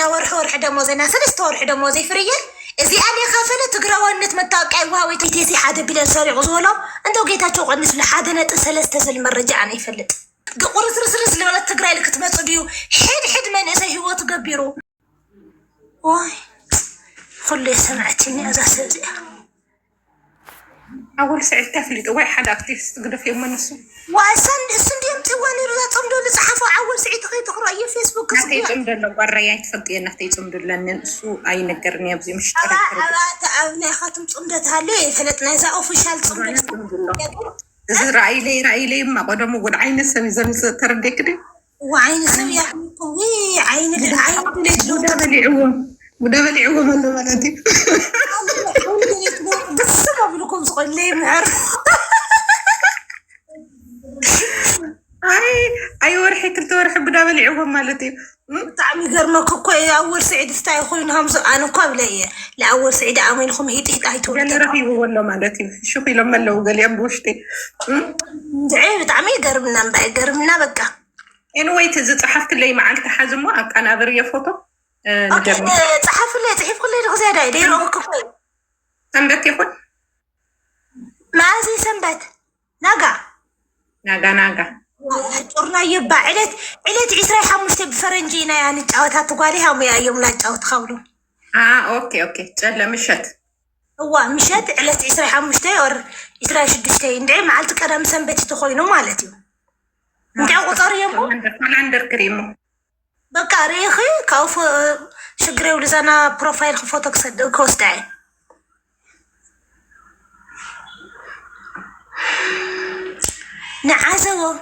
لنا ورح دموزنا سلست ورح دموزي فريه إذا أنا خافلة تقرأوانت متاقع وهاوي تيتيسي حدا بلا سارع غزولا أنتو قيتاتو قنس لحدا نتسلست سلم الرجعني فلت قرص رس لولا تقرأي لك تمتصديو حد من إسا هو تقبيرو واي خلي سمعتني أزاس أول سعيد تفلت واي حدا أكتيس تقرأ في يوم نسو وأسان السندي امتواني رضا تمدو لصحفة أول سعيد خي تقرأ أي فيسبوك نحتي تمدو لو بريان تفضي نحتي تمدو لأن نسو أي نقرني أبزي مش ترى أنا خاتم تمدتها ليه فلتنا إذا أوفيشال رأيلي ما قدموا قد عين السمي زمي ستردي كده وعين السمي وي عين ودبلي عوام ولا بلدي بس ما بلكم صغير ليه معرف أي ورحي كنت ورحي بدبلي عوام مالتي طعمي قرمك كوي أول سعيد استاي خوينا همز أنا قابلة لا أول سعيد عاملكم هي تقول قال لي رهيب ولا مالتي شوفي لما لو قال لي أبوشتي دعي طعمي قرمنا بقى anyway تزت صحفت اللي معك حازم وقت أنا أبري فوتو أوكي صحف اللي غزيرة ديرو كوي سنبت يخون ما زي سنبت ناقا حجرنا يبا علت عسراي حمشت بفرنجينا يعني تعوتها تقاليها ويا يوم لا تعوت خولو اوكي تسلى مشت هو مشت علت عسراي حمشتي اور عسراي شدشتي ندعي معلت قدم سنبتي تخوينو مالتي ندعي قطار يمو ما عندك كريمو بقى ريخي كوف شقري ولزانا بروفايل فوتوك صدق كوستاي نعزو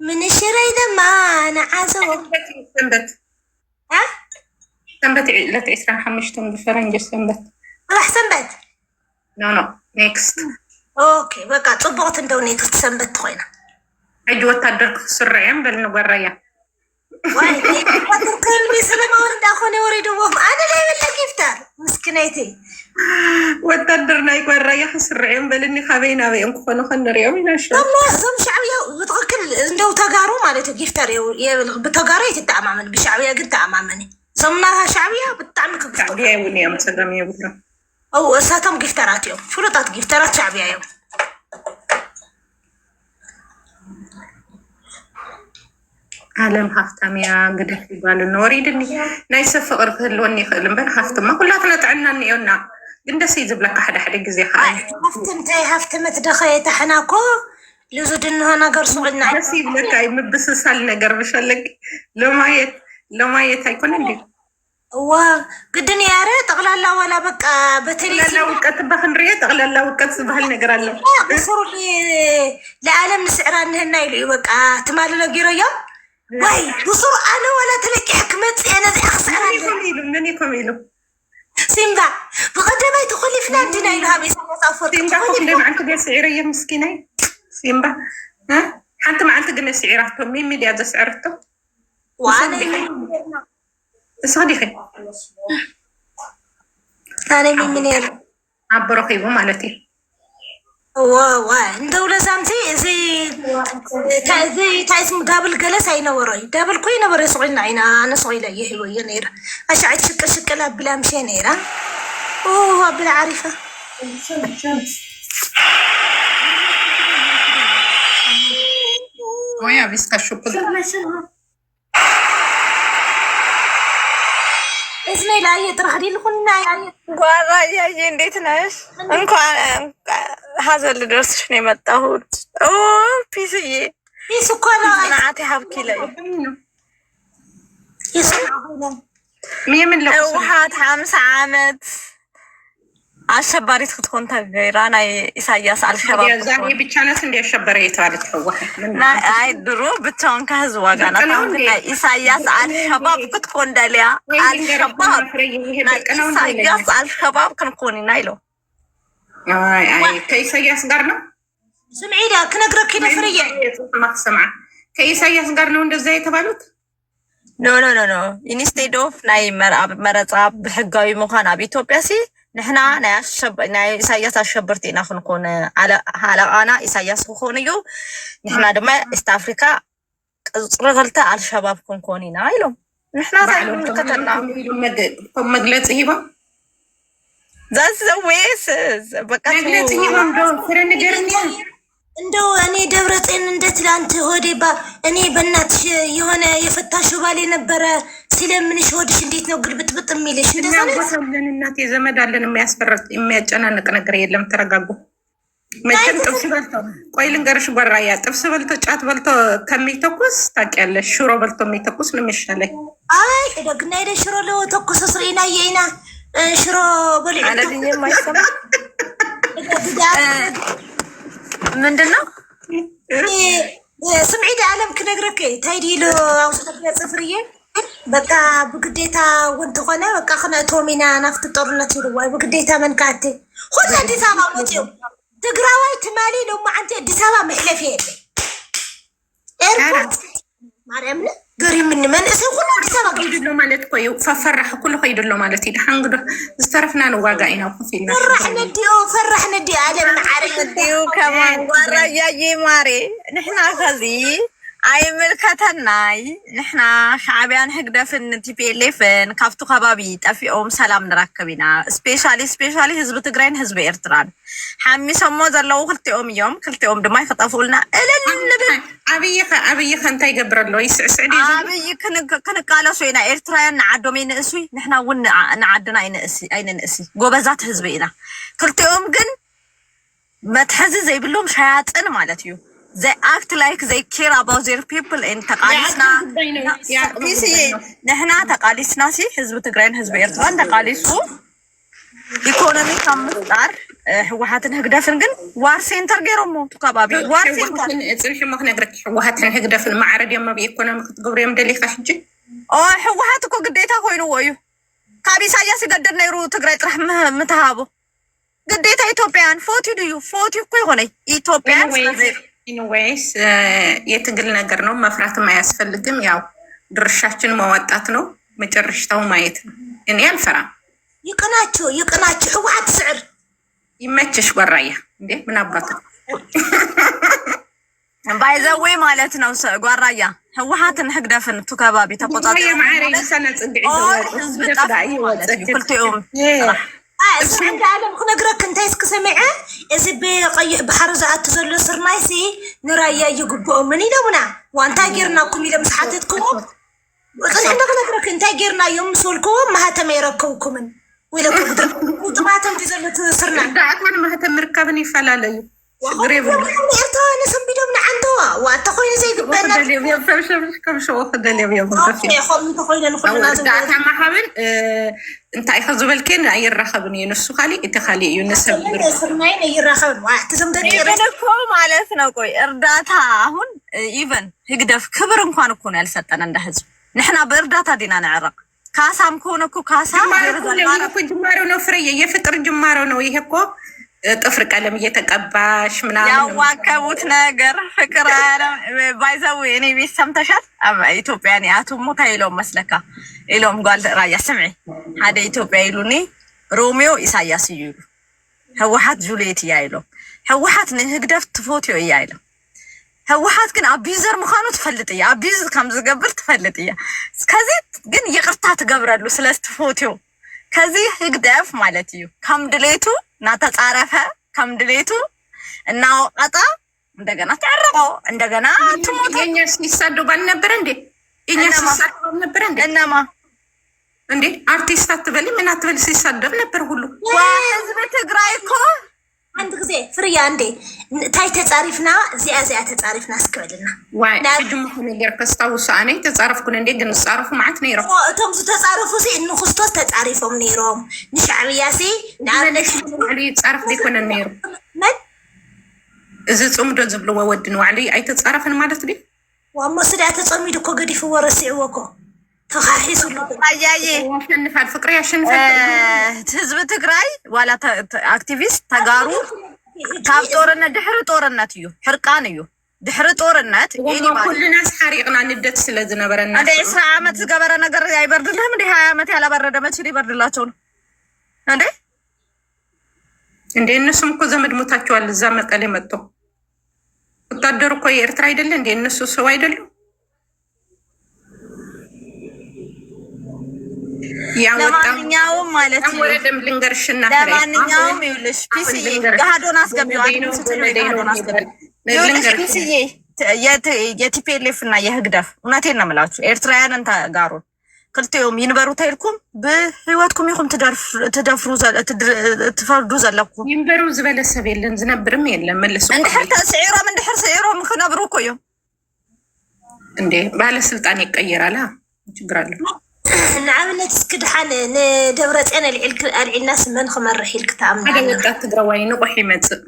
من الشراي ما نعزو سنبت لا تعسران حمشتم بفرنج سنبت راح سنبت نو نيكست اوكي بقى طبقت اندو نيكست سنبت خوينا عجوة تدرك سرعين بل نقريا واي كلمي سلامة ورد اخوني وريدو انا لا يملا كيفتار مسكنيتي وتدرنا يقريا سرعين بل اني خابينا بيهم كفنو خنريا من الشر زم شعبية بتغكل اندو تقارو مالتو كيفتار بتقاري تتعمامن بشعبية قد تعمامني زمناها شعبية بتعمل شعبية ونيا مسلمية بلو او ساتم كيفتارات يوم فلطات كيفتارات شعبية يوم عالم هفتم يا قدح يبالو نوري دني نايس فقر كلوني خلم هفتم كلاتنا تعنا نيونا قندس يجيب لك حدا جزي خاي هفتم تدخيت حناكو لزود انه نقر صغلنا بس يبلك اي مبسس هالنقر بشلك لو ما يتايكون عندي وقدني يا ريت اغلى ولا بقى بتري لا وقت بخنريت اغلى وقت صبح النقر الله بصروا لي لعالم السعران هنا يلي بقى تمال لقيريا واي بصروا انا ولا تلقي حكمتي انا زي اخسر من يكملوا سيمبا بقدمي تقولي فلان دينا يلها بيسافر سيمبا كل ما عنك دي سعيريه مسكينه سيمبا ها حتى ما عنك دي سعيرته مين ميديا ده سعرته وانا صديقي انا من ير عبروا خيبو مالتي دولة زامتي زي تعيس مدابل جلس عينا وراي دابل كوينا بري صغيرنا عينا أنا صغيرة يهوي نيرة أشعت شكل بلا مشي نيرة بلا عارفة ويا بيسكا شوكولا اسمي لا يترخدي لكنا يعني ጓራያ እንዴት ነሽ? እንኳን ሀዘን ልደርስሽ ነው የመጣሁት። ፒስዬ ፒስ እኮ ነው ናቲ ሀብኪ ላይ ምን ህወሓት 50 ዓመት አሸባሪት ክትኮን ተገይራ ናይ ኢሳያስ አልሸባብ ዛሬ ብቻ ናት እንደ አሸባሪ የተባለች ህወሓት አይ ድሮ ብቻውን ከህዝብ ዋጋ ናት። አሁን ናይ ኢሳያስ አልሸባብ ክትኮን ዳሊያ አልሸባብ ኢሳያስ አልሸባብ ክንኮን ይናይሎ አይ ከኢሳያስ ጋር ነው ስምዒዳ ክነግረክ ከደ ፍርየ ማክሰማ ከኢሳያስ ጋር ነው እንደዛ የተባሉት ኖ ኢንስቴድ ኦፍ ናይ መረፃ ብሕጋዊ ምዃን ኣብ ኢትዮጵያ ሲ نحنا ናይ ኢሳያስ አሸበርቲ ኢና ክንኮን ሓለቃና ኢሳያስ ክኾን እዩ ንሕና ድማ ኢስት ኣፍሪካ ቅፅሪ ክልተ አልሸባብ ክንኮን ኢና ኢሎም ንሕና ዘይምልከተና መግለፂ ሂቦም ዛዘዌስ በቃ መግለፂ ሂቦም ዶ ፍረ ነገርኛ እንደው እኔ ደብረጽዮን እንደ ትላንት ሆዴ እኔ በእናትሽ የሆነ የፈታሽው ባል የነበረ ሲለምንሽ ሆድሽ እንዴት ነው ግልብጥብጥ የሚልሽ? እንደዛ ነው። እናቴ ዘመድ አለን የሚያጨናንቅ ነገር የለም። ተረጋጉ። መቼም ጥብስ በልቶ ቆይ ልንገርሽ፣ በራያ ጥብስ በልቶ ጫት በልቶ ከሚተኩስ ታውቂያለሽ፣ ሽሮ በልቶ የሚተኩስ ነው የሚሻለኝ። አይ ደግና ሄደ ሽሮ ለተኩስ ስሪና የይና ሽሮ በልቶ አለድኝ ማይሰማ ምንድን ነው ስምዒድ ዓለም ክነግረክ ታይዲሎ አውስተኛ ጽፍርዬ በቃ ብግዴታ ወንት ኾነ በቃ ክነእቶም ኢና ናፍቲ ጦርነት ይልዋይ ብግዴታ መንካቴ ሁሉ አዲስ አበባ መፅኡ ትግራዋይ ትማሊ ሎማ ዓንቲ አዲስ አበባ መሕለፊ የለ ኤርፖርት ማርያምነ ገሪ ምን መንእሰይ ኩሉ አዲስ አበባ ከይድሎ ማለት እኮ ፈራሕ ኩሉ ከይድሎ ማለት እዩ። ሓንግዶ ዝተረፍና ንዋጋ ኢና ኮፊልና ፈራሕ ነዲዮ ዓለም ዓርግ ዲዩ ከማን ጓራያዬ ማሬ ንሕና ከዚ ኣይምልከተናይ ንሕና ሻዕብያን ህግደፍን ቲፒኤልኤፍን ካብቲ ከባቢ ጠፊኦም ሰላም ንረክብ ኢና። ስፔሻሊ ህዝቢ ትግራይን ህዝቢ ኤርትራን ሓሚሶሞ ዘለው ክልቲኦም እዮም። ክልቲኦም ድማ ይክጠፍኡልና እልል ንብል ኣብይኸ እንታይ ይገብረሎ ይስዕስዕ ኣብይ ክንቃለሱ ኢና። ኤርትራውያን ንዓዶም ይንእሱ፣ ንሕና እውን ንዓድና ኣይንንእሲ። ጎበዛት ህዝቢ ኢና። ክልቲኦም ግን መትሐዚ ዘይብሎም ሸያጥን ማለት እዩ። they act like they care about their people and ተቃሊስና ንሕና ተቃሊስና ሲ ህዝቢ ትግራይን ህዝቢ ኤርትራን ተቃሊሱ ኢኮኖሚ ካብ ምፍጣር ህወሓትን ህግደፍን ግን ዋር ሴንተር ገይሮሞ ከባቢ ዋር ሴንተር ፅንሒ ሞ ክነግረክ ህወሓትን ህግደፍን ማዕረድ እዮም ኣብ ኢኮኖሚ ክትገብሩ እዮም ደሊካ ሕጂ ህወሓት እኮ ግዴታ ኮይኑዎ እዩ። ካብ ኢሳያስ ይገድር ነይሩ ትግራይ ጥራሕ ምትሃቦ ግዴታ ኢትዮጵያን ፎትዩ ድዩ ፎትዩ እኮ ይኮነይ ኢትዮጵያን ኢንዌይስ የትግል ነገር ነው። መፍራትም አያስፈልግም። ያው ድርሻችን መወጣት ነው። መጨረሻው ማየት ነው። እኔ አልፈራም። ይቅናችሁ ህወሓት ስዕር ይመችሽ ጓራያ እንዴ ምን አባቱ ባይዘዌ ማለት ነው። ጓራያ ህወሓትን ህግደፍን ከባቢ ተቆጣጣሪ ማዕረይ ሰነጽ ህዝብ ክልቲኦም عند عالم خنقرك انت يسكسمع اذا بقيح بحر زعت زل سرنايسي نرايا يقبؤ مني لونا وانت غيرناكم الى مسحاتكم وقلنا خنقرك انت غيرنا يوم سولكم ما هتم يركبكم ولا قدر وطبعتم في زل سرنا دعكم ما هتم مركبني فلالي غريب انت نسم بدون عنده وانت خوين زي قبنا يا كم شو اخذ اليوم يا بطفي يا خو انت خوين نخلنا دعك ما حبل انت يخذ بالكن يرخبني نسو خالي انت خالي ينسب سرناين يرخبن واحتزم دقيقه እኮ ማለት ነው። ቆይ እርዳታ አሁን ኢቨን ህግደፍ ክብር እንኳን እኮ ነው ያልሰጠን እንደ ህዝብ። ንሕና በእርዳታ ዲና ንዕረቅ ካሳም ከሆነ እኮ ካሳ ጅማሮ ነው ፍሬ የፍቅር ጅማሮ ነው ይሄ እኮ ጥፍር ቀለም እየተቀባሽ ምናምን ያዋከቡት ነገር ፍቅር አለም ባይዘው እኔ ቤት ሰምተሻል። አባ ኢትዮጵያኒ አቱሙ ታይሎም መስለካ ኢሎም ጓል ራያ ስምዒ ሓደ ኢትዮጵያ ኢሉኒ ሮሚዮ ኢሳያስ ይሉ ህወሓት ጁልየት ያይሎ ህወሓት ንህግደፍ ትፎትዮ ያይሎ ህወሓት ግን አቢዘር ምዃኑ ትፈልጥ እያ። አቢዝ ከም ዝገብር ትፈልጥ እያ። ከዚህ ግን ይቅርታ ትገብረሉ ስለስትፎትዮ ከዚህ ህግደፍ ማለት እዩ ከም ድሌቱ ናተጻረፈ ከም ድሌቱ እናወቀጣ እንደገና ተዕረቆ እንደገና ትሞት የኛስ ይሳደብ አልነበረ እንዴ? የኛስ ይሳደብ አልነበረ እንዴ? እነማ እንዴ አርቲስት አትበሊ ምን አትበሊ ሲሳደብ ነበር ሁሉ ህዝብ ትግራይ እኮ አንድ ጊዜ ፍርያ እንዴ ታይ ተጻሪፍና ዚያ ተጻሪፍና እስከበልና ዋይ ልጅም ነገር ከስታውስ አኔ ተጻረፍኩን እንዴ ግን ጻረፉ ማለት ነው ይረፍ እቶም ተጻረፉ ሲ እን ክርስቶስ ተጻሪፎም ነይሮም ንሻዕብያሲ ንዓለሽ ዓሊ ጻረፍ ዲኮነ ነይሩ እዚ ጽምዶ ዝብልዎ ወድን ዋዕሊ ኣይተጻረፈን ማለት ዲ ወመስዳ ተጸሚድ እኮ ገዲፍ ወረሲዕዎ እኮ ተኻሒሱሉ አያዬ ያሸንፋል ፍቅር ያሸንፋል ህዝብ ትግራይ ዋላ አክቲቪስት ተጋሩ ካብ ጦርነት ድሕሪ ጦርነት እዩ ሕርቃን እዩ ድሕሪ ጦርነት ኩልናስ ሓሪቕና ንደት ስለ ዝነበረና እንደ 20 ዓመት ዝገበረ ነገር አይበርድልህም እንደ 20 ዓመት ያላበረደ መቼ ሊበርድላቸው ነው እንደ እነሱም እኮ ዘመድ ሞታቸዋል እዛ መቀሌ መጥቶ ወታደሩ እኮ የኤርትራ አይደለ እንደ እነሱ ሰው አይደሉ ለማንኛውም ማለት ነው ወረደም ልንገርሽና ለማንኛውም ይኸውልሽ ፒሲዬ ጋዶን አስገቢው ጋዶን አስገቢው ፒሲዬ የቲፒኤልኤፍ እና የህግደፍ እውነቴን ነው የምላችሁ ኤርትራውያንን ተጋሩን ክልቲኦም ይንበሩ ተይልኩም ብህይወትኩም ይኹም ትደፍሩ ትፈርዱ ዘለኩም ይንበሩ ዝበለ ሰብ የለን ዝነብርም የለን መልሱ እንድሕር ስዒሮም ክነብሩ እኮ እዮም እንዴ ባለስልጣን ይቀየራላ ችግር አለ ንዓብነት እስክድሓን ንደብረ ፅዮን ኣልዒልና ስመን ክመርሕ ኢልክ ተኣምና ሓደ ወጣት ትግራዋይ ንቑሕ ይመፅእ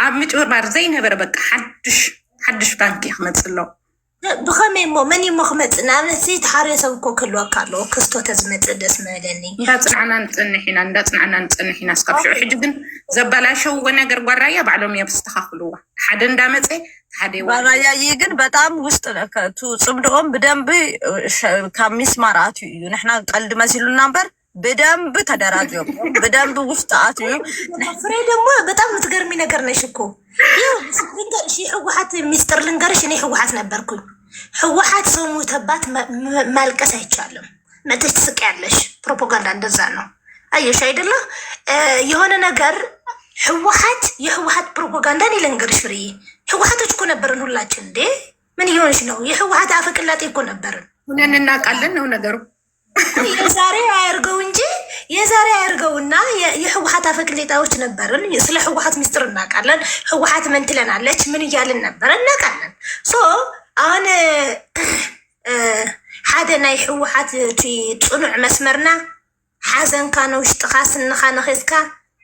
ኣብ ምጭብርባር ዘይነበረ በቃ ሓድሽ ባንኪ ክመፅእ ኣሎ ብኸመይ እሞ መን እሞ ክመፅእ ንኣብነት ተሓርዮ ሰብ እኮ ክህልወካ ኣለዎ ክስቶተ ዝመፅእ ደስ መበለኒ እንዳፅናዕና ንፅንሕ ኢና እስካብ ሽዑ ሕጂ ግን ዘበላሸውዎ ነገር ጓራያ ባዕሎም እዮም ዝተኻኽልዋ ሓደ እንዳመፀ ሓደ ጓራያይ ግን በጣም ውስጥ ፅምድኦም ብደንብ ካብ ሚስማር ኣትዩ እዩ ንሕና ቀልዲ መሲሉና እምበር በደንብ ተደራጅው በደንብ ውስጥ አትዩ ፍሬ ደግሞ በጣም ምትገርሚ ነገር ነሽ እኮ ይው ልንገርሽ ህወሓት ሚስጥር ልንገርሽ እኔ ህወሓት ነበርኩኝ ህወሓት ሰው ሞተባት ማልቀስ አይቻልም መተሽ ትስቂያለሽ ፕሮፓጋንዳ እንደዛ ነው አየሽ አይደለ የሆነ ነገር የህወሓት ፕሮፓጋንዳ ነው ልንገርሽ ፍሬ ህወሓቶች እኮ ነበርን ሁላችን እንዴ ምን ይሆንሽ ነው የህወሓት አፈቅላጤ እኮ ነበርን ሁነን እናቃለን ነው ነገሩ የዛሬ አያርገውና የህወሓት አፈቅላጤዎች ነበርን ስለ ህወሓት ሚስጥር እናቃለን ህወሓት ምን ትለናለች ምን ይያልን ነበር እናቃለን ሶ አሁን ሓደ ናይ ህወሓት ጽኑዕ መስመርና ሓዘን ካኖሽ ጥኻስንኻ ነኺስካ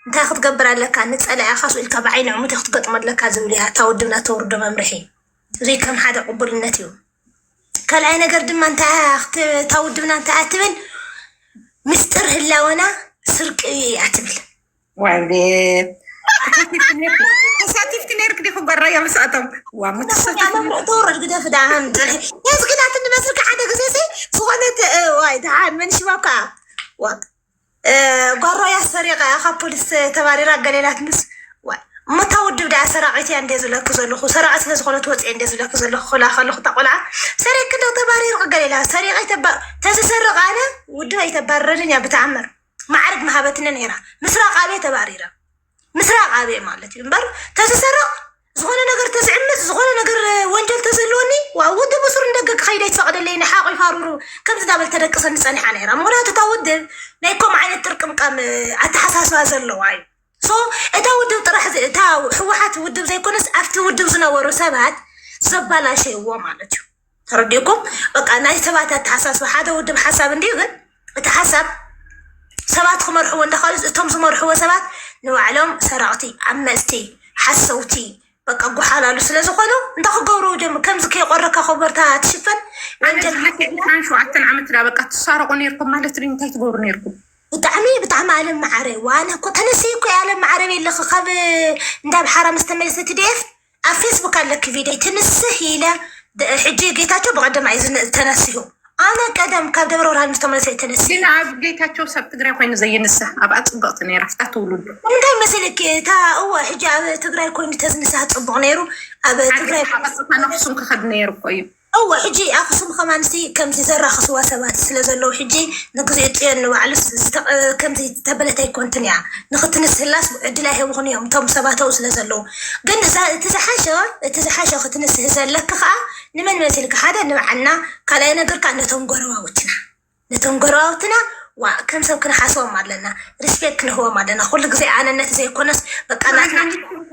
እንታይ ክትገብር ኣለካ ንጸላያ ካሱ ኢልካ ብዓይኒ ዕሙት ክትገጥመለካ ዝብልያ ታውድና ተወርዶ መምርሒ እዚ ከም ሓደ ቅቡልነት እዩ ካልኣይ ነገር ድማ እንታይ ታውድና እንታይ ኣትብል ምስጢር ህላወና ስርቂ ኣትብል ዋይቤ ተሳቲፍቲ ነርክ ዲኹ በራያ መስኣቶም ተወረድ ግደፍ ዳሃም የዝግናት እንመስልካ ሓደ ግዜ ዝኾነት ዋይ ድሓን መን ሽባካ ጓራያ ሰሪቃ ካብ ፖሊስ ተባሪራ ገሌላት ምስ متاود بدأ سرعتي عند زلك زلخو سرعت لزخلت وضع عند زلك زلخو خلا خلخ تقولع سريع كده تبارير قال لها سريع تسرق على وده يتبررني بتعمر ما عرف محبتنا نيرا مسرق عليه تباريره مسرق عليه مالتي بر تسرق زغنا نجر تزعمت زغنا نجر وانجل تزلوني وود بصر ندقق خيدة يتفقد اللي نحاق الفارورو كم تدابل تركز النساني حنيرا مغلا تتاود نيكم عين التركم قام أتحساس هذا اللوعي سو اتا ودب طرح اتا حوحات ودب زي كونس افت ودب زنورو سبات زبالا شيء هو مالتو ترديكم بقى ناي سبات تحساس وحده ودب حساب ندي غن تحسب سبات خمرحو انت خالص اتهم زمرحو سبات نوعلم سرعتي عمستي حسوتي بقى قحالالو سلازخونو انت خقورو دم كم زكي قركا خبرتها تشفن عندك حتى شو عتن عمت لا بقى تسارقوا نيركم مالتري انتي تقوروا نيركم بطعمي عالم معري وانا كنت نسيكو عالم معري اللي خاب نداب حرام استمر ستديف على فيسبوك لك فيديو تنسه الى حجي جيتاتو بقدم عايز تنسيه انا قدم كاب دبرور هاي مستمر تنسيه انا عاد جيتاتو سب تقراي كوين زي نسه ابعت صبقتني رحت تولد من داي مسلك تا هو حجي تقراي كوين تزنسها تصبغ نيرو ابا تقراي حبطتنا نفسهم كخد نيرو كويس أو حجي أخصم خمانسي كم تزرع خصوة سبات سلازلو حجي نقصي إنه وعلى كم تبلت يكون تنيا نختن السلاس دلاه وغنيهم توم سباتو سلازلو قلنا تزحاشة ختن السلك خا نمن مثلك هذا نوعنا قال أنا قرك أن نتوم قراوتنا وكم سوكنا حاسوا مالنا ريسبكت هو مالنا كل جزء عنا الناس زي كونس بقى أنا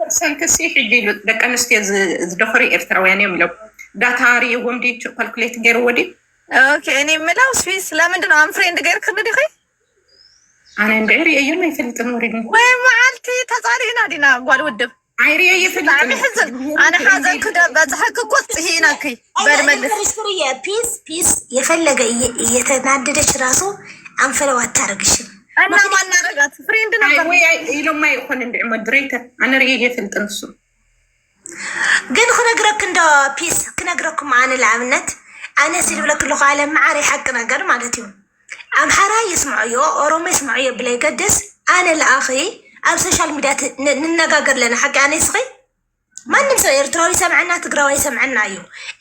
سنكسي حجي لك أنا استيز دخري إرتراوياني ملو داتاري ومدي كالكوليت غير ودي اوكي اني ملاو سويس لا من دنا ام فريند غير كندي خي انا ندير ايام ما يفلت نوري وي معلتي تصارينا دينا قال ودب عيري يفلت انا حزن كده بضحك كنت هناكي برمدس شريه بيس يفلق يتناددش راسو ام فلو اتارغش انا ما نرجعت فريند نبر وي يلو ما يكون عند مدريته انا ري يفلت نسو قد خنقرك ندو بيس كنقركم عن العمنت انا سيلو لك اللغة عالم معاري حق نقر مالتيو ام حرا يسمعيو اوروما يسمعيو بلا يقدس انا الاخي ام سوشال ميديا ننقاقر لنا حق انا يسخي ማንም ሰው ኤርትራዊ ሰምዐና ትግራዋይ ሰምዐና እዩ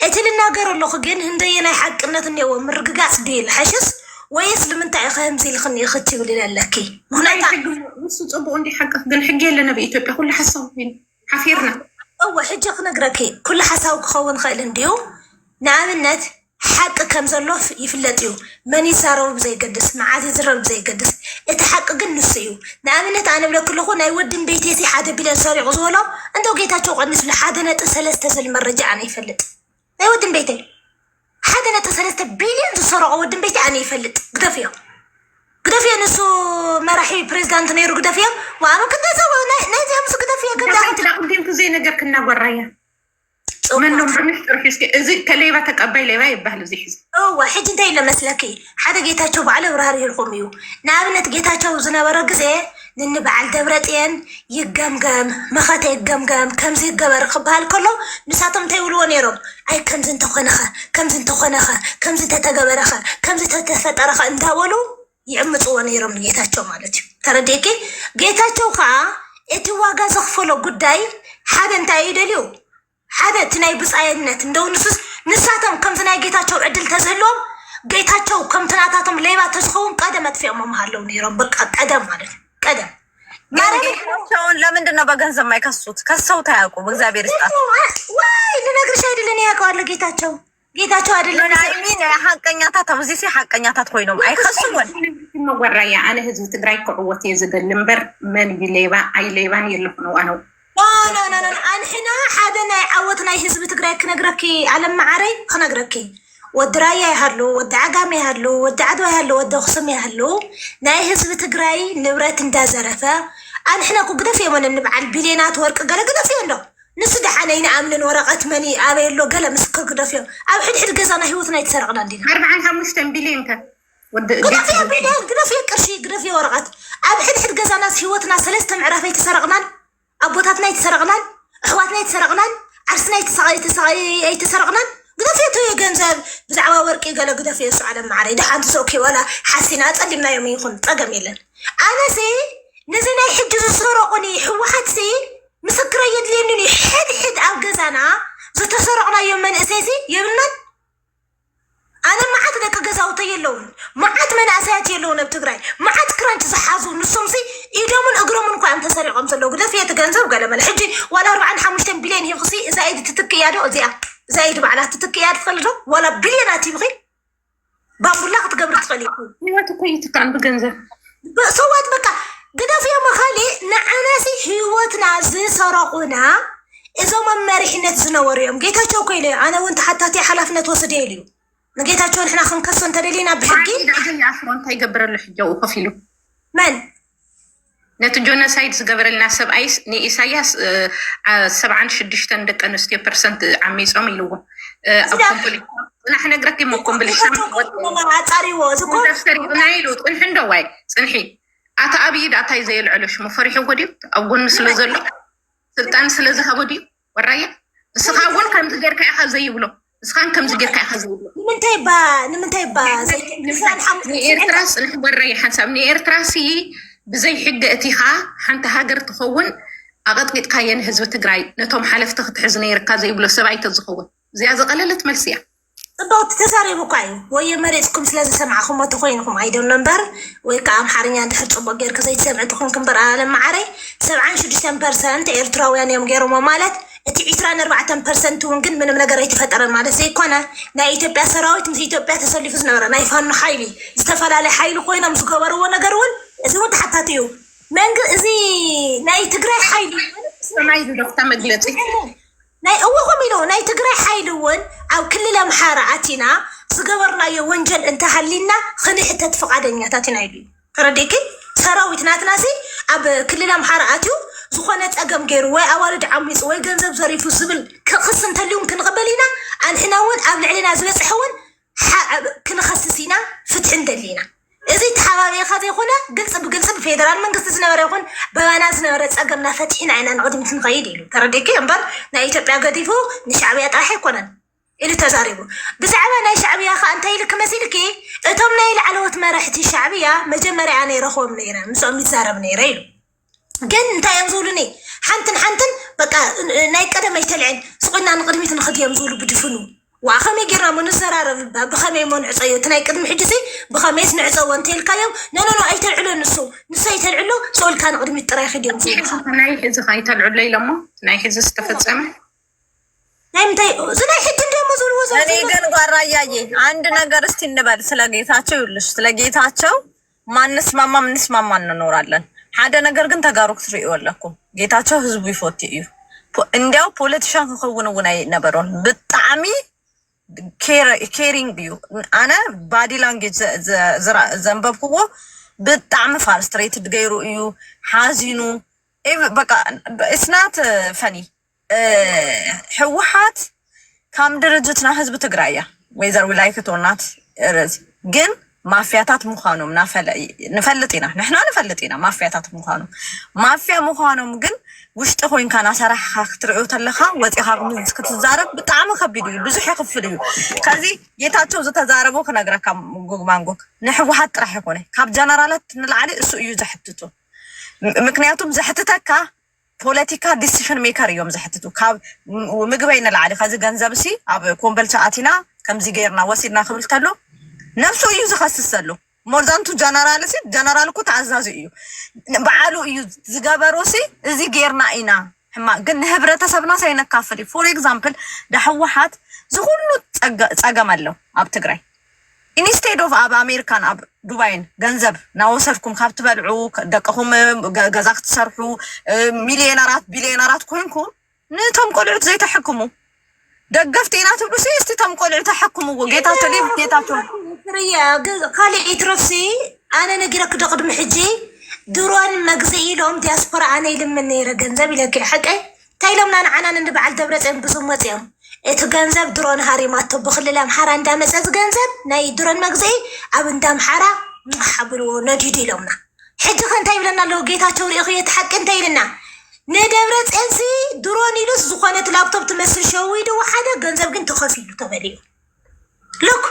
እቲ ልናገር ኣለኹ ግን ህንደየ ናይ ሓቅነት እኒአዎ ምርግጋፅ ድል ሓሽስ ወይስ ንምንታይ ከምዚ ኢልክኒ ክትብል ኣለኪ ምክንያቱ ንሱ ፅቡቅ እንዲሓቅፍ ግን ሕጊ የለና ብኢትዮጵያ ኩሉ ሓሳብ ሓፊርና እወ ሕጂ ክነግረኪ ኩሉ ሓሳብ ክኸውን ክእል እንድዩ ንኣብነት ሓቂ ከም ዘሎ ይፍለጥ እዩ መን ይዛረቡ ብዘይገድስ መዓዝ ይዝረብ ብዘይገድስ እቲ ሓቂ ግን ንሱ እዩ ንኣብነት ኣነ ብለክ ኣለኹ ናይ ወድን ቤተሲ 1 ቢልዮን ሰሪቑ ዝበሎ እንደው ጌታቸው ቀንስ ለ1.3 ዝብል መረጃ ኣነ ይፈልጥ ናይ ወድን ቤተይ 1.3 ቢልዮን ዝሰረቆ ወድን ቤተይ ኣነ ይፈልጥ ግደፍዮ ንሱ መራሒ ፕሬዚዳንት ነይሩ ግደፍዮ ዋኑ ክደዘው ናይ ዘምስ ግደፍዮ ግዳ ዘይ ነገር ክናጎራያ منهم مشترك إذا كليبة تقبل ليبة يبهل زي حزب. حج أنت إلا مسلكي حدا جيتها شوف على ورهاري القوميو نعملت جيتها شوف زنا ورقزة ننبع على دبرتين يجمجم ما خات يجمجم كم زي الجبر خبها الكله نساتهم تيولون يروم أي كم زين تخنخة كم زين تخنخة كم زين تتجبرخة كم زين تتفترخة أنت ولو يعمتون يروم جيتها شوف مالتي ترى ديكي جيتها شوف خا إتواجا زخفلو قداي حدا أنت يدليو حدا تناي بس عينات ندو نساتهم كم تناي جيتاتشو عدل تزهلهم جيتاتشو كم تناتاتهم ليبا تسخون قدمت في أمهم هاللون يرون بقى قدم مالت قدم جيتاتشون لا من دنا بجنزم ما يكسوت كسوت هاكو بزابير استاذ واي لنقرش هيد اللي نياكو على جيتاتشو هذا اللي نايمين حقنيا تاتهم زي سي حقنيا تاتخوينهم أي خسون ما ورايا أنا هزو تدراي قوتي زد اللمبر من بليبا أي ليبان يلفنوا أنا لا أنا هنا حدا عوضنا يهزب تقرأ كنقرأكي على معاري خنقرأكي ودرايا يهلو ودعقام يهلو ودعدو يهلو ودخصم يهلو ناي هزب تقرأي نبرات اندازرفة أنا هنا كقدر في من نبع البليونات ورق قال قدر في عنده نصدح علينا عاملين ورقة مني أبي له قال مسك قدر فيه أو حد قزنا هيوثنا يتسرقنا عندنا 4 بليون قدر فيه بليون قدر فيه كرشي قدر فيه ورقة أو حد قزنا هيوثنا 3 معرفة يتسرقنا أبوتاتنا يتسرقنان أخواتنا يتسرقنان عرسنا يتسرقنان قد فيتو يجنزل بزعوا ورقي قالوا قد فيه على معري ده عند سوكي ولا حسينات قدمنا يوم يكون طقم يلن أنا سي نزلنا يحجز سرقني واحد سي مسكرة يدلينني حد أو جزانا زتسرقنا يوم من أساسي يمنن أنا ما عاد ذاك جزاو طيلون ما عاد من أساسي يلون بتقرأي ما عاد كرنت زحازو نصمسي يدومن أقرمن قام تسرق أمثله قد فيها تجنزب قال ما الحجي ولا 4 بليون هي خصي زايد تتكي يادو زايد معناها تتكي ياد فلجو ولا بليونات يبغي بامبولا تقبر تخلي ما تكوي تكان بجنزب صوت بقى قد فيها مخالي نعناسي هيوتنا زي سرقونا إذا ما مريحنا تزنور يوم جيت أشوكي لي أنا وأنت حتى تي حلفنا توصدي لي نجيتها شلون إحنا خنكسر تدلينا بحقي؟ عادي عفوا تاي قبر الحجة وقفلو. من؟ نتجونا سايد قبر الناس 7 ني إساياس 7 دك أنستي برسنت عميس عميلو. أبكم بلي. نحن نقرأ مكم بلي. ما أتاري وزكو. تفسري نايلو تقول واي صنحي. أتا أبيد أتا زي العلوش مفرح ودي أقول نسلزل سلطان سلزها ودي ورايا. سخاون كان تجير كأخذ زي بلو. سخان كم زجر كأخذ نمن تيبا زي إيرتراس نحبر ريحان سامني إيرتراسي بزي حق اتيها حنت هاجر تخون أغطيت كاين هزوة تجراي نتوم حلف تخت حزني ركاز يبلو 7 تزخون زي قللت ملسية بالضبط تساري بقاي ويا مريتكم سلازم سمعكم ما تخوينكم عيدون نمبر ويكام حارين عند حد صبا غير كزي سمعتكم كمبر عالم معري 7% إيرتراويان يوم غيرو مالت እቲ 24% እውን ግን ምንም ነገር ኣይተፈጠረን ማለት ዘይኮነ ናይ ኢትዮጵያ ሰራዊት ምስ ኢትዮጵያ ተሰሊፉ ዝነበረ ናይ ፋኖ ሓይሊ ዝተፈላለዩ ሓይሊ ኮይኖም ዝገበርዎ ነገር እውን እዚ እውን ተሓታት እዩ መንግ እዚ ናይ ትግራይ ሓይሊ ሰማይ ዶክታ መግለፂ ናይ እወኹም ኢሎ ናይ ትግራይ ሓይሊ እውን ኣብ ክልል ኣምሓራ ኣቲና ዝገበርናዮ ወንጀል እንተሃሊና ክንሕተት ፈቃደኛታት ኢና ኢሉ ረዲኪ ሰራዊት ናትናሲ ኣብ ክልል ኣምሓራ ኣትዩ ዝኾነ ፀገም ገይሩ ወይ ኣዋልድ ዓሚፅ ወይ ገንዘብ ዘሪፉ ዝብል ክክስ እንተልዩን ክንቕበል ኢና ኣንሕና እውን ኣብ ልዕልና ዝበፅሐ እውን ክንኸስስ ኢና ፍትሒ እንደሊና እዚ ተሓባቢኻ ዘይኮነ ግልፂ ብግልፂ ብፌደራል መንግስቲ ዝነበረ ይኹን በባና ዝነበረ ፀገምና ፈትሒና ኢና ንቅድሚት ንኸይድ ኢሉ ተረዲኪ እምበር ናይ ኢትዮጵያ ገዲፉ ንሻዕብያ ጥራሕ ኣይኮነን ኢሉ ተዛሪቡ ብዛዕባ ናይ ሻዕብያ ኸ እንታይ ኢሉ ክመሲልኪ እቶም ናይ ላዕለዎት መራሕቲ ሻዕብያ መጀመርያ ነይረኽቦም ነይረ ምስኦም ይዛረብ ነይረ ኢሉ ግን እንታይ እዮም ዝብሉኒ ሓንትን በቃ ናይ ቀደም ኣይተልዕን ስቁና ንቅድሚት ንኽድዮም ዝብሉ ብድፍኑ وأخمي جرا من الزرار بخمي من عصيو تناي قدم حجزي بخميس نعصو وانتيل كايو نو أي تلعلو نسو يتلعلو سؤال كان قدم الترايخ ديوم ناي حز خاي تلعلو لما ناي حز استفد سامح ناي متى زناي حد ديوم زول وزول أنا يجن قارا ياجي عندنا قرستين نبار سلاجيتاتشو يقولش سلاجيتاتشو ما نسمع ما نورالن هذا نقدر كنت أقارك تري أقولكم جيتاتشو هزبي فوتيو إنديو بوليتشان خونو نبرون بالطعمي كيرينج بيو أنا بادي لانجيج زنبابكو بالطعم فارستريتد غيرو يو حازينو بقى it's not funny حوحات كام درجتنا حزب تقرايا whether we like it or not جن مافياتات مخانم نفلتينا نحنا نفلتينا مافياتات مخانم مافيا مخانم جن وشت خوين كان صراحة اخترعوا تلخا وزيها من كتزارب بطعم خبيدو بزح يخفليو كذي يتاتشو زتزاربو كنغرا كام غوغ مانغوك نحو حط راح يكون كاب جنرالات نلعلي اسو يو زحتتو مكنياتهم زحتتكا بوليتيكا ديسيشن ميكر يوم زحتتو كاب ومغبينا العالي خازي غنزبسي اب كومبلچ اتينا كمزي غيرنا وسيدنا خبلتلو نفسو يو زخصصلو مورزانتو جنرالسي جنرال كو تعزازو يو بعالو يو زغبروسي ازي غيرنا اينا حما ግን ህብረተሰብና ሳይነካፈል ፎር ኤግዛምፕል ደህዋሃት ዝሁሉ ጸጋማለው አብ ትግራይ ኢንስቴድ ኦፍ አብ አሜሪካን አብ ዱባይን ገንዘብ ናወሰድኩም ካብት በልዑ ደቀኹም ገዛክ ተሰርሑ ሚሊዮነራት ቢሊዮነራት ኮይንኩም ንቶም ቆልዑት ዘይተሐክሙ ደገፍቴና ትብሉሲ እስቲ ቶም ቆልዑት ተሐክሙ ጌታቸው ሊብ ጌታቸው ፍሪያ ካሊ ኢትሮፍሲ አነ ነግረክ ደቅድም ሕጂ ድሮን መግዝኢ ሎም ዲያስፖራ አነ ይልምን ነይረ ገንዘብ ይለክ حقي ታይሎምና ንዓናን እንበዓል ደብረጽን ብዙም ወጽዮም እቲ ገንዘብ ድሮን ሃሪማቶ በخلل አምሓራ እንዳመጸዝ ገንዘብ ናይ ድሮን መግዝኢ ኣብ እንዳምሓራ ሓብሩ ነዲድ ኢሎምና ሕጂ ከንታይ ብለና ለው ጌታቸው ሪእኹ የተሐቅ እንታይ ኢልና ነደብረጽን ሲ ድሮን ኢሉስ ዝኾነት ላፕቶፕ ትመስል ሸዊዱ ሓደ ገንዘብ ግን ተኸፊሉ ተበሊዩ ሉክ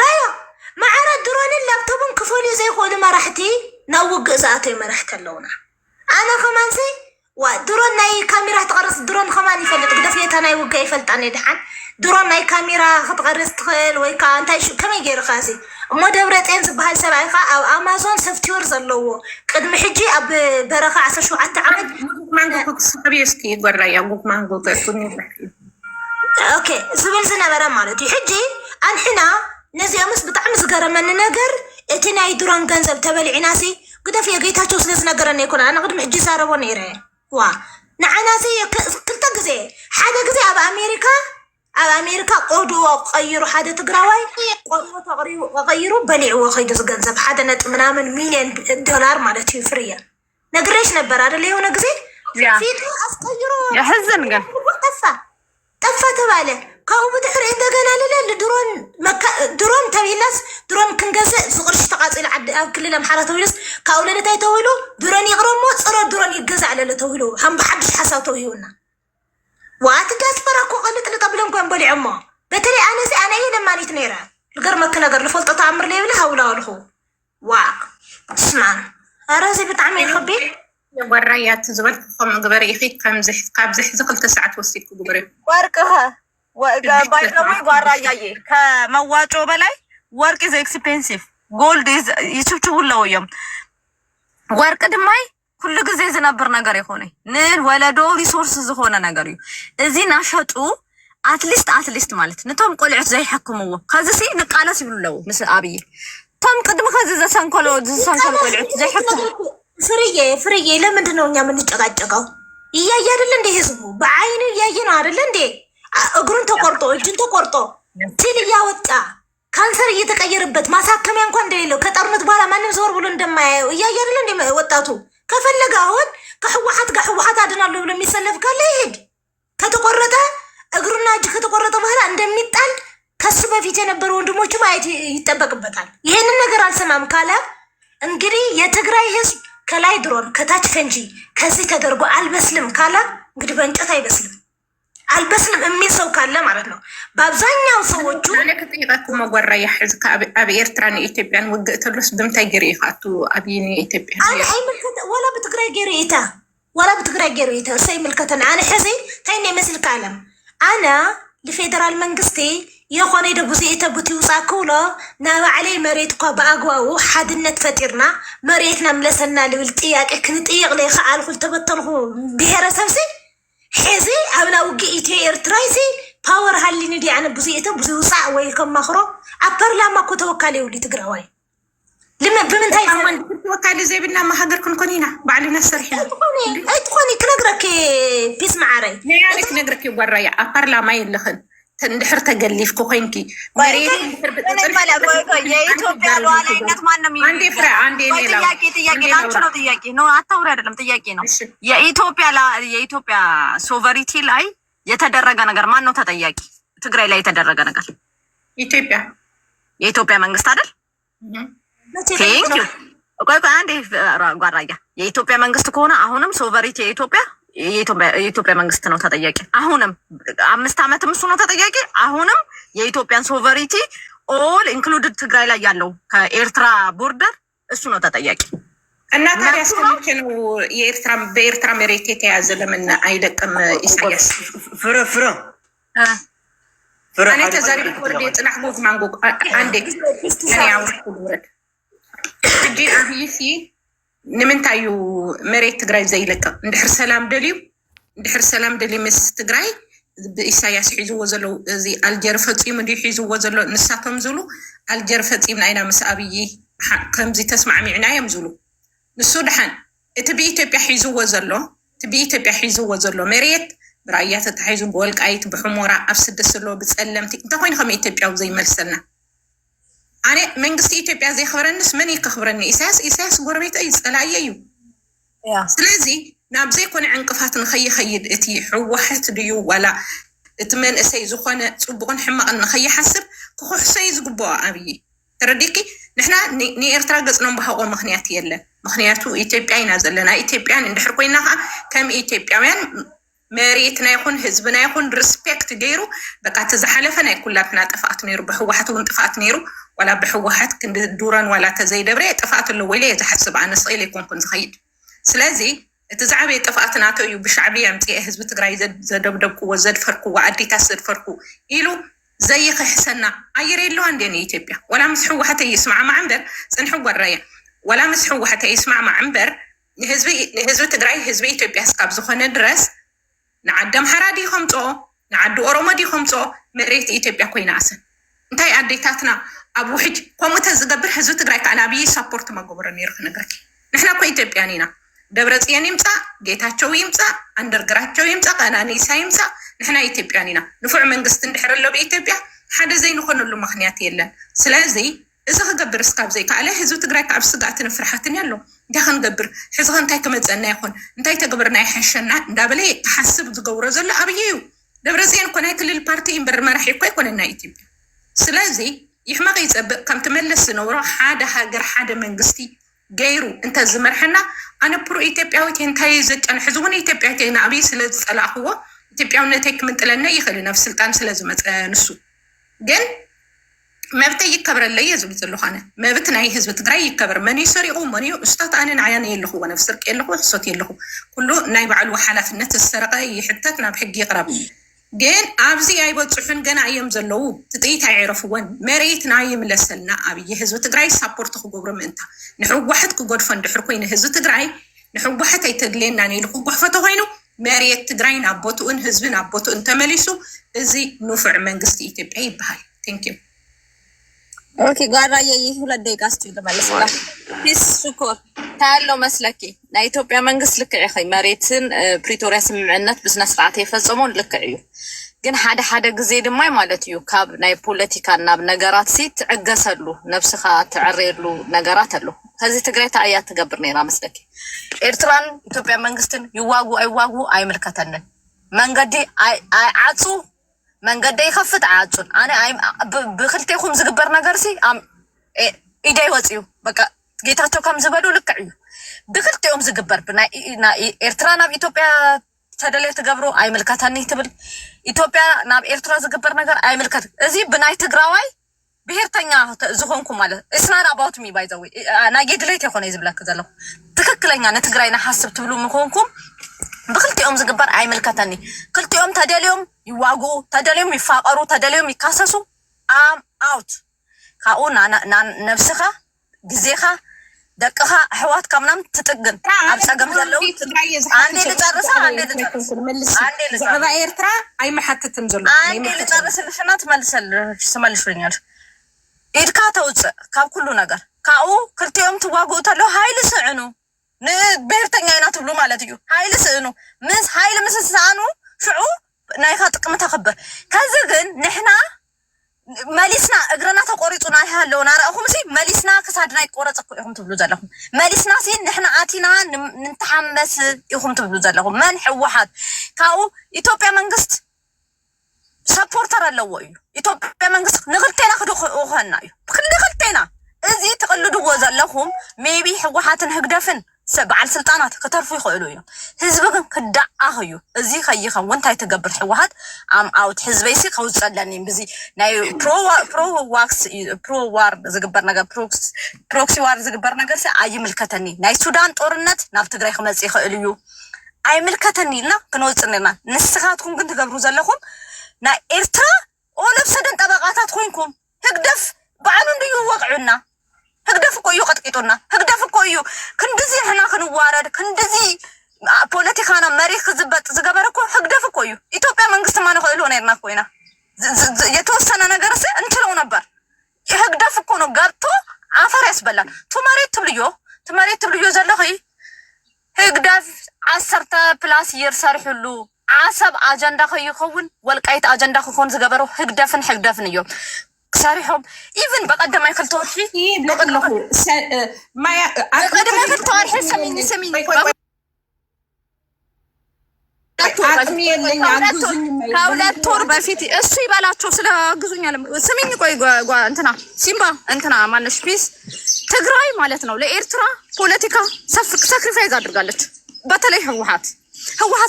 አዮ معنا درون اللابتوب كفولي زي خود مرحتي نوق زاتي مرحت اللونا انا كمان سي ودرون ناي كاميرا تقرص درون كمان يفلت قدفيتها ناي وقا يفلت عني دحان درون ناي كاميرا تقرص تخيل ويكا انتاي شو كما يجير خاسي اما دبرتين زبهال سبعيخا او امازون سوفتوير زلوو قدم حجي اب برخا 17 عمد مانغو صحابي اسكي يقول يا ابوك مانغو تكوني اوكي زبل زنا برا مالتي حجي انحنا نزي امس بطعم زغرمن ነገር እቲ ናይ ድሮን ገንዘብ ተበልዒናሲ ግደፍ የጌታቸው ስለዝ ነገረን ይኮና انا قدم حجي ሳረቦ ነይረ ዋ ንዓናሲ ክልተ ግዜ ሓደ ግዜ ኣብ ኣሜሪካ ቆዶ ቀይሩ ሓደ ትግራዋይ ቆዶ ተቀይሩ በሊዕዎ ኸይደ ገንዘብ ሓደ ነጥ ምናምን ሚሊዮን ዶላር ማለት እዩ ፍሪያ ነግሬሽ ነበር አይደል የሆነ ግዜ ፊቱ አስቀይሮ يحزن ግን ጠፋ ተባለ ካው በትሕሪ እንደገና ለለ ድሮን ተቢላስ ድሮን ክንገዘ ዝቅርሽ ተቃጽል ዓዲ ኣብ ክልል አምሓራ ተቢላስ ካው ለለታይ ተውሉ ድሮን ይቅረሞ ጽሮ ድሮን ይገዛዕ ለለ ተውሉ ሃም በሐድሽ ሓሳብ ተውዩና ዋት ዲያስፖራ ኮ ቀልጥ ለጠብለን ኮን በሊዕሞ በተሪ አነሲ አነ ለማኒት ነይራ ልገርመክ ነገር ልፈልጦ ተአምር ለይብለ ሃውላልኹ ዋ ስማን አራዚ በጣም ይخبي ወራያት ዝበልኩ ከም ግበረ ይኺት ካብ ዝሕ ዝክልተ ሰዓት ወሲድኩ ግበረ ወርቅህ ባይዘወይ ጓራያዬ ከመዋጮ በላይ ወርቅ is expensive gold is ይችብችቡለው እዮም ወርቅ ድማይ ሁሉ ጊዜ ዝነብር ነገር ይሆነ ንን ወለዶ ሪሶርስ ዝሆነ ነገር እዩ እዚ ናሸጡ አትሊስት ማለት ነቶም ቆልዑት ዘይሐክሙዎ ከዚሲ ንቃለስ ይብሉለው ምስ አብይ ቶም ቅድም ከዚ ዘሰንኮሎ ቆልዑት ዘይሐክሙ ፍርዬ ለምንድን ነው እኛ የምንጨቃጨቀው እያየ አይደል እንደ ህዝቡ በአይኑ እያየ ነው አይደል እንደ እግሩን ተቆርጦ እጁን ተቆርጦ ሲል እያወጣ ካንሰር እየተቀየረበት ማሳከሚያ እንኳን እንደሌለው ከጦርነት በኋላ ማንም ዞር ብሎ እንደማያየው እያየ አይደል እንደ ወጣቱ ከፈለገ አሁን ከህወሓት አድናለሁ ብሎ የሚሰለፍ ካለ ይሄድ ከተቆረጠ እግሩና እጁ ከተቆረጠ በኋላ እንደሚጣል ከሱ በፊት የነበሩ ወንድሞቹ ማየት ይጠበቅበታል ይሄንን ነገር አልሰማም ካለ እንግዲህ የትግራይ ህዝብ ከላይ ድሮን ከታች ፈንጂ ከዚህ ተደርጎ አልበስልም ካለ እንግዲህ በእንጨት አይበስልም አልበስልም የሚል ሰው ካለ ማለት ነው በአብዛኛው ሰዎቹ ለከጥይቃኩ መጓራ ያህዝ ከአብ ኤርትራን ኢትዮጵያን ወግእተሉስ ድምታይ ገሪ ይፋቱ አብይኒ ኢትዮጵያ ولا بتقرأ جريته ولا بتقرأ جريته سي ملكتنا أنا حزي تاني مثل كلام أنا لفيدرال منقستي يخوني دبوزي تبوتي وصاكولا ناوى علي مريتكو بأقوى حدنا تفترنا مريتنا ملسنا لبالتياك كنت إيغلي خعال قلت بطلغو بهيرا سبسي حزي أبنا وقي إيتي إرترايسي باور هالي ندي عن بوزي وصاع ويلكم مخرو أبر لا ما كنت وكالي ولي تقرأوي لما بمنتهي أمان وكالي زي بدنا ما حقر كونينا بعلنا السرحين أي تخوني كنقرأك بيسمع عري يعني كنقرأك ورايا أبر لا ما يلخن تندحر تقليف كوخينكي የኢትዮጵያ ሉዓላዊነት ማንም ጥያቄ ላንቺ ነው። ጥያቄ ነው፣ አታውሪ አይደለም፣ ጥያቄ ነው። የኢትዮጵያ ሶቨሪቲ ላይ የተደረገ ነገር ማን ነው ተጠያቂ? ትግራይ ላይ የተደረገ ነገር የኢትዮጵያ መንግስት አይደል? ቴንኪው። ቆይ አንዴ ጓራያ የኢትዮጵያ መንግስት ከሆነ አሁንም ሶቨሪቲ የኢትዮጵያ መንግስት ነው ተጠያቂ። አሁንም 5 ዓመትም እሱ ነው ተጠያቂ። አሁንም የኢትዮጵያን ሶቨሪቲ ኦል ኢንክሉድድ ትግራይ ላይ ያለው ከኤርትራ ቦርደር እሱ ነው ተጠያቂ። እና ታዲያ እስከመቼ ነው በኤርትራ መሬት የተያዘ ለምን አይለቅም? ኢሳያስ ፍረ እኔ ተዛሪ ወርዴ ጽናሕ ጎግ ማንጎግ አንዴ እኔ አውርኩ ወርድ እጂ አብይሲ ንምንታዩ መሬት ትግራይ ዘይለቀቅ እንድሕር ሰላም ደልዩ ምስ ትግራይ ብኢሳያስ ሒዝዎ ዘሎ እዚ አልጀር ፈፂሙ እንዲ ሒዝዎ ዘሎ ንሳቶም ዝብሉ አልጀር ፈፂምና ኢና ምስ ኣብይ ከምዚ ተስማዕሚዕና እዮም ዝብሉ ንሱ ድሓን እቲ ብኢትዮጵያ ሒዝዎ ዘሎ መሬት ብራያ ተታሒዙ ብወልቃይት ብሕሞራ ኣብ ስደት ዘሎ ብፀለምቲ እንታይ ኮይኑ ከመይ ኢትዮጵያዊ ዘይመልሰልና ኣነ መንግስቲ ኢትዮጵያ ዘይኽብረንስ መን ይከኽብረኒ? ኢሳያስ ጎረቤት እዩ፣ ፀላየ እዩ። ስለዚ ናብ ዘይኮነ ዕንቅፋት ንኸይኸይድ እቲ ሕወሓት ድዩ ዋላ እቲ መንእሰይ ዝኾነ ፅቡቕን ሕማቕን ንኸይሓስብ ክኩሕሶ እዩ ዝግብኦ ኣብይ። ተረዲኪ ንሕና ንኤርትራ ገፅና ባህቆ ምክንያት የለን። ምክንያቱ ኢትዮጵያ ኢና ዘለና። ኢትዮጵያን እንድሕር ኮይና ከዓ ከም ኢትዮጵያውያን መሬትና ይኹን ህዝብና ይኹን ሪስፔክት ገይሩ በቃ ተዝሓለፈ ናይ ኩላትና ጥፋኣት ነይሩ። ብሕወሓት እውን ጥፋኣት ነይሩ። ዋላ ብሕወሓት ክንድዱረን ዋላ ተዘይደብረ ጥፋኣት ኣሎ ወይ ዝሓስብ ኣነ ስኢለ ይኮንኩን ዝኸይድ። ስለዚ እቲ ዛዕበየ ጥፋኣት ናቶ እዩ ብሻዕብያ ኣምፅአ ህዝቢ ትግራይ ዘደብደብክዎ ዘድፈርክዎ ኣዴታት ዘድፈርኩ ኢሉ ዘይክሕሰና ኣየር የለዋ እንዴ ኢትዮጵያ? ዋላ ምስ ሕወሓት ይስማዕማዕ እምበር ፅንሑ ጓራያ ዋላ ምስ ሕወሓት ይስማዕማዕ እምበር ንህዝቢ ትግራይ ህዝቢ ኢትዮጵያ ስካብ ዝኾነ ድረስ ንዓዲ ኣምሓራ ዲ ከምፅኦ ንዓዲ ኦሮሞ ዲ ከምፅኦ መሬት ኢትዮጵያ ኮይና ኣሰን እንታይ ኣዴታትና ኣብ ውሕጅ ከምኡ ተዝገብር ህዝቢ ትግራይ ከዓ ንኣብይ ሳፖርት መገበሮ ነይሩ ክነግረኪ። ንሕና ኮ ኢትዮጵያን ኢና። ደብረፅዮን ይምፃእ፣ ጌታቸው ይምፃእ፣ አንደርግራቸው ይምፃእ፣ ቀናኒሳ ይምፃእ፣ ንሕና ኢትዮጵያን ኢና። ንፉዕ መንግስቲ እንድሕር ኣሎ ብኢትዮጵያ ሓደ ዘይንኾነሉ ምክንያት የለን። ስለዚ እዚ ክገብር እስካብ ዘይከኣለ ህዝቢ ትግራይ ካብ ስጋእትን ፍርሓትን ኣሎ። እንታይ ክንገብር ሕዚ እንታይ ክመፀና ይኹን እንታይ ተግብርና ይሓሸና እንዳበለ ተሓስብ ዝገብሮ ዘሎ ኣብይ እዩ። ደብረፅዮን እኮ ናይ ክልል ፓርቲ እምበር መራሒ እኮ ኣይኮነና ኢትዮጵያ። ስለዚ ይሕመቕ ይፀብቕ ከም ትመለስ ዝነብሮ ሓደ ሃገር ሓደ መንግስቲ ገይሩ እንተ ዝመርሐና ኣነ ፕሮ ኢትዮጵያዊት እንታይ ዘጨን ሕዚ እውን ኢትዮጵያዊት ንኣብይ ስለ ዝፀላእኽዎ ኢትዮጵያውነተይ ክምንጥለና ይኽእል ናብ ስልጣን ስለ ዝመፀ ንሱ ግን መብተይ ይከብረለይ ዝብል ዘለኹ ኣነ መብት ናይ ህዝቢ ትግራይ ይከበር። መን እዩ ሰሪቑ መን እዩ እስታት ኣነ ንዓያነ የለኹዎ ነብ ስርቂ የለኹ ሕሶት የለኹ ኩሉ ናይ ባዕሉ ሓላፍነት ዝሰረቀ ይሕተት ናብ ሕጊ ይቕረብ። ግን ኣብዚ ኣይበፅሑን ገና እዮም ዘለው ትጥኢት ኣይዕረፍዎን መሬትና ይምለሰልና ኣብይ ህዝቢ ትግራይ ሳፖርት ክገብሮ ምእንታ ንሕወሓት ክጎድፎ እንድሕር ኮይኑ ህዝቢ ትግራይ ንሕወሓት ኣይተድልየና ነኢሉ ክጎሕፎ ተኮይኑ መሬት ትግራይ ናብ ቦትኡን ህዝቢ ናብ ቦትኡን ተመሊሱ እዚ ንፉዕ መንግስቲ ኢትዮጵያ ይበሃል። ቴንኪዩ። ኦኬ ጓራየ 2 ደቂቃ ስቲል ተመለስላ ፒስ ሹኩር ታያለው መስለኪ ናይ ኢትዮጵያ መንግስት ልክዕ ይኸይ መሬትን ፕሪቶሪያ ስምምዕነት ብስነ ስርዓት የፈጸሙ ልክዕ እዩ። ግን ሓደ ግዜ ድማ ማለት እዩ ካብ ናይ ፖለቲካ ናብ ነገራት ሲት ዕገሰሉ ነፍስኻ ትዕርየሉ ነገራት ኣሎ። ከዚ ትግራይ ታያ ትገብር ነይራ መስለኪ ኤርትራን ኢትዮጵያ መንግስትን ይዋጉ ኣይዋጉ ኣይምልከተንን መንገዲ ዓይዓፁ መንገዲ ይኸፍት ዓጹን ኣነ ብክልቴኩም ዝግበር ነገር ሲ ኢደይ ወፅዩ በቃ ጌታቸው ከም ዝበሉ ልክዕ እዩ ብክልቴኦም ዝግበር ብናይ ኤርትራ ናብ ኢትዮጵያ ተደለየ ትገብሩ ኣይምልከተኒ ትብል ኢትዮጵያ ናብ ኤርትራ ዝግበር ነገር ኣይምልከት እዚ ብናይ ትግራዋይ ብሄርተኛ ዝኮንኩ ማለት እስናር አባውት ሚ ባይዘው ናይ የድሌት የሆነ ይዝብለክ ዘለኹ ትክክለኛ ንትግራይና ሓስብ ትብሉ ምኮንኩም ብክልቲኦም ዝግበር ኣይምልከተኒ ክልቲኦም ተደልዮም ይዋግኡ ተደልዮም ይፋቀሩ ተደልዮም ይካሰሱ አም አውት ካኡ ነፍስኻ ግዜኻ ደቅኻ ኣሕዋትካ ምናምን ትጥግን ኣብ ፀገም ዘለው አንዴ ልጨርሳ አንዴ ዛዕባ ኤርትራ ኣይመሓትትም ዘሎ አንዴ ልጨርስልሽና ትመልሽልኛል ኢድካ ተውፅእ ካብ ኩሉ ነገር ካኡ ክልቲኦም ትዋግኡ ተለው ሃይሊ ስዕኑ ንብሄርተኛ ኢና ትብሉ ማለት እዩ ሃይሊ ስዕኑ ምስ ሃይሊ ምስ ስዕኑ ሽዑ ናይካ ጥቅሚ ተኽብር ከዚ ግን ንሕና መሊስና እግረና ተቆሪፁና ያለውና ረአኹም ሲ መሊስና ክሳድና ይቆረጽ እኮ ኢኹም ትብሉ ዘለኹም መሊስና ሲ ንሕና ኣቲና ንንተሓመስ ኢኹም ትብሉ ዘለኹም መን ሕወሓት ካኡ ኢትዮጵያ መንግስት ሰፖርተር ኣለዎ እዩ ኢትዮጵያ መንግስት ንክልቴና ክድኽኡኸና እዩ ክልቴና እዚ ትቕልድዎ ዘለኹም ሜቢ ሕወሓትን ህግደፍን በዓል ስልጣናት ከተርፉ ይኽእሉ እዮም ህዝቢ ግን ክዳኣኽ እዩ እዚ ከይኸውን እንታይ ትገብር ሕወሓት ኣም ኣውት ህዝበይሲ ከውፀለኒ ብዚ ናይ ፕሮ ዋር ዝግበር ነገር ፕሮክሲ ዋር ዝግበር ነገር ኣይምልከተኒ ናይ ሱዳን ጦርነት ናብ ትግራይ ክመፅእ ይኽእል እዩ ኣይምልከተኒ ኢልና ክንወፅእ ነርና ንስኻትኩም ግን ትገብሩ ዘለኹም ናይ ኤርትራ ኦለብ ሰደን ጠበቃታት ኮይንኩም ህግደፍ በዓሉ እንድዩ ወቅዑና ህግደፍ እኮ እዩ ቀጥቂጡና ህግደፍ እኮ እዩ ክንድዚ ንሕና ክንዋረድ ክንድዚ ፖለቲካና መሪክ ክዝበጥ ዝገበረ እኮ ህግደፍ እኮ እዩ ኢትዮጵያ መንግስት ማ ንኽእልዎ ነርና ኮይና የተወሰነ ነገር ስ እንችለው ነበር ህግደፍ እኮ ነው ገብቶ ዓፈር ያስበላል ቱመሬት ትብልዮ ዘለኺ ህግደፍ 10 ፕላስ ይር ሰርሕሉ ዓሰብ አጀንዳ ከይኸውን ወልቃይት አጀንዳ ክኾን ዝገበሩ ህግደፍን እዮም ክሳሪሖም ኢቭን በቀደማይ ክልተወርሒ በቀደማይ ክልተወርሒ ሰሚኝ ከሁለት ወር በፊት እሱ ይበላቸው ስለግዙኛል ስሚኝ ቆይ እንትና ሲምባ እንትና ማነሽ ፒስ ትግራይ ማለት ነው ለኤርትራ ፖለቲካ ሳክሪፋይዝ አድርጋለች በተለይ ህወሓት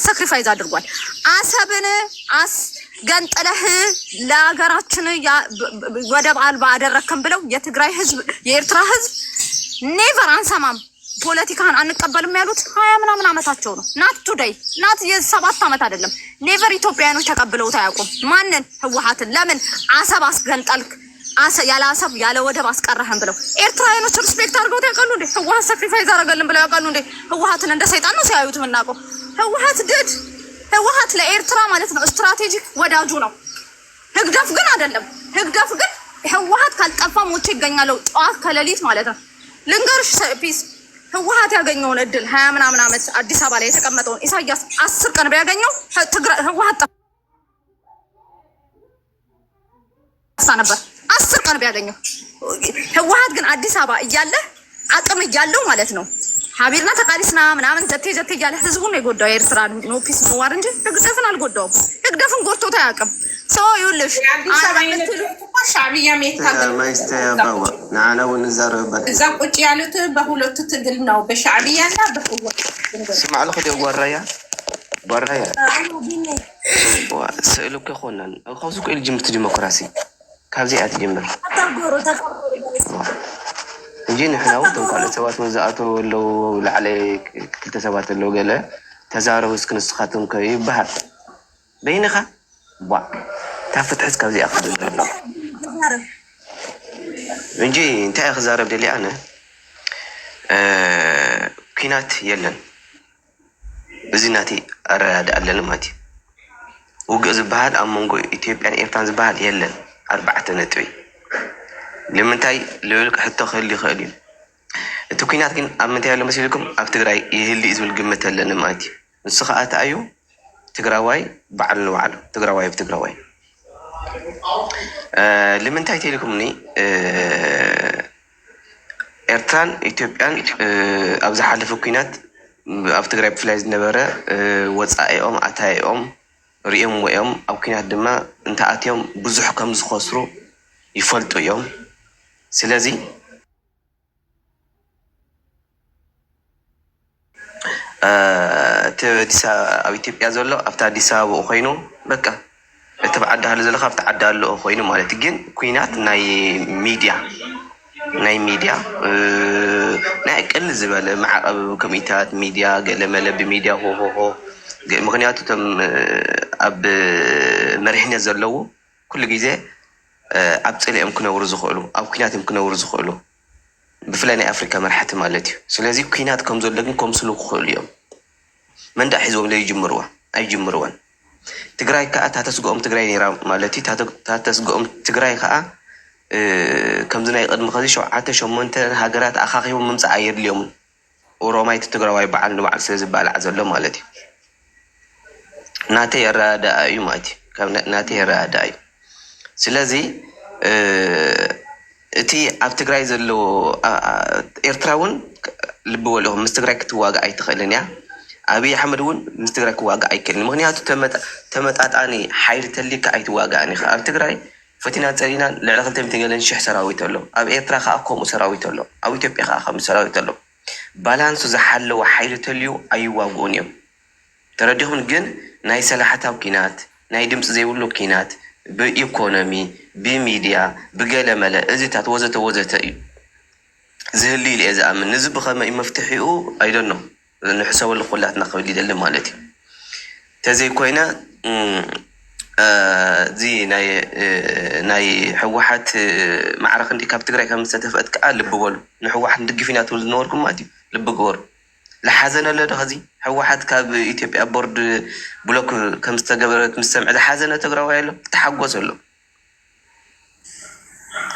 ሳክሪፋይዝ አድርጓል አሰብን ገንጥለህ ለሀገራችን ወደብ አልባ አደረከም ብለው የትግራይ ህዝብ የኤርትራ ህዝብ ኔቨር አንሰማም ፖለቲካን አንቀበልም ያሉት 20 ምናምን ዓመታቸው ነው ናት ቱዴይ ናት የ7 ዓመት አይደለም ኔቨር ኢትዮጵያኖች ተቀብለውት አያውቁም ማንን ህወሓትን ለምን አሰብ አስገንጠልክ ያለ አሰብ ያለ ወደብ አስቀረህም ብለው ኤርትራውያኖች ሪስፔክት አድርገው ያውቃሉ እንዴ ህወሓት ሳክሪፋይዝ አደረገልን ብለው ያውቃሉ እንዴ ህወሓትን እንደ ሰይጣን ነው ሲያዩት ምናውቀው ህወሓት ለኤርትራ ማለት ነው ስትራቴጂክ ወዳጁ ነው ህግደፍ ግን አይደለም ህግደፍ ግን ህወሓት ካልጠፋ ሞቼ ይገኛለው ጠዋት ከሌሊት ማለት ነው ልንገርሽ ፒስ ህወሓት ያገኘውን እድል 20 ምናምን ዓመት አዲስ አበባ ላይ የተቀመጠውን ኢሳያስ 10 ቀን ቢያገኘው ህወሓት ነበር 10 ቀን ቢያገኘው ህወሓት ግን አዲስ አበባ እያለ አቅም እያለው ማለት ነው ሀቢርና ተቃሪስና ምናምን ዘቴ እያለ ህዝቡን የጎዳው ኤርትራ ኖ ፒስ ኖ ዋር እንጂ ህግደፍን አልጎዳውም ህግደፍን ጎድቶት አያውቅም ሰው ይኸውልሽ ሻዕቢያ ማይስተያባዋ ናዓናው ንዛረበት እዛ ቁጭ ያሉት በሁለቱ ትግል ነው በሻዕቢያና በህወሓት ስማዕ ለኹ ደው ወራያ ስእሉከ ኾነን ካብዚ ቆይል ጅምርቲ ዲሞክራሲ ካብዚ ኣት ጅምር እንጂ ንሕና ውጥን ካልኦት ሰባት መዛኣተው ኣለው ላዕለይ ክልተ ሰባት ኣለው ገለ ተዛረቡ እስኪ ንስኻትኩም ከ ይበሃል በይንኻ ታፍትሕዝ ካብዚኣ ክድል ኣሎ እንጂ እንታይ ክዛረብ ደልየ ኣነ ኩናት የለን እዚ ናቲ ኣረዳድእ ኣለኒ ማለት እዩ ውግእ ዝበሃል ኣብ መንጎ ኢትዮጵያን ኤርትራን ዝበሃል የለን 4 ነጥቢ لمنتاي لولك حتى خلي خالي التكوينات كن أمنتاي لما سيلكم أفتقرأي يهلي إزول قمة لنا ماتي السخاءات أيو تقرأواي بعلن وعلن تقرأواي بتقرأواي لمنتاي تيلكم ني إرتران إثيوبيان أبزح على فكوينات أفتقرأي بفلايز نبرة واتساقيهم أتايهم ريهم ويهم أو كينات دما انت أتيهم بزح كم زخسرو يفلتوا يوم سلازي تديسا أو إثيوبيا زولو أفتح ديسا وأخينو بكا اتبعد هذا زلخ فتعد له خوينه مالتي جن كوينات ناي ميديا ناي كل زبالة مع كميتات ميديا قال ملا بميديا هو مغنياته تم أب مرحنا زلوا كل جزء أبصلي يمكن أورز خلو أو كينات يمكن أورز خلو بفلاني أفريقيا مرحت مالتي سلازي كينات كم زلقن كم سلوك خلو اليوم من ده حزوم لي يجمروه أي جمروان تقرأي كأ تاتسقوم تقرأي نيرا مالتي تاتسقوم تقرأي كأ كم زنا يقدم خذي شو عتا شو منت هاجرات أخاخي وممس عير اليوم وروماي تقرأي بعد سلز بعد مالتي ناتي الرادة يوماتي كم ناتي الرادة سلازي تي أبتقرأي زلو إرتراون لبولهم مستقرأي كتواجع أي تخيلني أبي حمدون مستقرأي كواجع أي كلمة مهنياتو تمت أتاني حير تلي كأي تواجعني أبتقرأي فتنا ترينا لعلاقة تمتقلن شح سراويت له أبي إرترا خاكم سراويت له أو تبي خاكم سراويت له بالانس زحل وحير تليو أي واجونيو ترديهم جن ناي سلاحتها وكينات ناي دمس زي ولو كينات بإيكونومي بميديا بقلملة إزتات وزت زهلي لي إذا أمن نزب خما مفتحيو I don't know لأنه حسوا اللي قلتنا قبل دل مالتي تزي كوينا زي ناي حوحات معركة دي كاب تقرأ كم ستفقد كقلب بقول نحوحات ندق فينا طول نوركم ماتي لبقور لحزن الله هذي حوحات كاب إثيوبيا بورد بلوك كم استجبرت مستمع لحزن تقرأ ويله تحجز له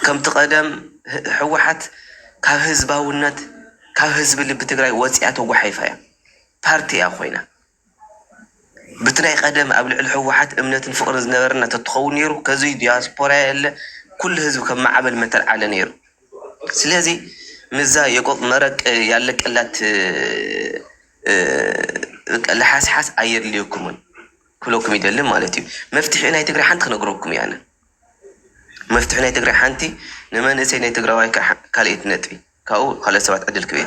كم تقدم حوحات كاب حزباونت كاب حزب اللي بتقرأ وصيات وحيفايا بارتي يا أخوينا بتلاقي قدم قبل الحوحات أمنة فقر زنبرنا تتخون نيرو كزي دياسبورا كل حزب كم معبل مثل على نيرو سلازي مزا يقول مرق يالك قلت لحاس أير ليكمون كلكم يدلم مالتي مفتحنا يتقرأ حنت خنقربكم يعني مفتحنا يتقرأ حنتي نما نسينا يتقرأ واي كاليت نتبي كاو خلاص سوات عدل كبير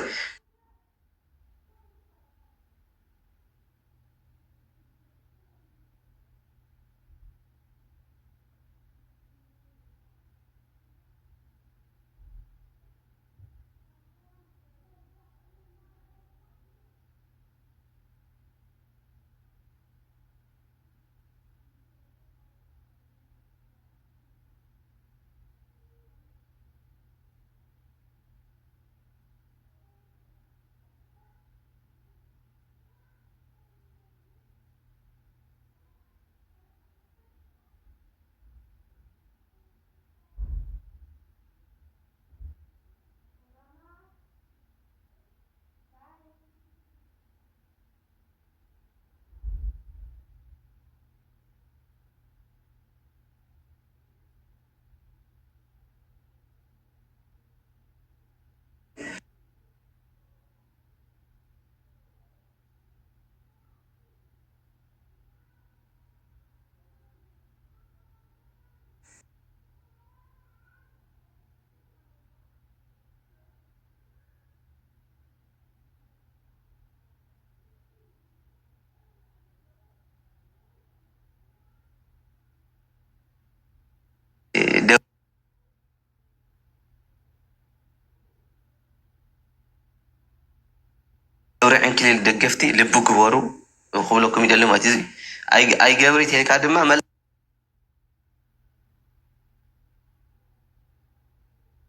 دوري عن كل الدقفتي لبو كبارو وخبلكم يدلم هاتي أي جبري تهيك عدم ما مل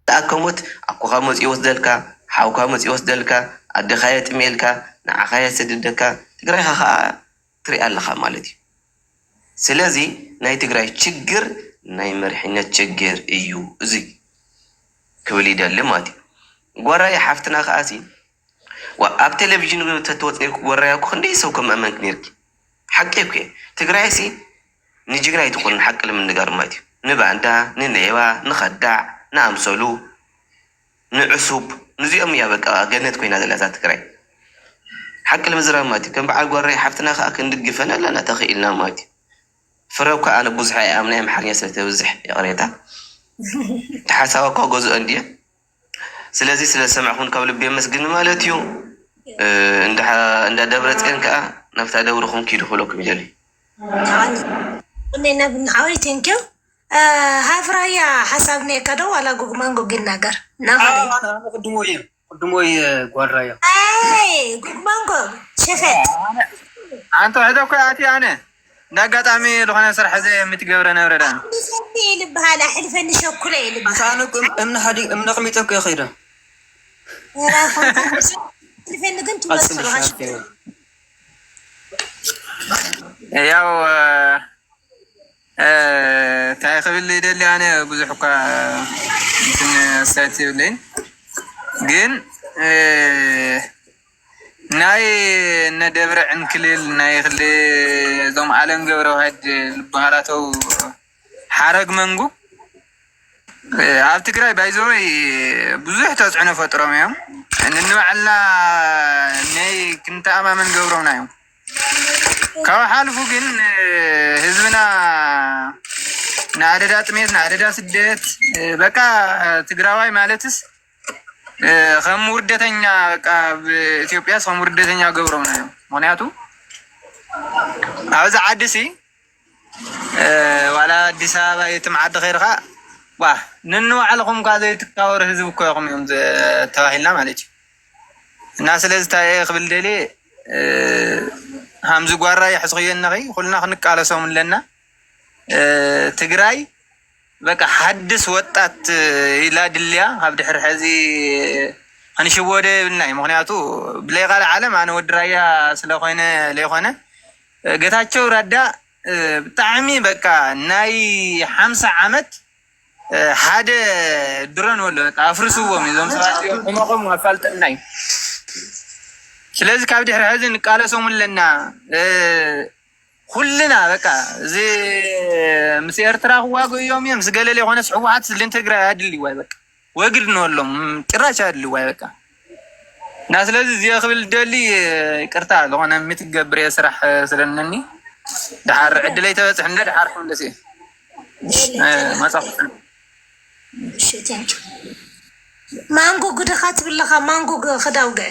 تأكمت أكو خامس يوصدلك حاو خامس يوصدلك الدخاية ميلك نعخاية سددك تقرأي خا تري الله خا مالتي سلازي ناي تقرأي تشجر ناي مرحنا تشجر إيو زي كولي دلم هاتي قراي حفتنا خاسي وأب تلفزيون تتوتر ورايا كندي سو كم أمانك نيرك حقي بكي تقرأيسي نجينا تقول حق لمن نجار ماتي نبعدا ننيوا نخدع نامسلو نعصب نزي أمي أبقى جنة كوينة ذلك تقرأي حق المزرعة ماتي كم بعد ورايا حفتنا خاك ندق فنا لا نتخيلنا ماتي فروك أنا بوزحي أمني محرية ستوزح يا قريتها حسوا كوجز أندية سلازي سمعون قبل بيمسجن مالتيو عند دبرت كان كأ نفتح دوركم كيلو فلوكم جلي እኔና ብንዓዊ ቴንኪው ሃፍራያ ሓሳብኒ ከዶ ዋላ ጉግማን ጉግል ነገር ቅድሞይ ጓራያ ጉግማን ጎግ ሸፈት አንተ ሕደ ኮ ኣቲ ኣነ እንዳጋጣሚ ዝኾነ ስራሕ ዘ የምትገብረ ነብረዳ ልበሃል ኣሕልፈኒ ሸኩለ ልበሃል እምነ ሓዲ እምነ ቅሚጠኩ የኸይደ ሕልፈኒ ግን ትወስልካ ያው እንታይ ክብል ይደሊ ኣነ ብዙሕ እኳ እንትን ኣስተያየት የብለይን ግን ናይ እነ ደብረ ዕንክልል ናይ ክሊ እዞም ዓለም ገብረ ዋህድ ዝበሃላተው ሓረግ መንጉ ኣብ ትግራይ ባይዘወይ ብዙሕ ተፅዕኖ ፈጥሮም እዮም ንንባዕልና ናይ ክንተኣማመን ገብሮምና እዮም ካብ ሓልፉ ግን ህዝብና ንኣደዳ ጥሜት ንኣደዳ ስደት በቃ ትግራዋይ ማለትስ ከም ውርደተኛ በቃ ብኢትዮጵያስ ከም ውርደተኛ ገብሮምና እዮም ምክንያቱ ኣብዚ ዓዲሲ ዋላ ኣዲስ ኣበባ የትም ዓዲ ኸይድካ ዋ ንንባዕልኩም ካ ዘይትካወሩ ህዝቢ እኮ ኢኹም እዮም ተባሂልና ማለት እዩ እና ስለዚ እንታይ ክብል ደልየ ሃምዚ ጓራ ይሕዝኽየነኺ ኩልና ክንቃለሶም ኣለና ትግራይ በቃ ሓድስ ወጣት ኢላ ድልያ ካብ ድሕሪ ሕዚ ክንሽወደ የብልናይ ምክንያቱ ብለይ ካልእ ዓለም ኣነ ወዲ ራያ ስለኮይነ ዘይኮነ ጌታቸው ረዳ ብጣዕሚ በቃ ናይ 50 ዓመት ሓደ ድሮን ወሎ በቃ ኣፍርስዎም እዞም ሰባት ቁመቆም ኣፋልጥና እዩ ስለዚ ካብ ድሕሪ ሕዚ ንቃለሶም ኣለና ኩልና በቃ እዚ ምስ ኤርትራ ክዋግኡ እዮም እዮም ምስ ገለለ የኮነ ሕወሓት ስልን ትግራይ ኣድልይዋይ በቃ ወግድ ንበሎም ጭራሽ ኣድልይዋይ በቃ እና ስለዚ እዚ ክብል ደሊ ይቅርታ ዝኾነ የምትገብር እየ ስራሕ ስለነኒ ድሓር ዕድለይ ተበፅሕ እንደ ድሓር ክምለስ እየ መፅኹ ማንጎ ጉድኻ ትብለኻ ማንጎ ክዳውግዕ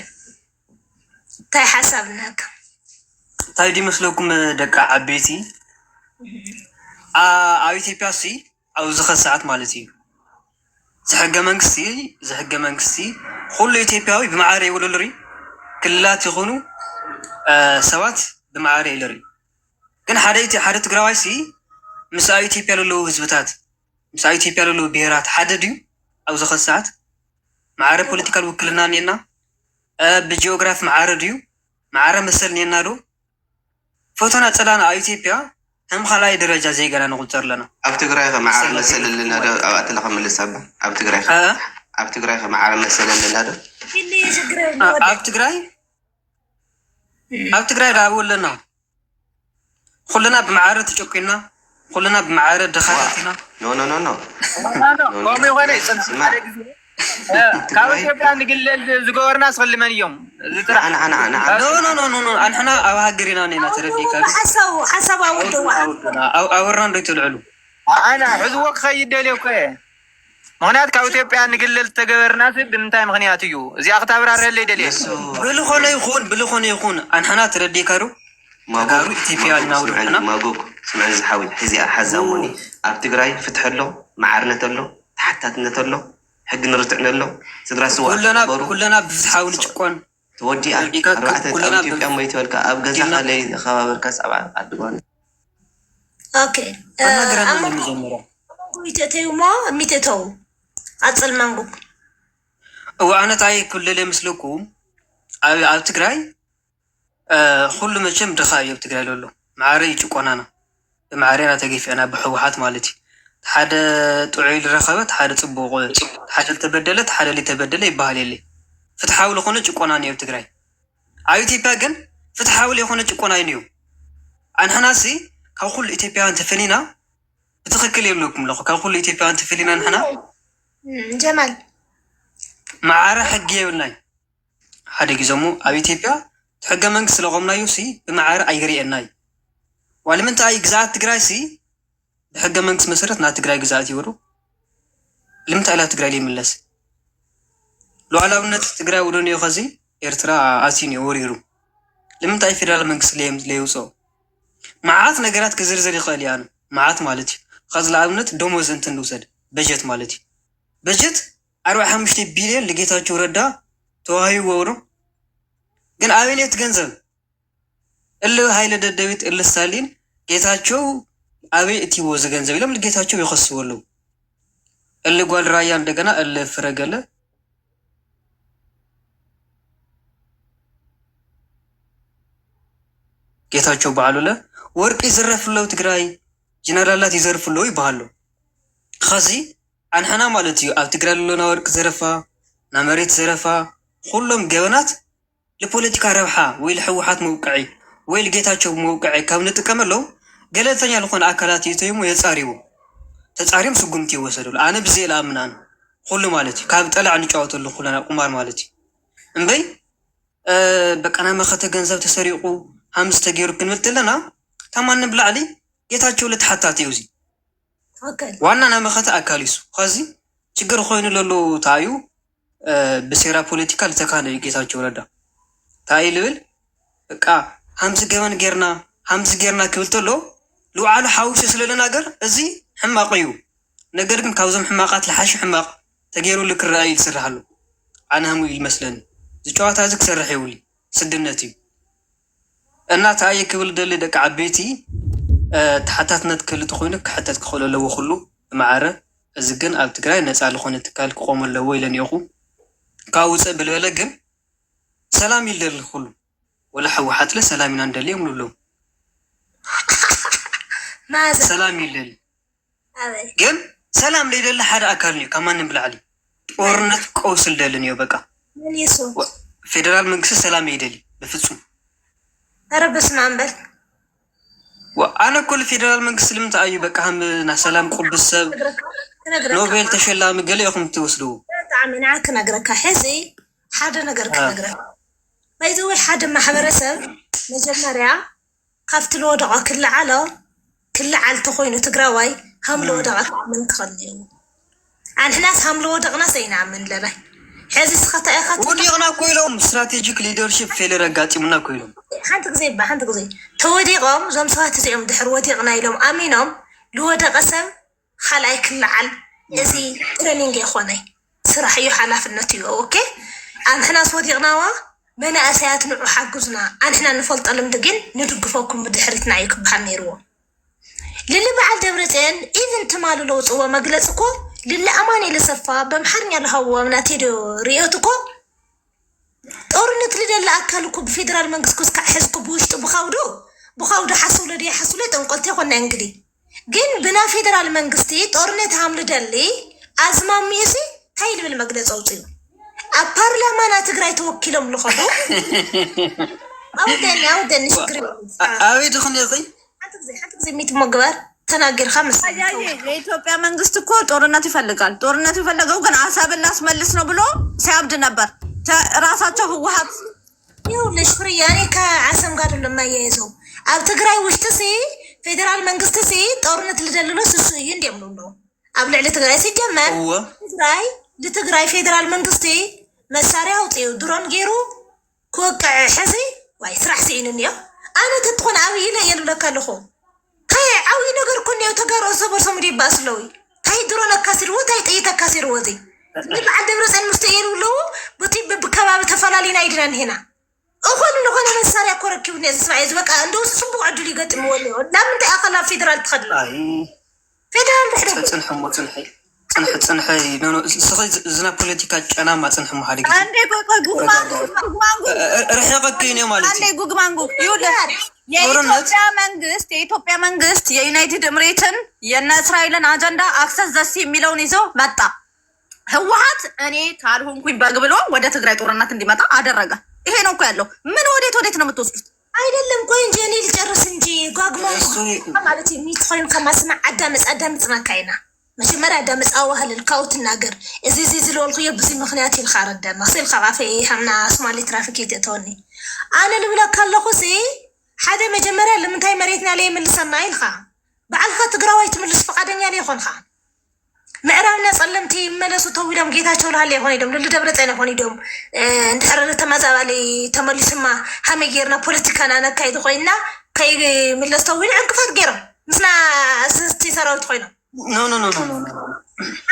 እንታይ ሓሳብ ናካ እንታይ ዲመስለኩም ደቂ ዓበይቲ ኣብ ኢትዮጵያ ሲ ኣብዚ ኸ ሰዓት ማለት እዩ ዝሕገ መንግስቲ ኩሉ ኢትዮጵያዊ ብማዕረ ይብሉ ሪ ክልላት ይኹኑ ሰባት ብማዕረ ይብሉ ሪ ግን ሓደ ትግራዋይ ሲ ምስ ኣብ ኢትዮጵያ ዘለዉ ህዝብታት ምስ ኣብ ኢትዮጵያ ዘለዉ ብሄራት ሓደ ድዩ ኣብዚ ኸ ሰዓት ማዕረ ፖለቲካል ውክልና እኒአና ብጂኦግራፊ ማዕረ ድዩ ማዕረ መሰል እኒአና ዶ ፎቶና ፀላና ኣብ ኢትዮጵያ ከም ካልኣይ ደረጃ ዘይገና ንቁፀር ኣለና ኣብ ትግራይ ከማዕረ መሰል ኣለና ዶ ኣብ ኣተለ ከመልስ ኣብ ትግራይ ከማዕረ መሰል ኣለና ዶ ኣብ ትግራይ ዳብ ኣለና ኩልና ብማዕረ ተጨቂና ኩልና ብማዕረ ደኻቲና ኖ ቆም ይኮነ ካብ ኢትዮጵያ ንግለል ዝገበርና ስኽልመን እዮም ንሕና ኣብ ሃገሪና ኔና ተረዲካ ሓሳብ ኣውደዋ ኣወርና ዶ ይትልዕሉ ኣነ ሕዝቦ ክኸይድ ደልዮ እኮ ምክንያት ካብ ኢትዮጵያ ንግለል ተገበርና ብምንታይ ምክንያት እዩ እዚኣ ክታብራርሐለይ ደልየ ብልኾነ ይኹን ኣንሕና ተረዲካ ዶ ተጋሩ ኢትዮጵያ እናውድና ማጎግ ስምዕ ዝሓዊ ሕዚኣ ሓዛሙኒ ኣብ ትግራይ ፍትሕ ኣሎ ማዕርነት ኣሎ ተሓታትነት ኣሎ ሕጊ ንርትዕን ኣሎ ስድራ ስዋ ኩለና ብዝሓዊ ንጭቆን ተወዲኣ ኣርባዕተ ኣብ ኢትዮጵያ ሞይ ትበልካ ኣብ ገዛኻ ለይ ከባበርካ ሰብዓ ኣድጓን ኦኬ ሚተተዩ ሞ ሚተተው ኣፅል መንጉ እዋ ኣነታይ ኩለለ ምስልኩም ኣብ ትግራይ ኩሉ መቸም ድኻ እዩ ኣብ ትግራይ ዘሎ ማዕረ ይጭቆናና ብማዕረና ተገፊዕና ብሕወሓት ማለት እዩ ሓደ ጥዑይ ዝረኸበ ሓደ ፅቡቅ ሓደ ዝተበደለ ሓደ ዝተበደለ ይበሃል የለ ፍትሓዊ ዝኾነ ጭቆና እዩ ኣብ ትግራይ ኣብ ኢትዮጵያ ግን ፍትሓዊ ዝኾነ ጭቆና እዩ ኣንሕና ሲ ካብ ኩሉ ኢትዮጵያውያን ተፈሊና ብትክክል የብለኩም ኣለኹ ካብ ኩሉ ኢትዮጵያውያን ተፈሊና ንሕና ጀማል ማዕረ ሕጊ የብልናይ ሓደ ግዜሞ ኣብ ኢትዮጵያ ሕገ መንግስቲ ስለቆምናዩ ሲ ብማዕረ ኣይርኤናይ ዋልምንታይ ግዛኣት ትግራይ ሲ ብሕገ መንግስቲ መሰረት ናብ ትግራይ ግዛኣት ይወሩ ልምንታይ ኢላ ትግራይ ዘይምለስ ሉዓላውነት ትግራይ ውድን እዩ ኸዚ ኤርትራ ኣሲን እዩ ወሪሩ ልምንታይ ፌደራል መንግስቲ ለየውፅኦ መዓት ነገራት ክዝርዝር ይኽእል እያ معات مالتي خذ العامنت دموز انت نوسد بجت مالتي بجت 45 بليون لقيتاچو ردا توهاي وورو ግን አብኔት ገንዘብ ኃይለ ደደቢት ሳሊን ጌታቸው አቤ እቲ ወዘ ገንዘብ ይለም ለጌታቸው ይخصወሉ ጓል ራያ እንደገና ፍረገለ ጌታቸው በዓሉለ ወርቅ ይዘረፍለው ትግራይ ጀነራላት ይዘርፍለው ይባሉ خዚ አንሐና ማለት እዩ ኣብ ትግራይ ለና ወርቅ ዘረፋ ና መሬት ዘረፋ ሁሉም ገበናት ለፖለቲካ ረብሓ ወይ ለሕወሓት መውቅዒ ወይ ለጌታቸው መውቅዒ ካብ ንጥቀመለው ገለልተኛ ለኾነ አካላት ይተይሙ የጻሪው ተጻሪም ስጉምቲ ይወሰደሉ አነ ብዘይ ለአምናን ሁሉ ማለት ካብ ጠላዕ ንጫወተሉ ሁሉና ቁማር ማለት እንበይ በቀና መኸተ ገንዘብ ተሰሪቁ ሃምስ ተገይሩ ክንምትለና ታማን ብላዕሊ ጌታቸው ለተሓታት ይውዚ ዋናና መኸተ አካሊሱ ኸዚ ችግር ኮይኑ ለሎ ታዩ በሴራ ፖለቲካ ለተካነ ጌታቸው ረዳ ታይ ልብል በቃ ሃምስ ገመን ጌርና ክብልተሎ ለዓለ ሓውሽ ስለለናገር እዚ ሕማቅዩ ነገር ግን ካብዞም ሕማቃት ለሓሽ ሕማቅ ተገይሩ ልክራይ ይስራሃሉ አናሙ ይመስለን ዝጨዋታ ዝክ ሰርሕ ይውሊ ስድነት እዩ እና ታይ ክብል ደለ ደቃ ዓበይቲ ተሓታትነት ክልጥ ኮይኑ ክሕተት ክኸለለዎ ሁሉ ማዓረ እዚ ግን ኣብ ትግራይ ነፃ ለኾነ ትካል ክቆመለዎ ኢለን ይኹ ካውፀ ብልበለ ግን ሰላም ይልል ሁሉ ወላ ሕወሓት ለሰላም ኢና እንደልዮም ንብለው ማዘ ሰላም ይልል ግን ሰላም ለይደለ ሓደ አካል ነው ከማንም ብላዕሊ ጦርነት ቆስል ደልን ነው በቃ ፌደራል መንግስት ሰላም ይደሊ በፍጹም አረበስ ማንበል ወአነ ኩል ፌደራል መንግስት ልምታዩ በቃ ና ሰላም ቁልብ ሰብ ኖቤል ተሸላሚ ገለ ይኹም ትወስዱ ጣዕሚና ክነግረካ ሕዚ ሓደ ነገር ክነግረካ ባይዘው ሓደ ማሕበረሰብ መጀመርያ ካፍት ለወደቀ ክልዓል ተኮይኑ ትግራዋይ ሃም ለወደቀ ምን ትኸልዩ አንሕናስ ሃም ለወደቅና ሰይናምን ለላይ ሕዚ ስኸታ ኢኻ ወዲቅና ኮይሎም ስትራቴጂክ ሊደርሺፕ ፌለር አጋጢምና ኮይሎም ሓንቲ ግዜ ተወዲቆም ዞም ሰባት እዚኦም ድሕር ወዲቅና ኢሎም ኣሚኖም ለወደቀ ሰብ ካልኣይ ክልዓል እዚ ትሬኒንግ ይኾነይ ስራሕ እዩ ሓላፍነት እዩ ኦኬ አንሕናስ ወዲቅናዋ መናእሰያት ንዑ ሓግዙና አንሕና ንፈልጠሎም ግን ንድግፈኩም ብድሕሪትና እዩ ክበሃል ነይርዎ ልልበዓል ደብረፅዮን ኢቨን ትማሉ ለውፅዎ መግለጽ እኮ ልለኣማኔል ሰፋ በምሓርኛ ለሃዎ ምናት ሄዶ ርዮት እኮ ጦርነት ልደለ አካል እኮ ብፌደራል መንግስት ክስካዕ ሕዝኩ ብውሽጡ ብኻውዶ ሓስብሎ ድያ ሓስብሎ ጠንቆልተ ይኾና እንግዲህ ግን ብና ፌደራል መንግስቲ ጦርነት ሃም ልደሊ ኣዝማሚሲ ታይ ልብል መግለጽ ኣውፅዩ ኣብ ፓርላማና ትግራይ ተወኪሎም ልኸዱ ኣውደኒ ሽግሪ አቤት ኹነይ ሓንቲ ጊዜ ሚት መግበር ተናገርካ መስለኝ የኢትዮጵያ መንግስት እኮ ጦርነት ይፈልጋል ይፈልገው ግን አሳብን ላስመልስ ነው ብሎ ሲያብድ ነበር ራሳቸው ህወሓት ይኸውልሽ ፍርያ እኔ ከዓሰም ጋር ለማያይዘው ኣብ ትግራይ ውሽጥ ፌደራል መንግስት ጦርነት ልደልሎ ስሱ እዩ እንደምሉ ኣብ ልዕሊ ትግራይ ሲጀመር ትግራይ ፌደራል መንግስት መሳርያ አውጥዩ ድሮን ገይሩ ክወቅዕ ሕዚ ዋይ ስራሕ ሲኢኑን እዮ ኣነ ተትኾን ኣብይ ለየልብለካ ኣለኹ ታይ ዓብይ ነገር ኮን ነው ተጋሩ ሰበርሰሙ ዲባስለዊ ታይ ድሮን አካሲርዎ ታይ ጥይት አካሲርዎ እዚ ንበዓል ደብረፅዮን ሙስተይሩ በከባቢ ተፈላሊና ይድናን ሄና እኮን ለሆነ መሳርያ ኮረኪብኒ ዝስማዕ ዝበቃ እንደው ጽቡቅ ዕድል ይገጥምዎ ነው ለምንታይ ኣኸላ ፌደራል ትኸድላ ፌደራል ፅንሐ ዝና ፖለቲካ ጨና ማፅንሕ መሃዲ ጊዜ አንዴ ቆይ ጉግማንጉ ረሕቀክኝ ነው ማለት አንዴ ጉግማንጉ የኢትዮጵያ መንግስት የዩናይትድ ኤምሬትን የነ እስራኤልን አጀንዳ አክሰስ ዘሲ የሚለውን ይዞ መጣ ህወሓት እኔ ካልሆንኩኝ በግ ብሎ ወደ ትግራይ ጦርነት እንዲመጣ አደረገ ይሄ ነው እኮ ያለው ምን ወዴት ነው የምትወስዱት አይደለም ቆይ እንጂ እኔ ልጨርስ እንጂ ጓግማንጉ ማለት የሚትኸይን ከማስማዕ አዳምጽና ካይና መጀመሪያ ዳምጽ አዋህል ካውትናገር እዚ ዝለወልኩ የብዚ ምክንያት ይልኻረደ መክሲል ካፋ hamna ሶማሊ ትራፊክ ይተተውኒ አነ ልብላ ካለኹ ሓደ መጀመሪያ ለምንታይ መሬትና ላይ መልሰና ይልኻ በዓልኻ ትግራዋይ ትምልስ ፈቃደኛ ላይ ኾንኻ ምዕራብና ጸለምቲ መለሱ ተውሎም ጌታቸው ለሃለ ይሆን ይደም ለደብረጽዮን ይሆን ይደም እንድሕረረ ተማዛባሊ ተመልስማ ሃመጌርና ፖለቲካና ነካይድ ኮይና ከይ ምለስ ተውል ዕንቅፋት ገይሮም مسنا سستي سراوت خوينا نو نو نو نو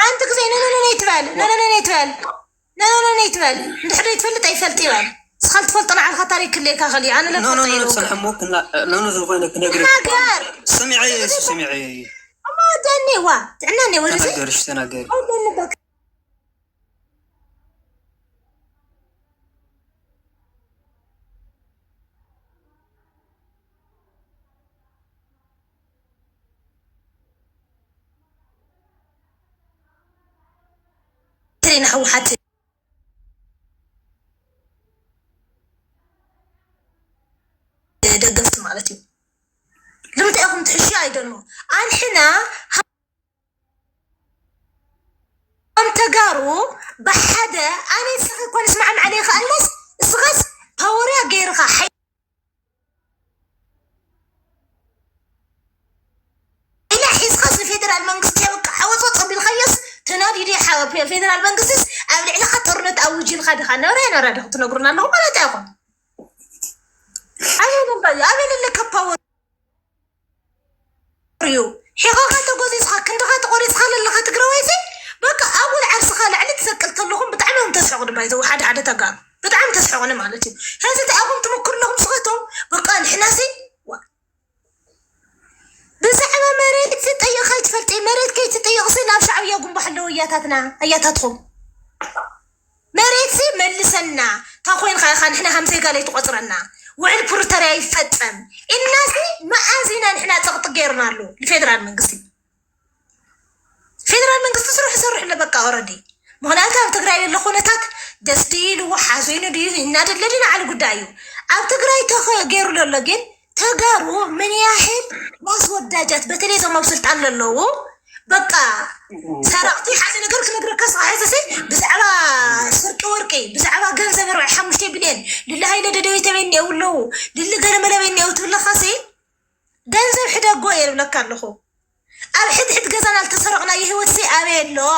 انت كزي نو يتبال نو يتبال ندحر يتفلت اي فلتي بال سخلت فلطنا على خطري كلي كاغلي انا لا نو صلح ممكن لا نو زلقينا كنقري سمعي ما دني وا تعناني ورزي تناقرش نحو حتى دقفت مالتي لما تأخذ تحشي أيضا عن حنا هم تجارو بحدا أنا سخ كون اسمع عليه خالص سخس هوريا غيرها حي إلا حيس خاص فيدرال منقص يبقى حوصت قبل خيص تنادي دي حاول فيدرال منقص أبلع لها خطرنا أوجي الخد خنا ورينا راد تنقرنا لهم ولا تأخذ أنا اللي كباور ريو حقا تقولي صح كنت غاتقولي صح اللي غاتقرويسي بقى اول عرس خال علي تسكلت لهم بطعمهم تسحقون بايزو حد تقال بطعم تسحقون مالتي هذا تاقوم تمكر لهم صغتهم بقى نحناسي بزعما مريت تطيق خاي تفلتي مريت كي تطيق صينا بشعبيه قم بحلوياتاتنا اياتاتهم مريت سي ملسنا تاخوين خايخان حنا همسي قالي تقصرنا وعلى بروتريا يفتم الناس ما ازينا نحنا تغطيرنا له الفيدرال منقصي فيدرال منقصي سروح لنا بقى اوريدي مغناتا بتقراي لخونتات دستيل وحازين دي النادي الذين على قدايو اب تقراي تغيروا للجن تغارو من ياحد ناس وداجات بتلي زو مبسلطان للو بقى سرقتي حاجه نقرك صحيح بزعبا سرق ورقي بزعبا غنزب ربع 5 بليون لله هاي لددوي تبيني ولو لله غير ملبيني او تبلا خاصي غنزب حدا غوير لك الله اب حد غزانا التسرقنا يهوت سي ابيلو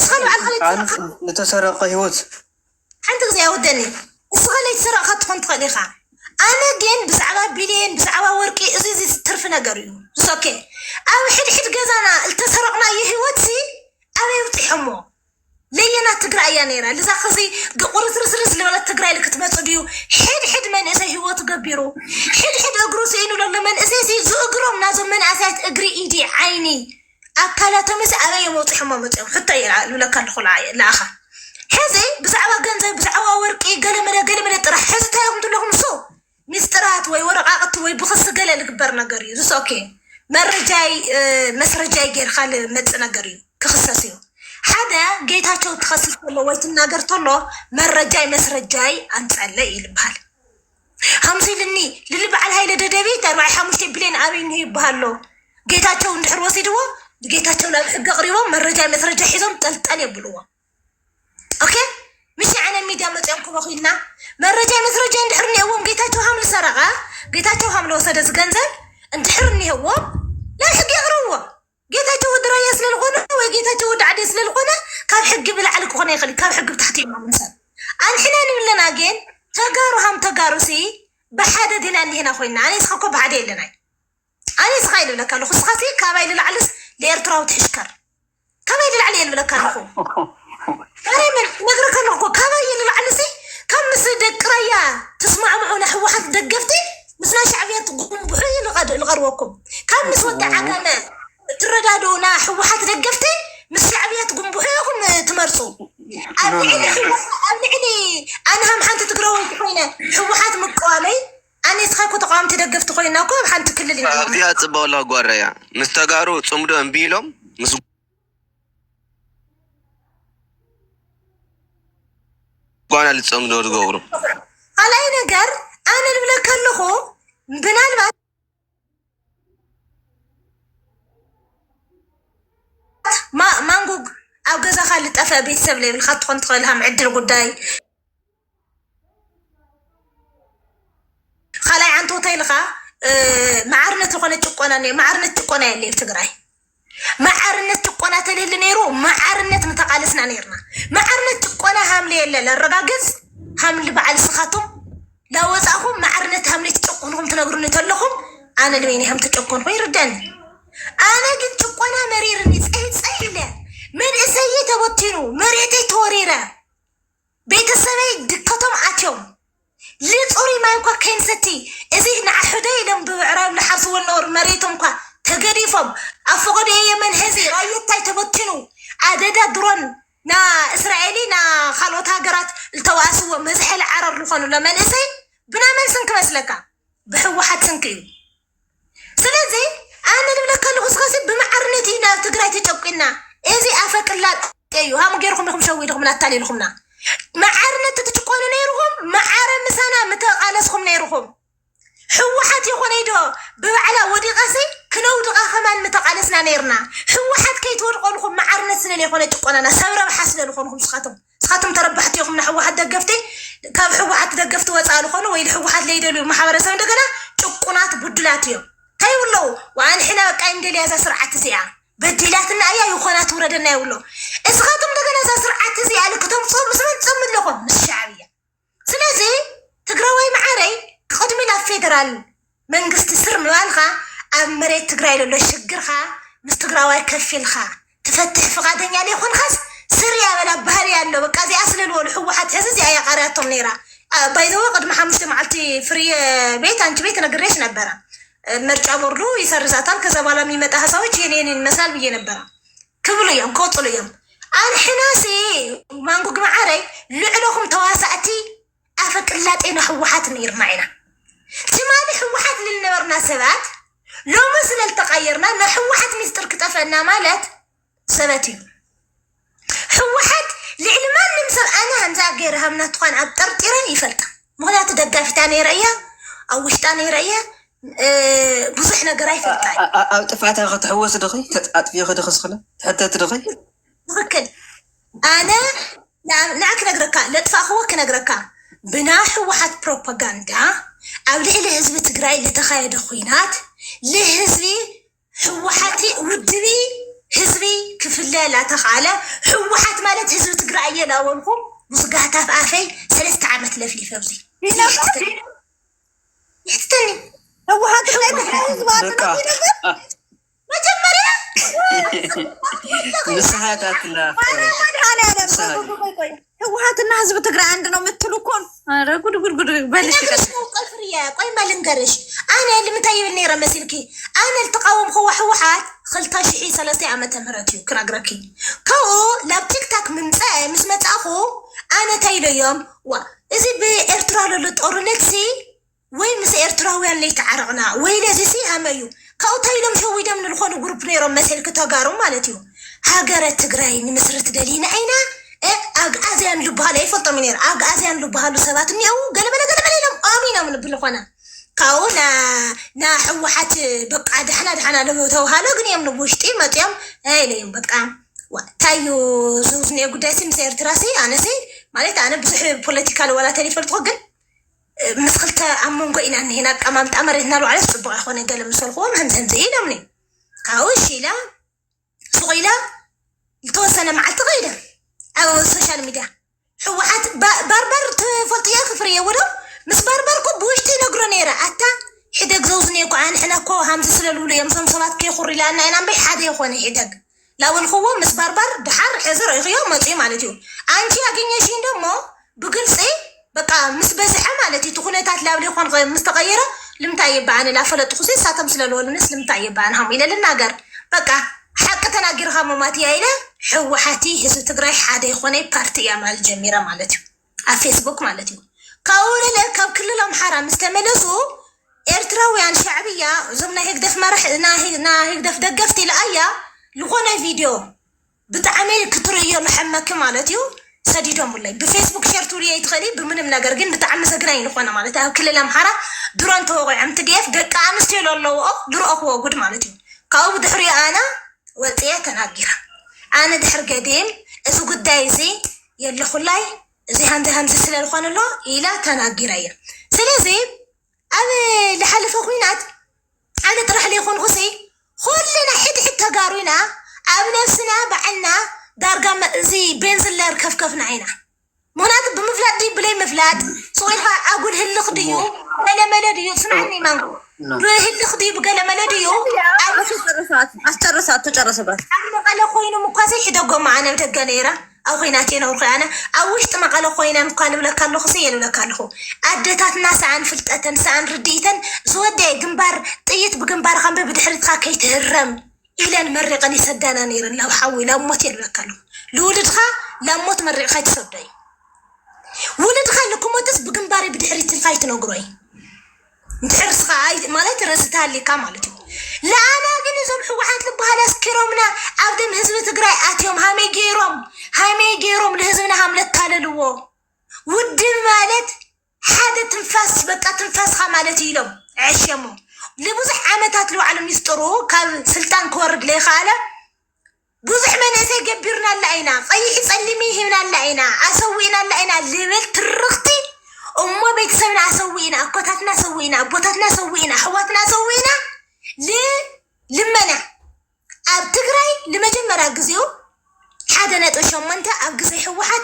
سخلوا على الخليج نتسرق هيوت عندك زي ودني سخلي تسرق خطفن تخليخا انا جين بزعبا بليون بزعبا ورقي ازيزي ترف نغريو اوكي او حد غزانا التسرقنا يهوتسي ابي وطيحمو لينا تقرا يا نيرا لذا خزي قرص رسرس لولا تقرا لك تمصديو حد من اسي هوت غبيرو حد اغرو سينو لما من اسي زو اغروم نازو من اسات اغري ايدي عيني اكلاتو مس ابي وطيحمو مصو حتى يلعلو لك الخلاعي لاخا حزي بزعوا غنزه بزعوا ورقي قلمله طرح حزتاهم لهم سو مسترات وي ورقاقت وي بخص قلل كبر نغري زو اوكي مرجاي مسرجاي غير خال مص نغري كخصصيو حدا جيتاچو تخصص له ወይ ተናገርተሎ መረጃይ መስረጃይ አንጻለ ይልባል ሀምሲልኒ ልልባል ኃይለ ደደቢት 45 ቢሊዮን አብይን ይባሃሎ ጌታቸው እንድሕር ወሲድዎ ጌታቸው ላይ ሕግ አቅሪቦ መረጃይ መስረጃ ሒዞም ጠልጠል ይብልዎ ኦኬ مش انا ميዲያ መጽንኩ በኺልና መረጃይ መስረጃ እንድሕር ነውም ጌታቸው ሀምል ሰረቃ ጌታቸው ሀምል ወሰደስ ገንዘብ እንድሕር ነውም ለሕግ ያቅርብዎ ጌታቸው ወድራ ያስለልቆነ ወይ ጌታቸው ወድ ዓዲ ያስለልቆነ ካብ ሕግ ብልዓል ኮነ ይኽእል ካብ ሕግ ብታሕቲ ማምሰል አንሕና ንብለና ግን ተጋሩ ሃም ተጋሩሲ በሓደ ዲና እንዲና ኮይና ኣነ ስኸኮ በሓደ የለና ኣነ ስኻይል ብለካ ለኹ ስኻሲ ካባይ ልልዓልስ ለኤርትራው ትሕሽከር ካባይ ልልዓል የልብለካ ለኹ ኣነ ምን ነግረካ ለኹ ካባይ ልልዓልሲ ከም ምስ ደቅራያ ተስማዕምዑና ሕወሓት ደገፍቲ ምስና ሻዕብያ ትጉምቡሑ ልቐርበኩም ካብ ምስ ወዲ ዓጋመ تردادونا حوحات دقفتي مش شعبيات قنبوحيكم تمرسوا أبنعني أنا هم حانت تقرأوا خوينا حوحات مقوامي أنا إسخاكو تقوام تدقفت خوينا وكم حانت كل اللي أبدي أتصبوا الله قواريا مستقارو تصمدو أنبيلهم قوانا اللي تصمدو تقورو على أي نقر أنا اللي بلك اللخو بنال ما مانجو او غزا خالد طفا بيتسب لي بالخط كنت خلها معدل قداي خلاي عن توتيلخا معرنه تكون تقوناني معرنه تقونا اللي في تግራይ معرنه تقونا تلل نيرو معرنه متقالسنا نيرنا معرنه تقونا حمل يله لرغاغز حمل بعل سخاتم لا وصاهم معرنه حمل تقونهم تنغرون تلخم أنا لويني هم تشكون خوي ردن أنا قلت شكونا مريرني سهلة من إساية توتينو مريتي توريرة بيت السماء دكتهم عتيوم لتصوري ما يبقى كنستي إذا نعحدي لهم بعراب لحرس والنور مريتهم كا تقريفهم أفقد من هزي رايتاي تبطنو عددا درون نا إسرائيلي نا خلوتها قرات التواسو مزح العرر لخانو لما نسي بنا من سنك مسلكا بحوحات سنكي سلازي أنا نملك الغسغسي بمعرنتي نا تقرأي تشوكينا إذي أفك الله أيو هم غيركم لكم شوي لكم نتالي لكمنا معرنت تتشكون نيرهم معرن مسانا متقالسكم نيرهم حوحات يخون يدو ببعلا ودي غسي كنو دقا خمان متقالسنا نيرنا حوحات كي تورقون لكم معرنت سنين يخون يتشكوننا سابرا بحاسنا لكم سخاتم تربحت يخم نحوحات دقفتي كاب حوحات دقفتي وصالو خونو ويد حوحات ليدلو محاورة سوين دقنا تشكونات بدلاتيو كاي ولو وان حنا بقى اندل يازا سرعة سيعة بديلاتنا ايا يخونات وردنا يولو اسخاتم دقنا زا سرعة سيعة لكتم صوب مسمن تصمن لكم مش شعبية سلازي تقراوي معاري قدمي لا فيدرال منقست سر موالخا امريت تقراي لولو شقرخا مستقراوي كفيلخا تفتح فقادن يالي خون خاس سريا بلا بهاري يالو بقى زي اصل الولو حوحات هزي ايا قارياتهم نيرا بايزو قد حمشت معلتي فري بيت انت بيت نقريش نبرا مرجع بردو يسرزاتان كذا بالا ميمتا حساوي ينين المثال بيه نبرا كبلو يوم كوطلو يوم أنا حناسي مانقو قمعاري لعنوكم تواسعتي أفك اللاتين حوحات نير معنا تمالي حوحات للنورنا سبات لو مثل التغيرنا نحوحات مستر كتفنا مالت سباتي حوحات لعلمان نمسل أنا هنزا غيرها من تقان عبترتيرا يفلق مغلات دقافتاني رأيا أو وشتاني رأيا بصحنا قراي فلقاي أو تفعتها غتحوس دغي تأطفي غدا خسخلة حتى تدغي ممكن أنا نعك نقرأك لا تفاخوه كنقرأك بناح واحد بروباغندا أو ليه لحزب تقرأي اللي تخيل خوينات لحزبي حوحاتي ودبي حزبي كفلا لا تخالى حوحات مالت حزب تقرأي لا ولكم مصقعتها في آفي 3 عامات لفلي فوزي يحتني حوحات لا تخالى مجمريا مسحاتات لا ህወሓት እና ህዝብ ትግራይ አንድ ነው የምትሉኮን ኧረ ጉድ ጉድ ጉድ በልሽ ቀፍሪያ ቆይ ማልንገርሽ አነ ልምታይብኒ ረመስልኪ አነ ልተቃወም ህወሓት 2003 ዓመተ ምህረት እዩ ክናግረኪ ካው ላብ ቲክታክ ምስ መጻኹ አነ ታይለዮም ዋ እዚ በኤርትራ ሎ ጦርነት ሲ ወይ ምስ ኤርትራውያን ላይ ተዓረቅና ወይ ለዚ ሲ አመዩ ካው ታይሎም ሸዊደም ንልኾኑ ግሩፕ ነይሮም መሰልክ ተጋሩ ማለት እዩ ሃገረ ትግራይ ንምስረት ደሊና አይና አጋዚያን ልባሃለ ይፈልጦም ነይር አጋዚያን ልባሃሉ ሰባት ነው ገለበለ ኢሎም አሚና ምን ብልኾና ካውና ና ህወሓት በቃ ደህና ለተውሃለ ግን የም ንውሽጢ መጥያም አይለይም በቃ ታዩ ዙዝኔ ጉዳይ ሲም ኤርትራሲ አነሲ ማለት አነ ብዙሕ ፖለቲካል ወላ ተሊፈልጦ ግን مسخلت عمون قينا أن هناك أمام تأمرنا له على الصبح أخونا قال مسلخوهم هم زين أمني كاوشي لا صغيرة توصلنا مع التغيير أو السوشيال ميديا حوحات باربر تفلطيا كفرية ولو مس باربر كبوشتي نقرنيرا حتى حدق زوزني كوعان حنا كو همز سلالولي يمسم صلات كي خوري لأن أنا بي حدا يخوني حدق لو الخوة مس باربر دحر حزر يغيو مطي مالتيو أنتي أجينيشين دمو بقلصي بقى مس بزحة مالتي تخونتات لا بلي خون مستغيرة لم تعيب عن لا فلت خصيص ساتم سلالول الناس لم تعيب عنهم إلى للناقر بقى حق تناقرها مماتي إلى حوحاتي هزو تقرأي حدا يخوني بارتي مال الجميرة مالتيو فيسبوك مالتيو كاول لك كل لهم حرام استملسو إرتراويان شعبية زمنا هيك دف مرح هيك دف دقفتي لأيا لغونا فيديو بتعمل كترية محمك مالتيو سديدهم والله بفيسبوك شيرتو لي يتخلي بمنم ناقر قن بتعمل سقناين لغونا مالتيو كل لهم حرام درون توقع عم تقيف دقا عمستيو لولو درو أخوة قد مالتيو كاو بدحري أنا وطيا تناقرها أنا دحر قديم إذا قد دايزي يلي خلاي زي همزة سلال خوان الله إلا تناقرها سلازي أنا لحالف أخوينات أنا ترح لي خون غسي خلنا حد تقارونا أب نفسنا بعنا دارقا زي بنزل لار كفكفنا عينا منات بمفلات دي بلاي مفلات صويلها أقول هلق ديو ملا ديو سمعني مانقو بهل خدي بقى ملديو أسترسات تجرسبات أنا قال خوينا مقاسي حدا معنا بتجنيرة أو خيناتين أو خيانة أو وش ما قال خوينا مقال ولا كان له خصية ولا كان له أدتات ناس عن فلتة سعن رديتا زود جنبار طيت بجنبار خم بدحرت خاكي تهرم إلى المرق أني سدانا نيرا لو حاول لو موت ولا كان له لولدها لا موت مرق خايت صدي ولدها لكم متس بجنباري بدحرت الخايت نقروي دحرت خايت مالت رستها اللي كمالته لا أنا أجني زم حوحات لبها ناس كرمنا أبدم هزمة تجري أتيهم هامي جيروم لهزمنا هملت كاللوو ود مالت حدا تنفاس بقى تنفاس خمالت يلوم عشمو لبزح عمتات لو على ميسترو كان سلطان كورد لي خاله بزح من سيجبرنا اللعينا قيح سلميه من اللعينا أسوينا اللعينا لبل ترختي أمه بيتسمنا أسوينا أكوتاتنا سوينا أبوتاتنا سوينا حواتنا سوينا لمنا أب تجري لمجمرة جزيو حدا نتوشون منتا أب جزي حوحات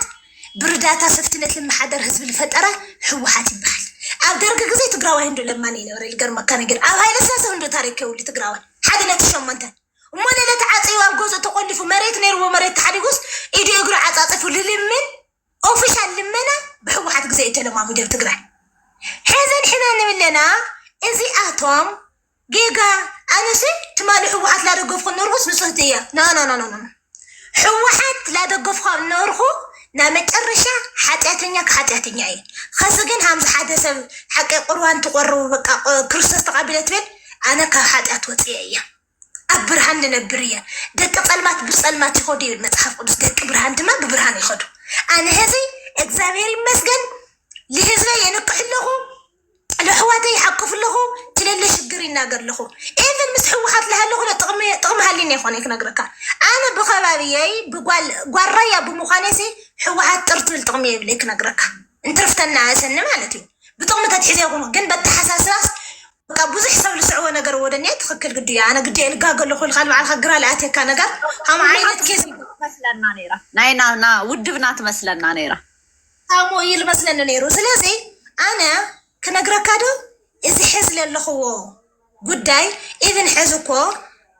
برداتا سفتنت لما حدر هزب الفترة حوحات البحل أب درجة جزي تقراوه هندو لما نينوري القرمة كان يقول أب هاي لساسة هندو تاريكي واللي تقراوه حدا نتوشون منتا ومانا لا تعاطي واب جوز تقولفو مريت نير ومريت تحريقوس إيدي يقرأ عطاطفو للمن أوفيشال لمنا بحوحات جزي تلما مدير تقرأ حزن حنا نملنا إزي آتوم جيجا أنا سي تمالي حوحات لا دقفخو نرغس نصهدية نا حوحات لا دقفخو نرغو نامت الرشا حتاتنيا أي خاصة همز حدث حكي قروان تقروا بقى كريستوس تقابلت بين أنا كحاتات وطيئية أبرهان لنبرية دك قلمات بسلمات يخودي المتحف قدس دك برهان دما ببرهان يخودو أنا هزي إكزابير مسجن لهزي ينقح له الحواتي يحقف له تللي شجري ناقر له إذا مسحوحات لها له طقمها اللي نيخونيك نقرك أنا بخبابيي بقول ريا بمخانسي حوحات ترتل طقمي بليك نقرك انت رفت الناس إن مالتي بطقمة تحزي يقولون جن بتحساس بقى بوزح سوي لسعوه نقر ودنيا تخكل قديا أنا قديا القاقل له الخال مع الخقرة لأتي كان نقر هم عينت كيس مثلنا نيرة ناينا ودبنات مثلنا نيرة هامو يل مثلنا نيرو سلازي أنا كنقركادو إذا حزل اللخو قداي إذن حزكو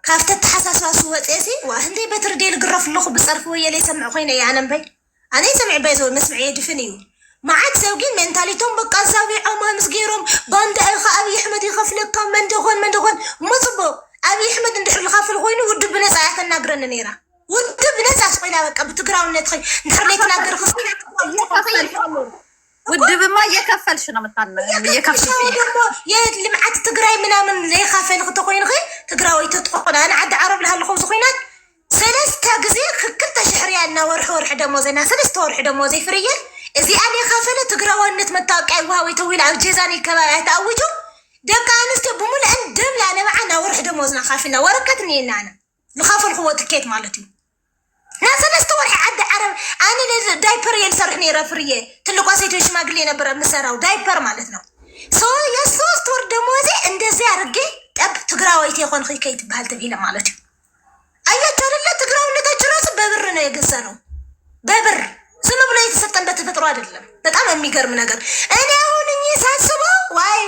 كافت التحساس واسوات إيسي وهندي بتردي القرف اللخو بصرف ويا لي سمع خوينا يا أنا يسمع بيزو مسمع يدفنيو ما عاد سوقين منتاليتهم بقى ساوي عما مسقيرهم باند أبي أحمد يخفلك كم من دخون مصبو أبي أحمد ندحر الخاف الغوين ودب بناس عيثا ناقرن نيرا ودب بناس عسقينا بقى بتقراو ندخل ندحر ليك ناقر خص ودب ما يكفل شنو مثلا يكفل فيه يا اللي معك تقراي من لي خافين خطوين غير تقراوي تدخل أنا عاد عرب لها الخوص خوينات سلسة جزير كنت شحريانا ورح دموزنا سلسة ورح دموزي فريا إذا أنا خافلة تقراوا النت متاقع وهاوي طويل على الجيزاني كما يتأوجوا دقا أنست بمول عند دم لأنا معنا ورح دموزنا خافنا وركتني أنا نخاف القوة الكيت مالتي ناس نستوى حد عرب أنا دايبر يلسرحني رفريه تلقوا سيتوش ما قلينا برا مسراو دايبر مالتنا سو يسوس تور دموزي اندزي أرقي أب تقراوا يتيخون خي كيت بهالتبهيلة مالتي أيها ترى تقراوا نتاجروس ببرنا يقصروا ببر سنو بلا يتسطن بتفتروا أدلم بتعمل ميقر من أقر أنا هون نيسان سبو واي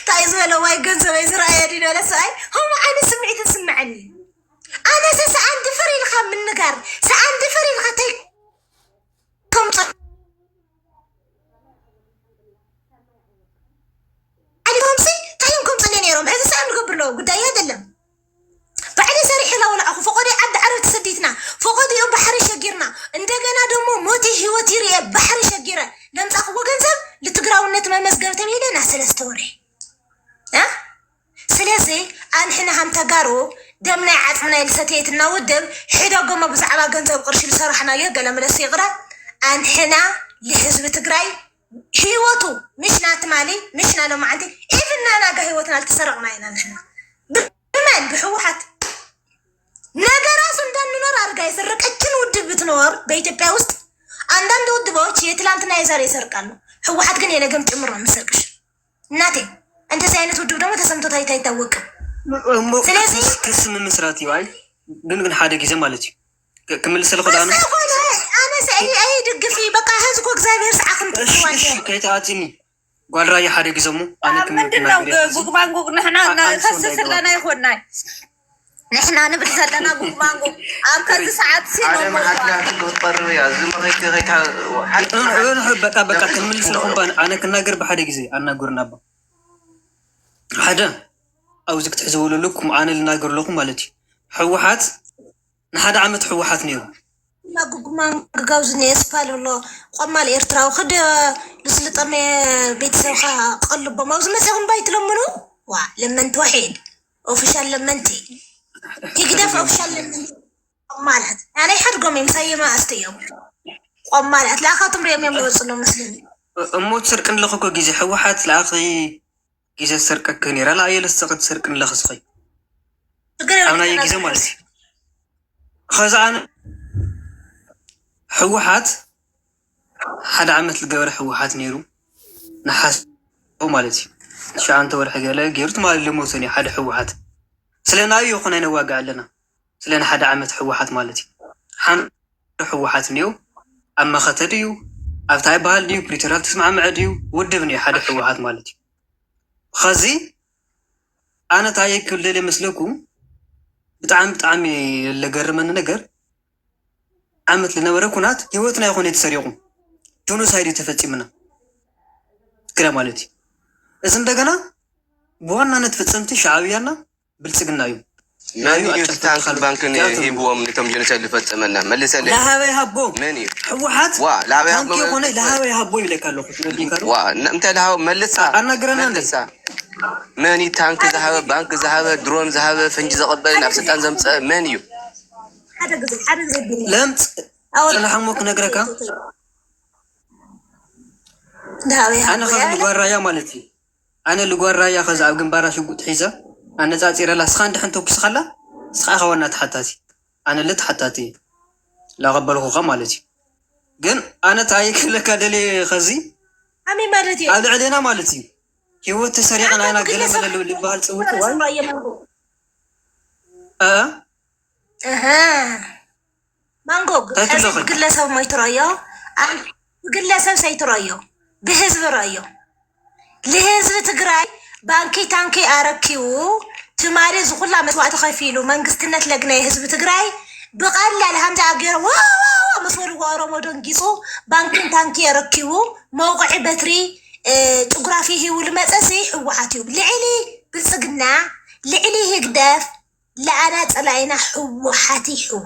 تايزولا واي قنزة ويزرع يدين ولا ساي هم أنا سمعت تسمعني أنا سأعن دفري الخام من نقر سأعن دفري الخطيك كم طر عليكم سي تايمكم طلين يروم هذا سأعن قبر له قد أيادلم بعدين سريح لا ولا أخو فقدي عد عرض سديتنا فقدي يوم بحر شجرنا عندنا دمو موتي هوتي ريا بحر شجرة لم تأخذ جنزب لتقرأوا النت ما مسجر تميلنا نحسل ستوري ها سلازي أن حنا هم تجارو دمنا عطمنا لستيتنا ودم حدا قوم بزعبا جنزب قرش لصرحنا يقل من الصغرى أن حنا لحزب تقرأي هوتو مش ناتمالي مش نالو معدي إذن أنا هوتنا لتسرقنا هنا نحنا بمن بحوحات ነገራሱ እንዳንኖር አርጋ የሰረቀችን ውድብ ብትኖር በኢትዮጵያ ውስጥ አንዳንድ ውድቦች የትላንትና የዛሬ ይሰርቃሉ። ህወሓት ግን የነገም ጭምር ነው የምሰርቅሽ እናቴ። እንደዚህ አይነት ውድብ ደግሞ ተሰምቶ ታይታ አይታወቅም። ስለዚህ ክስ ምን መስራት ይባል ግን ሓደ ጊዜ ማለት እዩ ክምልስ ለኸዳኑ አነ ሰይ አይ ድግፊ በቃ ህዝብ እግዚአብሔር ሰዓክም ትዋል ከይታአቲኒ ጓልራ የሓደ ጊዜሙ ምንድነው ጉግማንጉግ ንሕና ከስስ ለና ይኮናይ ንሕና ንብል ዘለና ጉግማንጉግ ኣብ ከዚ ሰዓት በቃ ክንምልስ ለኹም ኣነ ክናገር ብሓደ ግዜ ኣናገርና ባ ሓደ ኣብዚ ክትሕዝበሉ ለኩም ኣነ ልናገር ለኩም ማለት እዩ ሕወሓት ንሓደ ዓመት ሕወሓት ነይሩ ጉግማንጉጋው ዝነስፓል ኣሎ ቆማል ኤርትራዊ ክደ ልስልጠመ ቤተሰብካ ቀልቦም ኣብዚ መፅኹም ባይትለምኑ ዋ ለመንቲ ዋሒድ ኦፊሻል ለመንቲ ይግደፍ ኦፊሻል ለመንቲ ቆማላት ኣነ ሓድጎም ምሳይማ ኣስተዮም ቆማላት ላኻትም ሪኦም እዮም ዝወፅሉ መስለኒ እሞት ስርቅን ለኸኮ ግዜ ሕወሓት ለኣኺ ግዜ ሰርቀክ ነይራ ለኣየለሰቐት ሰርቅን ለኽስኸይ ኣብናየ ግዜ ማለት እዩ ከዛ ኣነ ሕወሓት ሓደ ዓመት ዝገበረ ሕወሓት ነይሩ ንሓስ ማለት እዩ 9 ወርሒ ገለ ገይሩት ማለት ልሞተን እዩ ሓደ ሕወሓት ስለናዩ ይኹን ኣይነዋግዕ ኣለና ስለና ሓደ ዓመት ሕወሓት ማለት እዩ ሓንቲ ሕወሓት እኒኦ ኣብ መኸተ ድዩ ኣብታ ይበሃል ድዩ ፕሪቶሪያ ተስማዕምዐ ድዩ ውድብ እኒኦ ሓደ ሕወሓት ማለት እዩ ከዚ ኣነ ታየ ክልል ይመስለኩም ብጣዕሚ ለገርመኒ ነገር ዓመት ልነበረ ኩናት ህይወትና ይኹን የተሰሪቁም ጆኖሳይድ ተፈፂምና ግራ ማለት እዩ እዚ እንደገና ብዋናነት ፈፀምቲ ሻዕብያና ብልፅግና እዩ ታንክል ባንክን ሂብዎም ነቶም ጆኖሳይድ ዝፈፀመና መልሰለ ለሃበይ ሃቦ ሕወሓት ታንኪ የሆነ ለሃበይ ሃቦ ይብለካ ኣለኹ እንታይ ለሃበ መልሳ ኣናገረና መልሳ መን ታንክ ዝሃበ ባንክ ዝሃበ ድሮን ዝሃበ ፈንጂ ዘቐበል ናብ ስልጣን ዘምፀአ መን እዩ ሓደ ግዜ ለምፅ ፅላሓሞ ክነግረካ ኣነ ከዚ ልጓር ራያ ማለት እዩ ኣነ ልጓር ራያ ከዚ ኣብ ግንባራ ሽጉጥ ሒዘ ኣነፃፂረላ ስኻ እንድሕን ተኩስኻላ ስኻ ኢኻ ዋና ተሓታቲ ኣነ ልተሓታቲ ላቐበልኩኻ ማለት እዩ ግን ኣነ ታየ ክብለካ ደልየ ከዚ ኣመይ ማለት እዩ ኣብ ልዕልና ማለት እዩ ህይወት ተሰሪቕና ኢና ገለ መለሉ ልበሃል ፅውት ዋይ ማንጎ ግለሰብ ማይትረዮ ግለሰብ ሳይትረዮ ብህዝቢ ረዮ ለህዝቢ ትግራይ ባንኪ ታንኪ ኣረኪቡ ትማሊ ዝኩላ መስዋዕቲ ከፊሉ መንግስትነት ለግናይ ህዝቢ ትግራይ ብቐላል ሃምዛ ገይሮ ዋ መስወሉ ኦሮሞ ደንጊፁ ባንኪን ታንኪ ኣረኪቡ መውቅዒ በትሪ ጭጉራፊ ሂቡ ልመፀሲ ሕወሓት እዩ ልዕሊ ብልፅግና ልዕሊ ህግደፍ ለኣና ፀላኢና ሕወሓት እዩ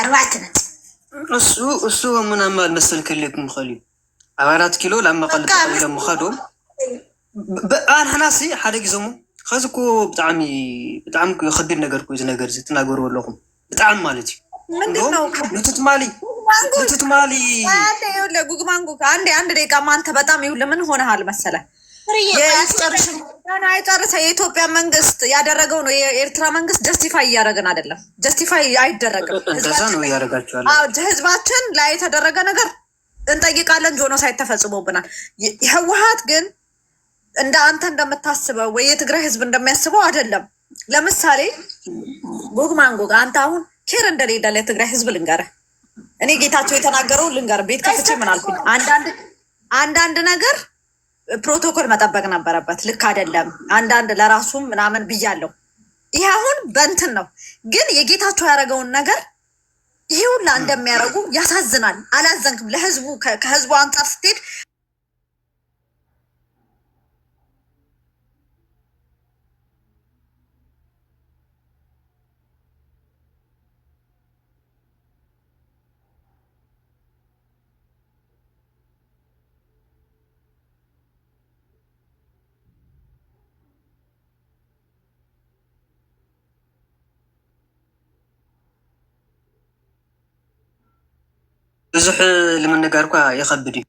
4 ነጥብ እሱ ምናማ መሰል ክልኩም ኸልዩ ኣብ 4 ኪሎ ላብ መቐለ ተቀምዶም ኸዶም ኣንሕናሲ ሓደ ጊዜሙ ከዚ እኮ ብጣዕሚ ከቢድ ነገር ኮ እዚ ነገር እዚ ትናገሩ ኣለኹም ብጣዕሚ ማለት እዩ ምንድነው ንትትማሊ ጉግማንጉግ አንድ ደቂቃ ማንተ በጣም ይሁን ለምን ሆነሃል መሰለ አይጨርሰ የኢትዮጵያ መንግስት ያደረገው ነው የኤርትራ መንግስት ጀስቲፋይ እያደረገን አይደለም ጀስቲፋይ አይደረግም እንደዛ ነው ያደረጋቸዋል ህዝባችን ላይ የተደረገ ነገር እንጠይቃለን ጆኖሳይድ ተፈጽሞብናል ህወሓት ግን እንደ አንተ እንደምታስበው ወይ የትግራይ ህዝብ እንደሚያስበው አይደለም ለምሳሌ ጉግማንጉግ አንተ አሁን ኬር እንደሌለ ለትግራይ ህዝብ ልንገርህ እኔ ጌታቸው የተናገረው ልንገርህ ቤት ከፍቼ ምን አልኩኝ አንዳንድ ነገር ፕሮቶኮል መጠበቅ ነበረበት ልክ አይደለም አንዳንድ ለራሱም ምናምን ብያለሁ ይሄ አሁን በእንትን ነው ግን የጌታቸው ያደረገውን ነገር ይሄ ሁላ እንደሚያደርጉ ያሳዝናል አላዘንክም ለህዝቡ ከህዝቡ አንጻር ስትሄድ ብዙሕ ልምንጋር እኳ የኸብድ እዩ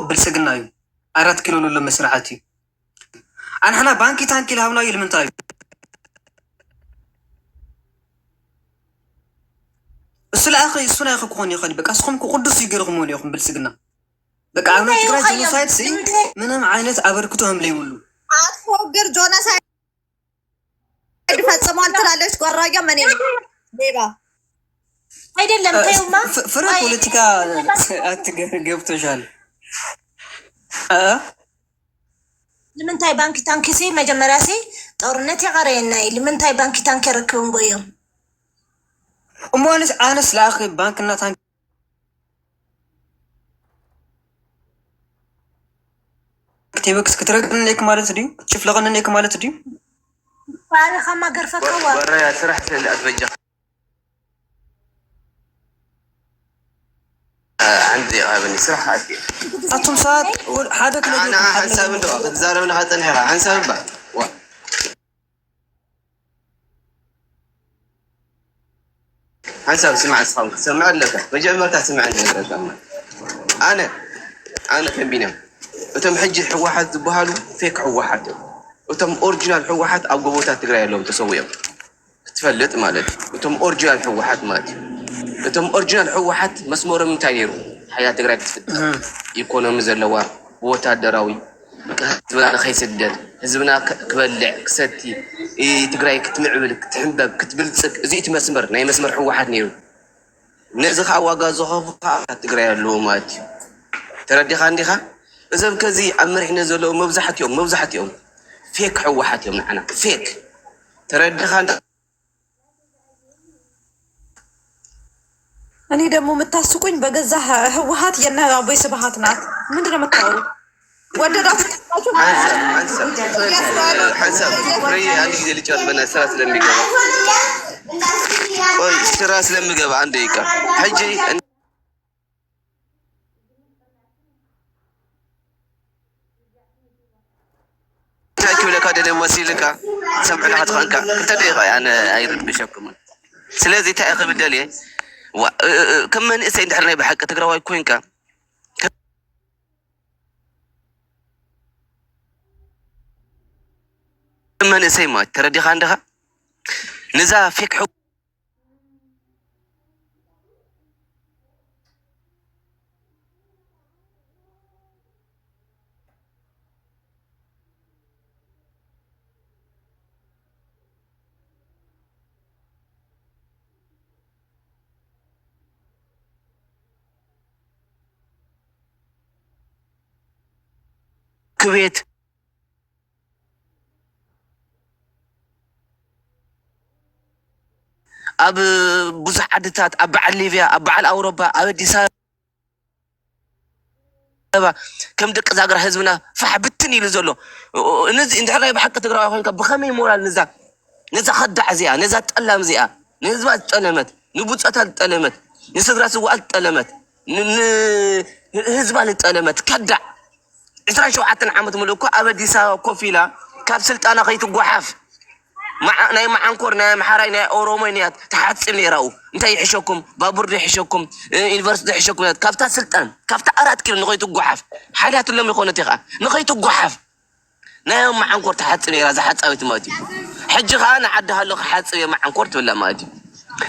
ብልፅግና እዩ 4 ኪሎ ሎ መስራዓት እዩ ኣንሕና ባንኪ ታንኪ ልሃብናዮ ልምንታይ እዩ السلاخي السلاخي كوني خلي بك اسخم قدس يغرغمون ياكم بالسجنا بك عامل تقرا جنوسايد سي منهم عينت عبركتهم لي يقولوا አትፎግር ጆኖሳይድ ፈጽሟል ትላለች ጓራያ ምን ሌባ አይደለም ተይውማ ፍረ ፖለቲካ አትገብቶሻል ለምንታይ ባንክ ታንክ ሲ መጀመሪያ ሲ ጦርነት ያቀረየና ለምንታይ ባንክ ታንክ ያረክውን ጎየም እሞንስ አነስ ላኺ ባንክና ታንክ كتبكس كترقنك مالت دي شوف لغننك مالت دي فاري خما قرفك هو ورا يا سرحت الأتوجه عندي غابني سرح عندي أتم ساعات حادك أنا حنساب له بتزارب له حتى نهرة حنساب بعد حنساب سمع أصحابك سمع لك بجيب مرتاح سمع عندي أنا كم بينام وتم حج حواحات زبهالو فيك حواحات وتم أورجينال حواحات أو قبوتات تقرأي لهم تسويهم تفلت مالك وتم أورجينال حواحات مالك وتم أورجينال حواحات مسمور من تايرو حياة تقرأي تفلت يكونوا مزلوا بوتات دراوي حزبنا خيس الدل حزبنا كبلع كستي تقرأي كتمعبل كتحنبب كتبلتسك زيت مسمر ناي مسمر حواحات نيرو نزخ عواقا زخوفها تقرأي لهم مالك تردي خانديخا إذا كذي أمر إحنا زلوا مبزحت يوم فيك حواحات يوم معنا فيك ترى دخان እኔ ደግሞ የምታስቁኝ በገዛ ህወሓት የና አቦይ ስብሃት ናት ምንድነው የምታወሩ حسب فري عندي ጊዜ ልጨርስ በእናትህ ስራ ስለሚገባ ቆይ ስራ ስለሚገባ አንድ ደቂቃ ሂጂ تاكل لك هذا الموسيلك سمع لها تخانك انت دقيقة انا ايرد بشكم سلازي تاخذ بالدليل كم من اسا عند حرنا بحق تقراوا كوينكا كم من اسا ما تردي عندها نزا فيك حب كويت أب بزح عدتات أب على ليبيا أب على أوروبا أب ديسا كم دق زاقر حزبنا فحبتني لزولو نز انت حقا بحق تقرأ هونك بخمي مورال نزا خدع زيا نزا تألم زيا نزا تألمت نبوت أتال تألمت نسدرا سوال تألمت هزبان تألمت كدع إسرائيل شو عتن عمت ملوكو أبديسا كوفيلا كاب سلطانة غيتو قحف مع ناي مع أنكور ناي محاراي ناي أورومينيات تحاتسن يراو انتا يحشوكم بابور يحشوكم يونيفرسيتي يحشوكم كافتا سلطان كافتا أرات كيلو نغيتو قحف حالات لهم يكونوا تيغا نغيتو قحف ناي مع أنكور تحاتسن يرا زحات أويت مادي حجي أنا عدها له حاتسن مع أنكور ولا مادي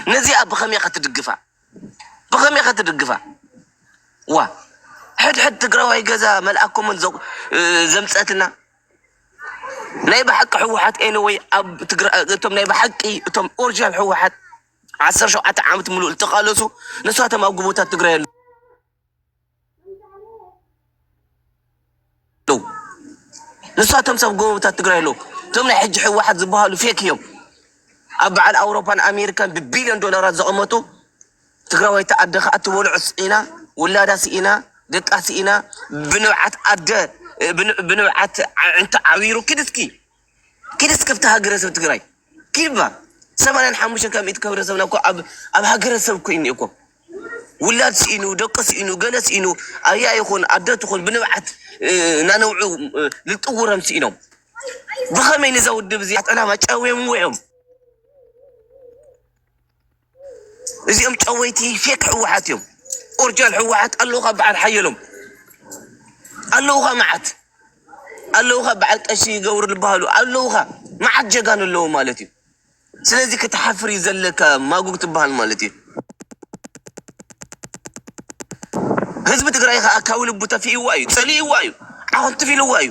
نزي بخمية تدقفا بخمية تدقفا وا حد تقراوا يجازا ملأكم من زمساتنا ناي بحق حوحات anyway أب تقرأ تم ناي بحقي تم أورجال حوحات 10 عامت ملو التقالسوا نسواتهم أو قبوتات تقرأ له نسواتهم سب قبوتات تقرأ له تم ناي حج حوحات زبها له فيك يوم أب على أوروبا أمريكا ببليون دولارات زقمته تقرأوا يتأدخ أتولع سئنا ولا داسئنا دقاسئنا بنوعات أدى بنوعات أنت عويرو كدسكي بتاع هجرسب تقراي كيفا سمعنا حموشن كم يتكبر سمنا كو أب هجرسب كوين يكو ولا سئنو دقس إنو جلس إنو أيا يكون أدى تقول بنوعات نانوعو للطورم سئنو بخمين زود بزيات أنا ما تشاويهم ويهم زيهم تشاويتي فيك حوحاتهم ورجال حوحات اللغة بعد حيلهم اللغة معت اللغة بعد أشي جور البالو اللغة معت جاكان اللغة مالتي سلازي كتحفري زلك ما قلت بهال مالتي ትግራይ ከዓ ካብ ልቡ ተፊእዋ እዩ ፀሊእዋ እዩ ዓኹን ትፊልዋ እዩ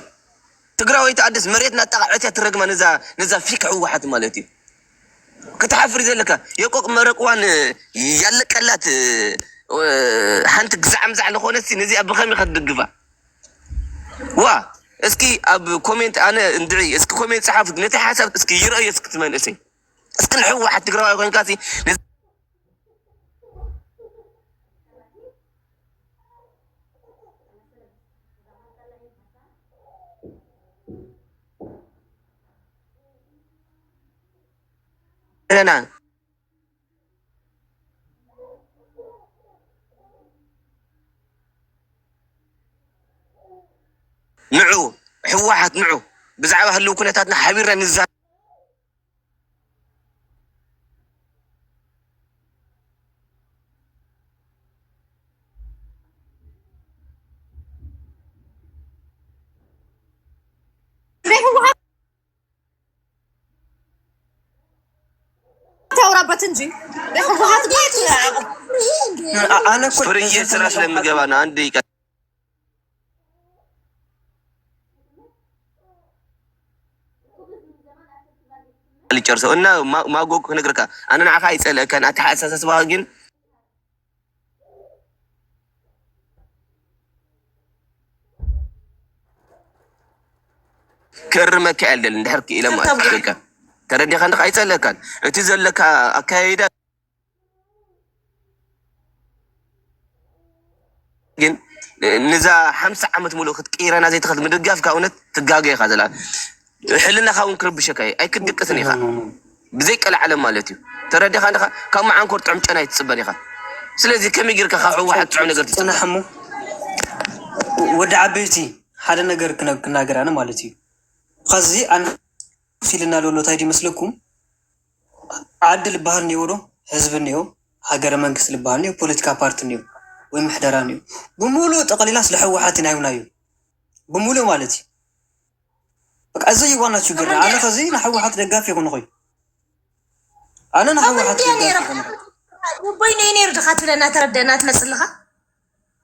ትግራዋይ ተኣድስ መሬት ናጣቃዕትያ ትረግማ ነዛ ፊክ ሕወሓት ማለት እዩ ክትሓፍሪ ዘለካ የቆቅ መረቅዋን ያለቀላት ሓንቲ ግዛዕምዛዕ ዝኾነት ነዚኣ ብኸመይ ከትድግፋ ዋ እስኪ ኣብ ኮሜንት ኣነ እንድዒ እስኪ ኮሜንት ፀሓፉ ነቲ ሓሳብ እስኪ ይርአዮ እስኪ ትመንእሰይ እስኪ ንሕወሓት ትግራዋይ ኮይንካ لنا نعو حواحت نعو بزعبه هلو كنتاتنا حبيرنا نزا ታውራበት እንጂ ለህወሓት ቤት انا كنت فرنجي سراس لما جابنا عندي اللي جرسوا إنه ما جوك نقرك أنا نعرف يسأل كان أتحسس باقين كرمك على النهرك إلى ما أتحرك ترى دي خلنا يسأل كان تزل لك أكيد جن نزا 5 عامات ملوك كيرانا زي تخذ من الجاف كونت تجاجي خذلا حلنا خاون كرب شكاي أي كد دقتني خا بزيك العالم مالتي ترى دي خلنا كم معن كرت عم تنا يتصبني خا سلازي كم يجرك خا واحد تعون قرت انا حمو ودع بيتي هذا نجر كنا جرانا مالتي خزي أنا فيلنا لولو تايدي مسلكم عدل بحر نيورو حزب نيو هاجر منكس البحر نيو بوليتيكا بارت نيو ومحدرا نيو بمولو تقليلا سلحوحاتنا يونايو بمولو مالتي بك أزاي وانا شو قرر أنا خزي نحوحات دقافي يكون خوي أنا نحوحات دقافي وبين ينير دخات لنا تردنا تمثلها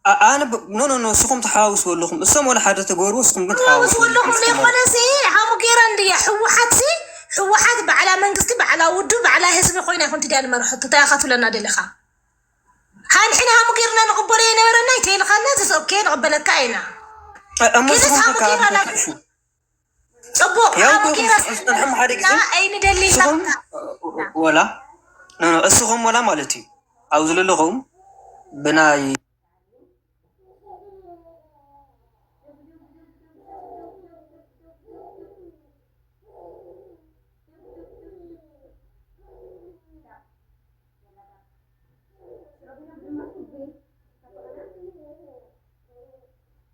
أنا نو سخم تحاوس ولهم السم ولا حاجة تقولوا سخم تحاوس ولهم ليه خلاصي عمو جيران دي حوحات بعلى منقصتي بعلى ودو بعلى حزب خوينا كنت دي المرحة تتاخذ لنا دي لخا هان حين عمو جيرنا نقبل ينورنا يتيل خلنا اوكي نقبلك كاينا أما سخم تكابل صبو عمو جيران استنحم حريك اين دليل سخم ولا نو السخم ولا مالتي عاوز لهم بناي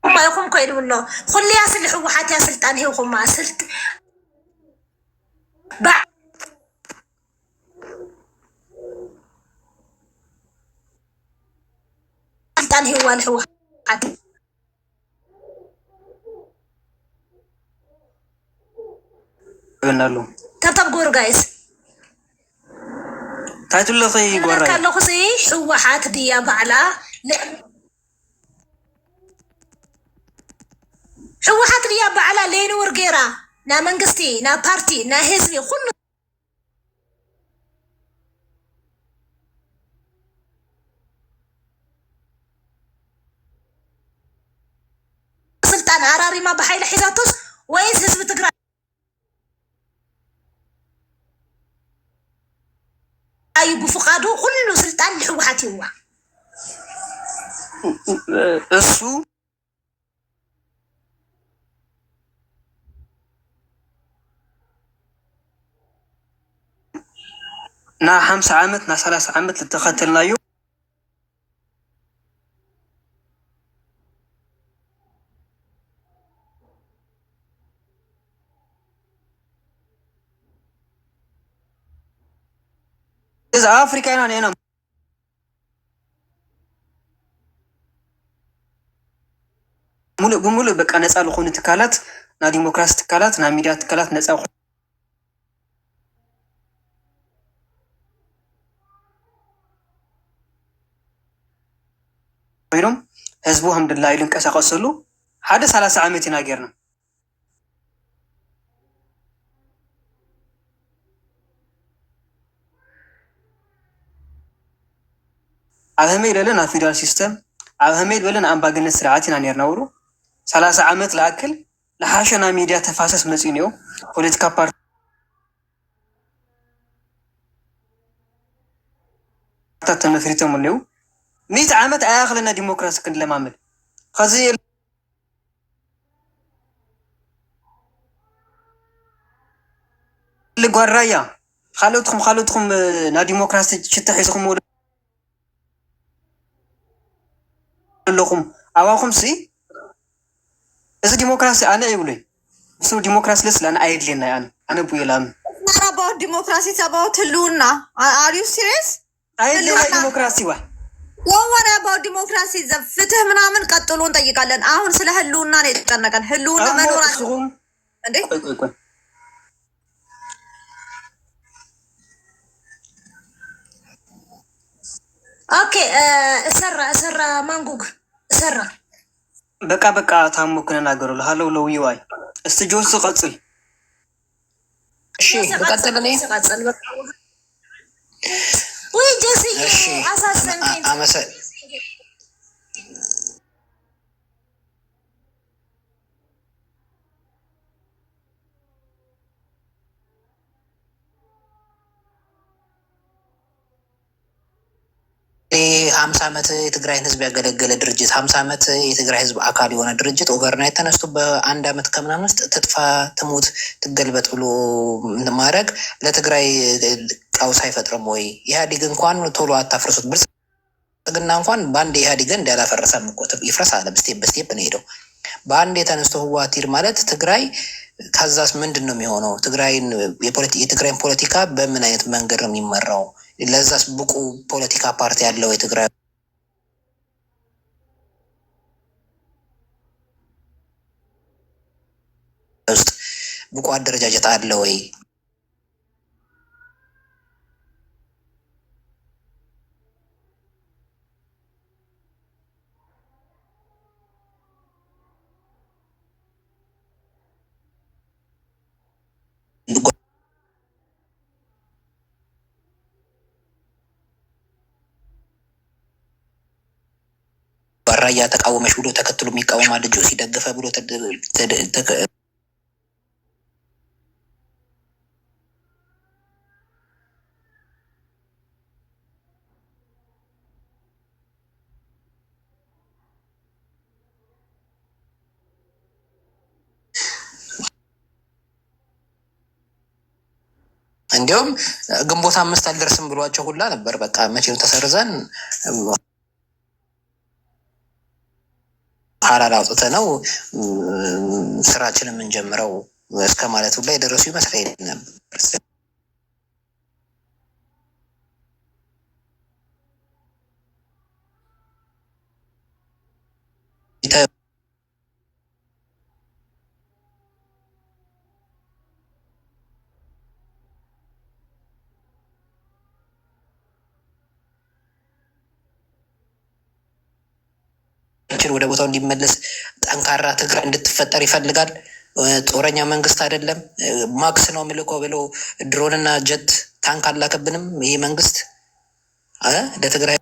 ما يقوم كيدو الله خلي يصل حوحات يا سلطان هي وخم ما سلط سلطان هو الحوحات بنالو تطب غور جايز تايتو لخي غورا كان لخصي حوحات دي بعلا حوحات دي بعلا لين ورغيرا نا منغستي نا بارتي نا حزبي كل سلطان عراري ما بحيل حيزاتوس ويس حزب تقرا اي بفقادو كل سلطان لحوحات هو السو نا 5 عامت نا 30 عامت لتختلنا يو إذا أفريقيا أنا بمولو بقى نسأل لخون تكالات نا ديمقراطية تكالات نا ميديا تكالات نسأل خيرهم ህዝቡ አልሐምዱሊላህ ይልንቀሳቀሰሉ ሓደ 30 ዓመት ኢና ጌርና ኣብ ህመይ ለለን ኣብ ፌደራል ሲስተም ኣብ ህመይ ለለን ኣምባገነን ስርዓት ኢና ነርና ውሩ 30 ዓመት ለኣክል ለሓሸና ሚድያ ተፋሰስ መፅኡ ነይሩ ፖለቲካ ፓርቲታት ተመስሪቶም ኣለዉ 100 ዓመት ኣያኽለና ዲሞክራሲ ክንለማመድ ከዚ ልጓራያ ካልኦትኩም ና ዲሞክራሲ ሽታ ሒዝኩም ኣለኹም ኣባኹም ሲ እዚ ዲሞክራሲ ኣነ ይብሉይ ምስ ዲሞክራሲ ለስላና ኣይድልየና ኣነ ቡየላም about democracy, it's about Luna. Are you serious? ኣይድልየና ዲሞክራሲ ዋ Don't worry about democracy. The ፍትህ ምናምን ቀጥሎ እንጠይቃለን። አሁን ስለ ህልውና ነው የተጨነቀን። ህልውና መኖራችሁ እንዴ? ቆይ ኦኬ እሰራ ማንጉግ እሰራ በቃ ታሞ ከነናገሩ ለሃለው ለውይዋይ እስቲ ጆስ ቀጽል እሺ በቀጥል እኔ ወይ ጆሲ አሳሰንከኝ ሀምሳ ዓመት የትግራይን ህዝብ ያገለገለ ድርጅት 50 ዓመት የትግራይ ህዝብ አካል የሆነ ድርጅት ኦቨርናይት ተነስቶ በአንድ ዓመት ከምናምን ውስጥ ትጥፋ ትሙት ትገልበጥ ብሎ ማድረግ ለትግራይ ቀውስ አይፈጥርም ወይ? ኢህአዴግ እንኳን ቶሎ አታፍርሱት ብልጽግና እንኳን በአንድ ኢህአዴግን እንዳላፈረሰም እኮ ይፍረስ አለ። በስቴፕ በስቴፕ ነው ሄደው በአንድ የተነስቶ ህወሓት ሂድ ማለት ትግራይ ከዛስ ምንድን ነው የሚሆነው? የትግራይን ፖለቲካ በምን አይነት መንገድ ነው የሚመራው? ለዛስ ብቁ ፖለቲካ ፓርቲ ያለው የትግራይ ውስጥ ብቁ አደረጃጀት አለ ወይ? ራያ ተቃወመሽ ብሎ ተከትሎ የሚቃወም አለ። ጆሲ ደግፈ ብሎ እንዲሁም ግንቦት 5 አልደርስም ብሏቸው ሁላ ነበር። በቃ መቼ ነው ተሰርዘን ሀላል አውጥተ ነው ስራችን የምንጀምረው እስከ ማለቱ ላይ የደረሱ ይመስለኝ ነበር። ወደ ቦታው እንዲመለስ ጠንካራ ትግራይ እንድትፈጠር ይፈልጋል። ጦረኛ መንግስት አይደለም። ማክስ ነው ምልኮ ብሎ ድሮንና ጀት ታንክ አላከብንም። ይሄ መንግስት ለትግራይ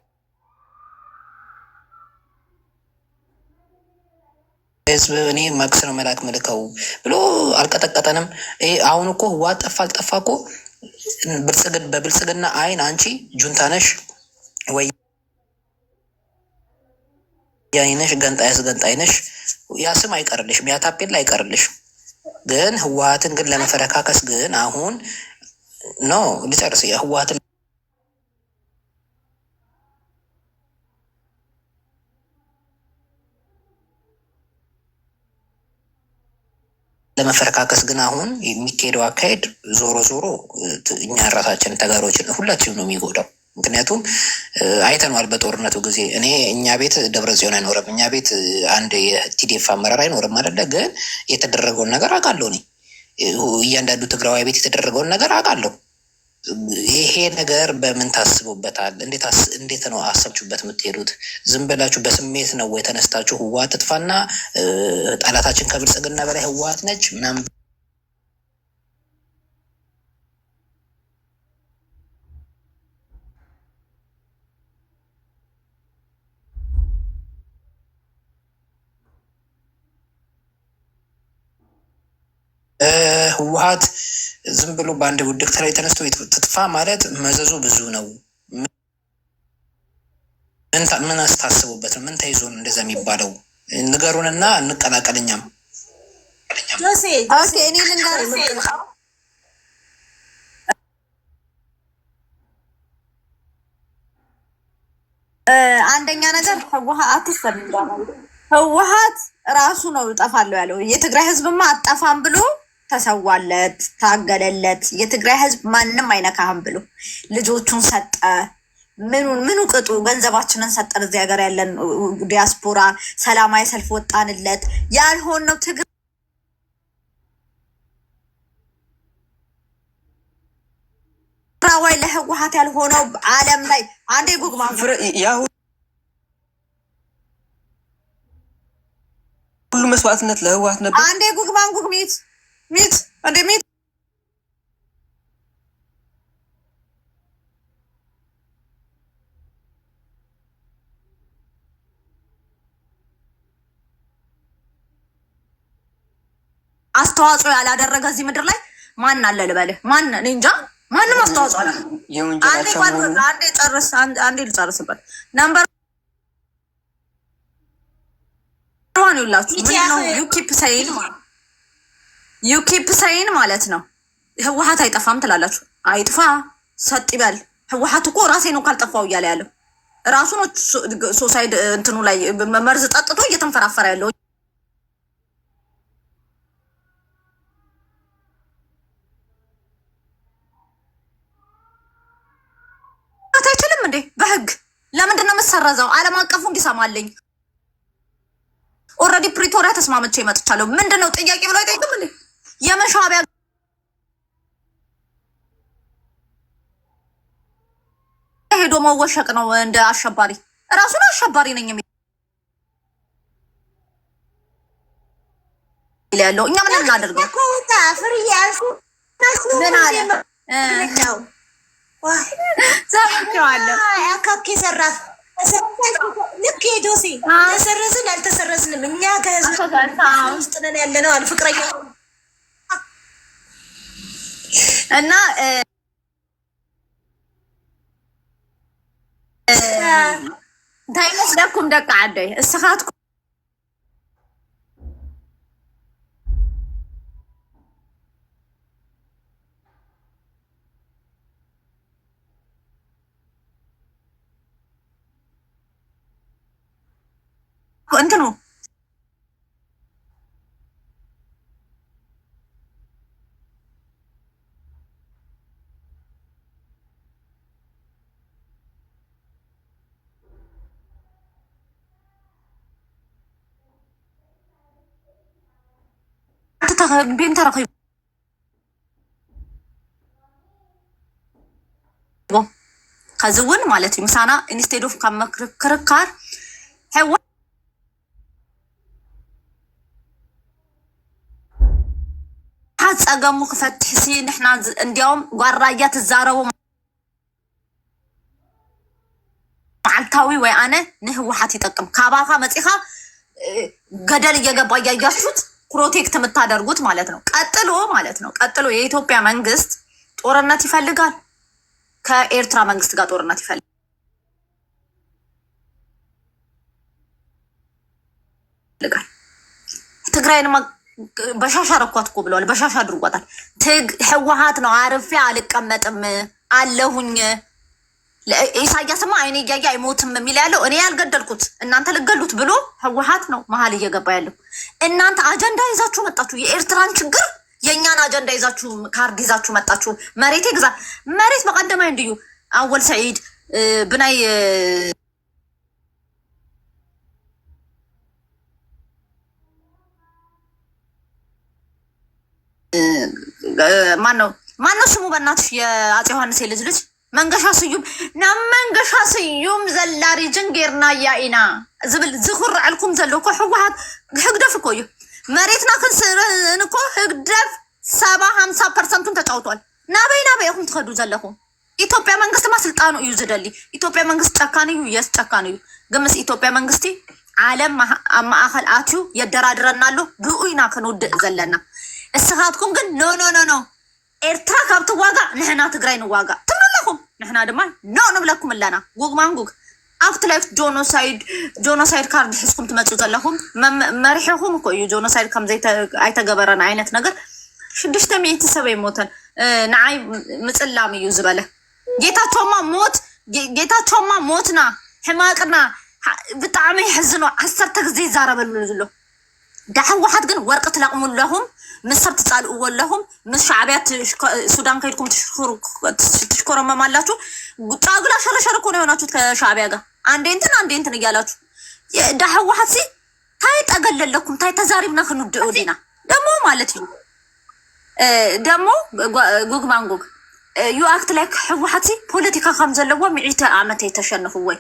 ህዝብ እኔ ማክስ ነው መላክ ምልከው ብሎ አልቀጠቀጠንም። አሁን እኮ ህወሓት ጠፋ አልጠፋ እኮ በብልጽግና አይን አንቺ ጁንታነሽ ወይ ያይነሽ ገንጣይነሽ ያ ስም አይቀርልሽም፣ ያ ታፔላ አይቀርልሽም። ግን ህወሓትን ግን ለመፈረካከስ ግን አሁን ኖ ልጨርስ ህወሓትን ለመፈረካከስ ግን አሁን የሚካሄደው አካሄድ ዞሮ እኛ ራሳችን ተጋሮችን ሁላችንም ነው የሚጎዳው። ምክንያቱም አይተነዋል በጦርነቱ ጊዜ እኛ ቤት ደብረጽዮን አይኖርም፣ እኛ ቤት አንድ የቲዲኤፍ አመራር አይኖርም አይደለ? ግን የተደረገውን ነገር አውቃለሁ። እኔ እያንዳንዱ ትግራዋይ ቤት የተደረገውን ነገር አውቃለሁ። ይሄ ነገር በምን ታስቡበታል? እንዴት ነው አሰብችሁበት የምትሄዱት? ዝም ብላችሁ በስሜት ነው ወይ ተነስታችሁ ህወሓት ትጥፋና ጠላታችን ከብልጽግና በላይ ህወሓት ነች ምናምን? ህወሓት ዝም ብሎ በአንድ ውድቅት ላይ ተነስቶ ትጥፋ ማለት መዘዙ ብዙ ነው። ምን አስታስቡበት ነው? ምን ተይዞ ነው እንደዛ የሚባለው? ንገሩንና እንቀላቀልኛም። እኔ ልንገርህ አንደኛ ነገር ህወሓት ራሱ ነው እጠፋለሁ ያለው። የትግራይ ህዝብማ አጠፋም ብሎ ተሰዋለት፣ ታገለለት። የትግራይ ህዝብ ማንም አይነካህም ብሎ ልጆቹን ሰጠ። ምኑ ቅጡ ገንዘባችንን ሰጠን። እዚህ ሀገር ያለን ዲያስፖራ ሰላማዊ ሰልፍ ወጣንለት። ያልሆነው ትግራዋይ ለህወሓት ያልሆነው ዓለም ላይ አንዴ ጉግማ ሁሉ መስዋዕትነት ለህወሓት ነበር። አንዴ ጉግማን ጉግሚት ሚት አንዴ ሚት አስተዋጽኦ ያላደረገ እዚህ ምድር ላይ ማን አለ ልበልህ? ማን እኔ እንጃ። ማንም አስተዋጽኦ አለ። አንዴ ልጨርስበት ነምበር ዋን ይላችሁ ዩኪፕ ሳይን ማለት ነው። ህወሓት አይጠፋም ትላላችሁ። አይጥፋ ሰጥ ይበል። ህወሓት እኮ ራሴ ነው ካልጠፋው እያለ ያለው ራሱ ነው። ሶሳይድ እንትኑ ላይ መርዝ ጠጥቶ እየተንፈራፈረ ያለው አይችልም እንዴ? በህግ ለምንድን ነው የምትሰረዘው? ዓለም አቀፉ እንዲሰማልኝ ኦልሬዲ ፕሪቶሪያ ተስማምቼ መጥቻለሁ። ምንድን ነው ጥያቄ ብሎ አይጠይቅም እንዴ? የመሻቢያ ሄዶ መወሸቅ ነው እንደ አሸባሪ። እራሱን አሸባሪ ነኝ የሚል ያለው እኛ ምን እናደርገው? ምን አለ ሰምቼዋለሁ። አካኪ ሰራፍ ልክ ዶሴ ተሰረዝን አልተሰረዝንም እኛ ከህዝብ ውስጥ ነን ያለነው አለ ፍቅረኛ እና ታይመስ ደኩም ደቃ ዓደይ እስኻት እንትኑ بين ترقي كزون مالتي مسانا instead of كم كركار هو ጸገሙ ክፈትሕ ሲ ንሕና እንዲያውም ጓራያ ትዛረቡ ማዓልታዊ ወይ አነ ንህወሓት ይጠቅም ካባኻ መፂኻ ገደል እየገባ እያያችሁት ፕሮቴክት የምታደርጉት ማለት ነው። ቀጥሎ የኢትዮጵያ መንግስት ጦርነት ይፈልጋል። ከኤርትራ መንግስት ጋር ጦርነት ይፈልጋል። ትግራይን በሻሻ ረኳት እኮ ብለዋል። በሻሻ አድርጓታል። ህወሓት ነው አርፌ አልቀመጥም አለሁኝ። ኢሳያስማ አይኔ እያየ አይሞትም የሚል ያለው እኔ ያልገደልኩት እናንተ ልገሉት ብሎ ህወሓት ነው መሀል እየገባ ያለው። እናንተ አጀንዳ ይዛችሁ መጣችሁ። የኤርትራን ችግር የእኛን አጀንዳ ይዛችሁ ካርድ ይዛችሁ መጣችሁ። መሬት ግዛ መሬት በቀደማይ እንድዩ አወል ሰዒድ ብናይ ማን ነው ማነው ስሙ በእናትሽ የአፄ ዮሐንስ ልጅ መንገሻ ስዩም መንገሻ ስዩም ዘላሪ ጅንጌርና ያኢና ዝብል ዝኹር ዓልኩም ዘለኮ ሕወሓት ህግደፍ እኮ እዩ መሬትና ክንስርንኮ ህግደፍ 70-50% ተጫውቷል። ናበይ ኹም ትኸዱ ዘለኹም ኢትዮጵያ መንግስትማ ስልጣኑ እዩ ዝደሊ ኢትዮጵያ መንግስት ጨካን እዩ የስ ጨካን እዩ ግምስ ኢትዮጵያ መንግስቲ ዓለም ማእኸል አትዩ የደራድረናሎ ብኡይና ክንውድእ ዘለና እስኻትኩም ግን ኖ ኤርትራ ካብቲ ዋጋ ንሕና ትግራይ ንዋጋ ትብለኹም ንሕና ድማ ኖ ንብለኩም ኣለና ጉግ ማንጉግ ኣብቲ ላይፍ ጆኖሳይድ ካርድ ሒዝኩም ትመፁ ዘለኹም መሪሕኹም እኮ እዩ ጆኖሳይድ ከም ኣይተገበረን ዓይነት ነገር 600 ሰብ ይሞተን ንዓይ ምፅላም እዩ ዝበለ ጌታቸውማ ሞትና ሕማቅና ብጣዕሚ ይሕዝኖ 10 ግዜ ይዛረበሉ ዘሎ ዳሕወሓት ግን ወርቂ ትለቕሙለኹም ምስር ትጻልእዎ ኣለኹም ምስ ሻዕብያት ሱዳን ከይድኩም ትሽኮረመማላችሁ ጫጉላ ሸረሸረ እኮ ነው የሆናችሁት ከሻዕቢያ ጋር አንዴ እንትን እያላችሁ ዳሕወሓት ሲ ታይ ጠገለለኩም ታይ ተዛሪብና ክንውድኡ ዲና ደሞ ማለት እዩ ደሞ ጉግ ማንጉግ ዩ አክት ላይክ ሕወሓት ሲ ፖለቲካ ከም ዘለዎ 100 ዓመት የተሸነፉ ወይ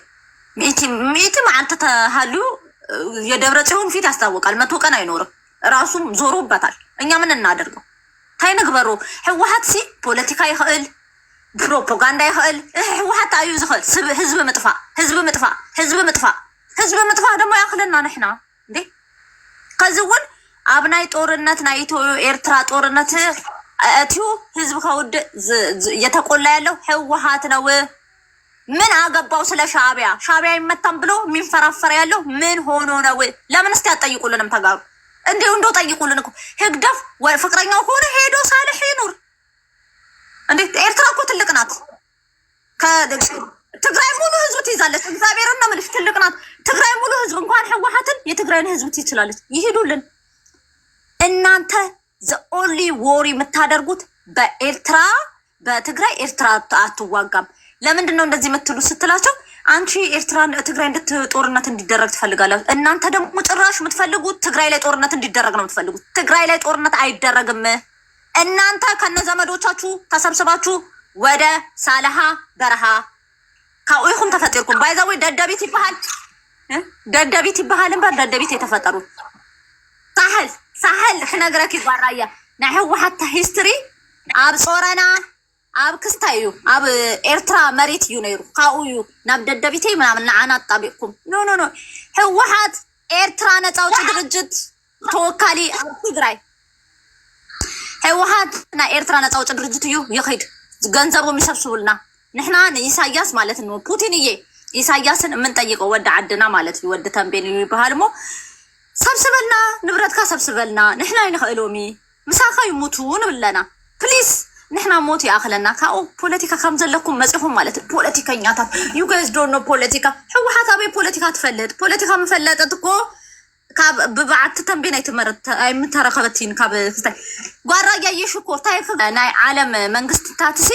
100 መዓልተ ተሃልዩ የደብረ ጽዮን ፊት ያስታውቃል 100 ቀን አይኖርም ራሱም ዞሮበታል እኛ ምን እናደርገው ታይ ንግበሩ ሕወሓት ሲ ፖለቲካ ይኽእል ፕሮፓጋንዳ ይኽእል ሕወሓት አዩ ዝኽእል ህዝብ ምጥፋ ደሞ ያኽለና ንሕና እንዴ ከዝውን ኣብ ናይ ጦርነት ናይ ኢትዮ ኤርትራ ጦርነት አትዩ ህዝብ ከውድ የተቆላ ያለው ሕወሓት ነው ምን አገባው ስለ ሻዕቢያ ይመታም ብሎ የሚንፈራፈር ያለው ምን ሆኖ ነው ለምን እስቲ አጠይቁልንም ተጋሩ እንደው ጠይቁልን እኮ ህግደፍ ወይ ፍቅረኛው ሆነ ሄዶ ሳልህ ይኑር እንዴ ኤርትራ እኮ ትልቅ ናት ትግራይ ሙሉ ህዝብ ትይዛለች እግዚአብሔርና መልሽ ትልቅ ናት ትግራይ ሙሉ ህዝብ እንኳን ሕወሓትን የትግራይን ህዝብ ትይችላለች ይሄዱልን እናንተ the only worry የምታደርጉት በትግራይ ኤርትራ አትዋጋም ለምንድን ነው እንደዚህ የምትሉ ስትላቸው አንቺ ኤርትራን ትግራይ ጦርነት እንዲደረግ ትፈልጋላችሁ እናንተ ደግሞ ጭራሽ የምትፈልጉት ትግራይ ላይ ጦርነት እንዲደረግ ነው የምትፈልጉት ትግራይ ላይ ጦርነት አይደረግም እናንተ ከነዘመዶቻችሁ ተሰብስባችሁ ወደ ሳለሃ በረሃ ካውይኹም ተፈጥርኩም ባይዛው ደደቢት ይባሃል ደደቢት የተፈጠሩት ሳህል ክነግረክ ይባራያ ናይ ሕወሓት ሂስትሪ ኣብ ጾረና ኣብ ክስታዩ ኣብ ኤርትራ መሬት እዩ ነይሩ ካኡ እዩ ናብ ደደቢት ምናምን ንዓና አጣቢቅኩም ኖ ሕወሓት ኤርትራ ነፃ አውጪ ድርጅት ተወካሊ ኣብ ትግራይ ሕወሓት ናይ ኤርትራ ነፃ አውጪ ድርጅት እዩ ይኸይድ ገንዘቡ የሚሰብስቡልና ንሕና ኢሳያስ ማለት ነው ፑቲን ኢሳያስን የምንጠይቀው ወደ ዓድና ማለት እዩ ወደ ተንቤን ይባሃልሞ ሰብስበልና ንብረትካ ሰብስበልና ንሕና ይንኽእሎሚ ምሳኻ ይሙቱ ንብለና ፕሊዝ ንሕና ሞት ያኽለና ካኡ ፖለቲካ ከም ዘለኩም መጽኹም ማለት ፖለቲከኛታት you guys don't know ፖለቲካ ሕወሓት አበይ ፖለቲካ ትፈልጥ ፖለቲካ መፈለጠት እኮ ካብ ብባዓት ተንቤን አይምተረኸበትኝ ካብ ክስታይ ጓራ ያየሽ እኮ ታይፍ ናይ ዓለም መንግስትታት ሲ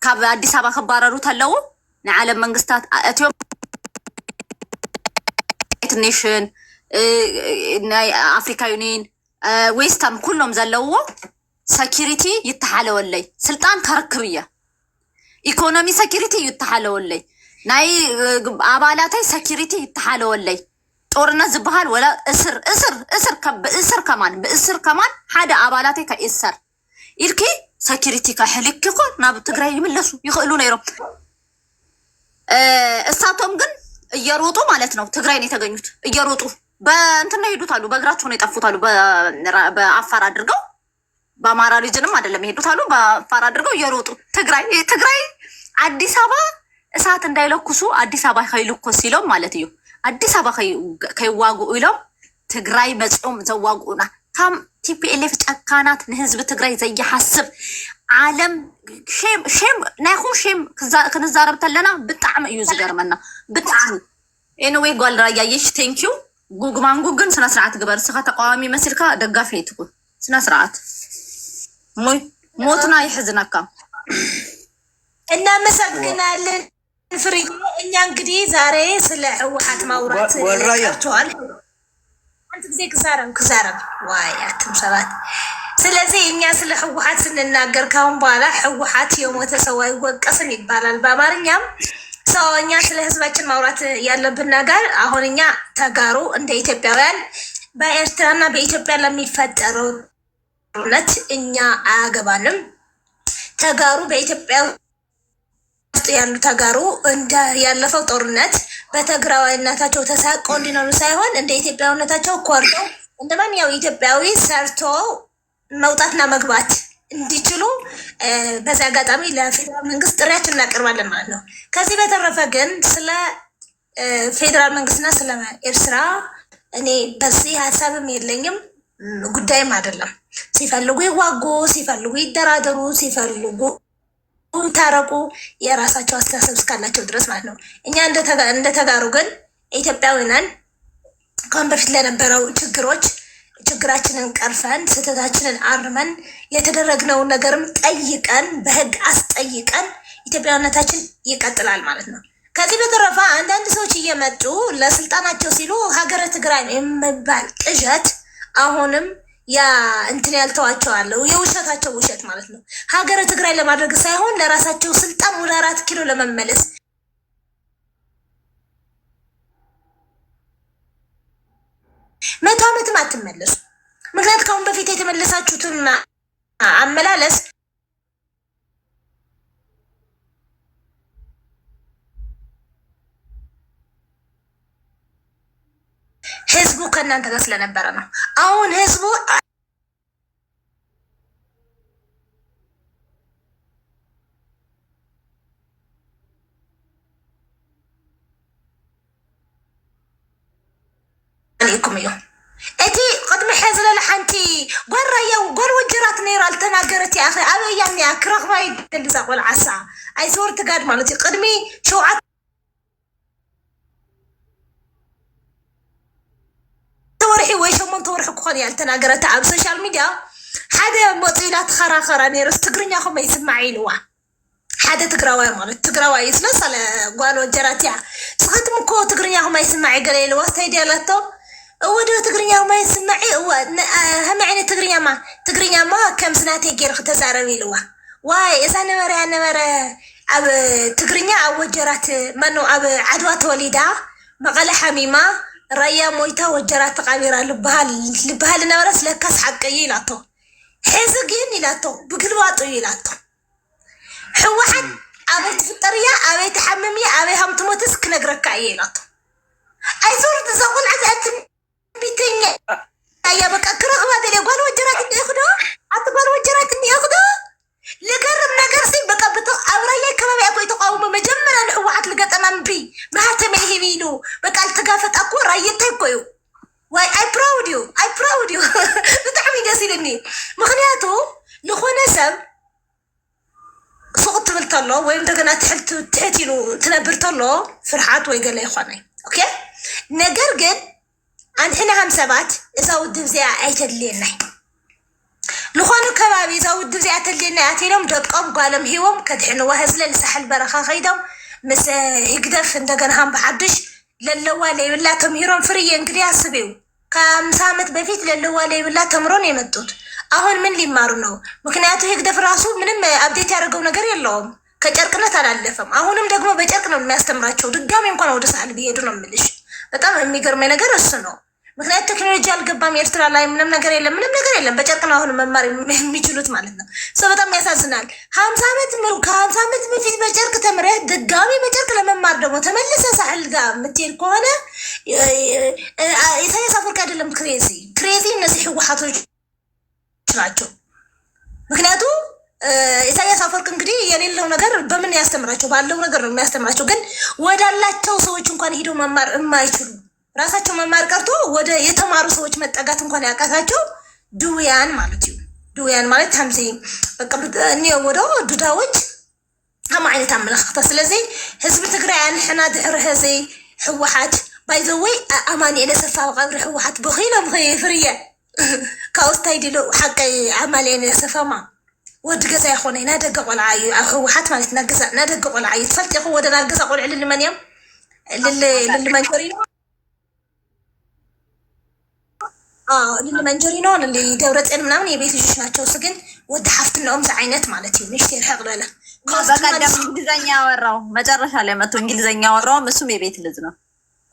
ካብ አዲስ አበባ ከባረሩ ተለው ናይ ዓለም መንግስታት ኢትዮጵያ ኔሽን ናይ አፍሪካ ዩኒየን ዌስተርን ኩሎም ዘለውዎ ሰኪሪቲ ይተሓለወለይ ስልጣን ከርክብያ ኢኮኖሚ ሰኪሪቲ ይተሓለወለይ ናይ አባላታይ ሰኪሪቲ ይተሓለወለይ ጦርነት ዝበሃል ወላ እስር ከማን ሓደ አባላታይ ከእሰር ኢልኪ ሰኪሪቲ ከሕልክኮ ናብ ትግራይ ይመለሱ ይኽእሉ ነይሮም እሳቶም ግን እየሮጡ ማለት ነው ትግራይ ነው የተገኙት እየሮጡ በእንትን ነው ሄዱታሉ በእግራቸው ነው የጠፉታሉ በአፋር አድርገው በአማራ ሪጅንም አይደለም ሄዱታሉ በአፋር አድርገው እየሮጡ ትግራይ አዲስ አበባ እሳት እንዳይለኩሱ አዲስ አበባ ከይልኩስ ሲለው ማለት እዩ አዲስ አበባ ከይዋጉ ይለው ትግራይ መጽኦም ዘዋጉና ካም ቲፒኤልኤፍ ጨካናት ንህዝብ ትግራይ ዘይሐስብ ዓለም ሼም ናይኹም ሼም ክንዛረብ ተለና ብጣዕሚ እዩ ዝገርመና ብጣዕሚ ኤኒዌይ ጓል ራያየሽ ቴንክ ዩ ጉግ ማንጉግ ግን ስነ ስርዓት ግበር ስኻ ተቃዋሚ መስልካ ደጋፊ ይትኩን ስነ ስርዓት ሞትና ይሕዝነካ እናመሰግናለን ፍሪ እኛ እንግዲህ ዛሬ ስለ ሕወሓት ማውራት ወልራያቸዋል አንተ ጊዜ ክዛረም ዋይ አክም ሰባት ስለዚህ እኛ ስለ ህወሓት ስንናገር ካሁን በኋላ ህወሓት የሞተ ሰው አይወቀስም ይባላል በአማርኛም። ሰው እኛ ስለ ህዝባችን ማውራት ያለብን ነገር አሁን እኛ ተጋሩ እንደ ኢትዮጵያውያን በኤርትራና በኢትዮጵያ ለሚፈጠረው ጦርነት እኛ አያገባንም። ተጋሩ በኢትዮጵያ ውስጥ ያሉ ተጋሩ እንደ ያለፈው ጦርነት በትግራዋይነታቸው ተሳቀው እንዲኖሩ ሳይሆን እንደ ኢትዮጵያዊነታቸው ኮርተው እንደማንኛው ኢትዮጵያዊ ሰርቶ መውጣትና መግባት እንዲችሉ በዚህ አጋጣሚ ለፌዴራል መንግስት ጥሪያችን እናቀርባለን ማለት ነው። ከዚህ በተረፈ ግን ስለ ፌዴራል መንግስትና ስለ ኤርትራ እኔ በዚህ ሀሳብም የለኝም ጉዳይም አይደለም። ሲፈልጉ ይዋጉ፣ ሲፈልጉ ይደራደሩ፣ ሲፈልጉ ታረቁ፣ የራሳቸው አስተሳሰብ እስካላቸው ድረስ ማለት ነው። እኛ እንደተጋሩ ግን ኢትዮጵያዊ ነን። ከአሁን በፊት ለነበረው ችግራችንን ቀርፈን ስህተታችንን አርመን የተደረግነውን ነገርም ጠይቀን በህግ አስጠይቀን ኢትዮጵያዊነታችን ይቀጥላል ማለት ነው። ከዚህ በተረፈ አንዳንድ ሰዎች እየመጡ ለስልጣናቸው ሲሉ ሀገረ ትግራይ የሚባል ቅዠት አሁንም ያ እንትን ያልተዋቸዋለሁ የውሸታቸው ውሸት ማለት ነው። ሀገረ ትግራይ ለማድረግ ሳይሆን ለራሳቸው ስልጣን ወደ 4 ኪሎ ለመመለስ 100 ዓመትም አትመለሱ። ምክንያት ከአሁን በፊት የተመለሳችሁትን አመላለስ ህዝቡ ከእናንተ ጋር ስለነበረ ነው። አሁን ህዝቡ عليكم يوم اتي قد محزل لحنتي قرية وقر وجرات نير التناقرت يا اخي ابي يعني اكره ما يدلزق والعسى اي صورة قاد مالتي قدمي شو تورحي ويش من تورحي كخوني التناقرت على السوشيال ميديا حدا مطيلات خرا نير استقرني اخو ما يسمعي لوا حدا تقراوي مالت تقراوي يسلس على قال وجرات يا سخدم كو تقرني اخو ما يسمعي قال لي واستا ديالاتو ودو تقرينيا ما يسمعي هم يعني تقرينيا ما كم سناتي غير تزاربي لوا واي اذا نمر اب تقرينيا وجرات منو اب عدوى توليدا مقاله حميمه رايا مويتا وجرات قابيرا لبهال نورس لكاس حقي يلاتو حزقين يلاتو بقلواطو يلاتو حوحد ابي تفطريا ابي تحممي ابي هم تموتس كنغرك يلاتو اي صورة تزقون عزاتن بيتني يا بقى كره ما ادري قال وجرات اني اخذه اتقال وجرات اني اخذه لقرب نقرسي بقى بتو ابرايا كبابي اكو يتقاوم مجمرا الحوحات لقطمن بي ما تمهي بيلو بقى التقافت اكو رايتي كويو واي اي براود يو بتعمي داسيلني مخنياتو لخونه سب سقط بلتلو وين دغنا تحتيلو تنبرتلو فرحات وي قال لي خوني اوكي ነገር ግን አንተና 57 እዛው ድብዚያ አይተልየና لخوانو كبابي እዛው ድብዚያ አይተልየና ያቴሎም ደቆም ጓለም ሂዎም ከድሕኑ ወህዝለ ለሳሕል በረኻ ኸይዶም ምስ ይግደፍ እንደገና ሃም በሐድሽ ለለዋ ለይብላ ተምሂሮም ፍርዬ እንግዲህ አስቤው ከ50 ዓመት በፊት ለለዋ ለይብላ ተምሮን የመጡት አሁን ምን ሊማሩ ነው? ምክንያቱ ይግደፍ ራሱ ምንም አፕዴት ያደርገው ነገር የለውም። ከጨርቅነት አላለፈም። አሁንም ደግሞ በጨርቅ ነው የሚያስተምራቸው። ድጋሚ እንኳን ወደ ሳህል ቢሄዱ ነው የምልሽ። በጣም የሚገርመኝ ነገር እሱ ነው። ምክንያት ቴክኖሎጂ አልገባም። ኤርትራ ላይ ምንም ነገር የለም። በጨርቅ ነው አሁን መማር የሚችሉት ማለት ነው። ሰው በጣም ያሳዝናል። 50 ዓመት ከ50 ዓመት በፊት በጨርቅ ተምረህ ድጋሚ በጨርቅ ለመማር ደግሞ ተመልሰ ሳህል ጋር የምትሄድ ከሆነ ኢሳያስ አፈወርቂ አይደለም ክሬዚ እነዚህ ህወሓቶች ናቸው። ምክንያቱ ኢሳያስ አፈወርቂ እንግዲህ የሌለው ነገር በምን ያስተምራቸው? ባለው ነገር ነው የሚያስተምራቸው። ግን ወዳላቸው ሰዎች እንኳን ሄዶ መማር የማይችሉ ራሳቸው መማር ቀርቶ ወደ የተማሩ ሰዎች መጠጋት እንኳን ያቃታቸው ድውያን ማለት ነው። ድውያን ማለት ታምዚ በቃ እኔ ወደ ዱዳዎች هم عينت አመለካከት። ስለዚህ ህዝብ ትግራይ አንሕና ድሕሪ ህዚ ህወሓት ባይ ዘ ወይ አማኒ ለሰፋው ቀብሪ ህወሓት በኺሎም ፍርየ ካውስታይ ዲሎ حق عملي ለሰፋማ ወድ ገዛ ይኾነ ናደገ ቆልዓዩ ህወሓት ማለት ናደገ ቆልዓዩ ትፈልጥ ይኹ ወደ ናገዛ ቆልዕ ልልመንዮም ልልመንኮሪ መንጀሪኖን እንደ ደብረጽዮን ምናምን የቤት ልጆች ናቸው። እሱ ግን ወደ ሀፍትናውም አይነት ማለት ነው። ንሽት ይርሐቅለለ በቀደም እንግሊዘኛ ያወራው መጨረሻ ላይ መጥቶ እንግሊዘኛ ያወራው እሱም የቤት ልጅ ነው።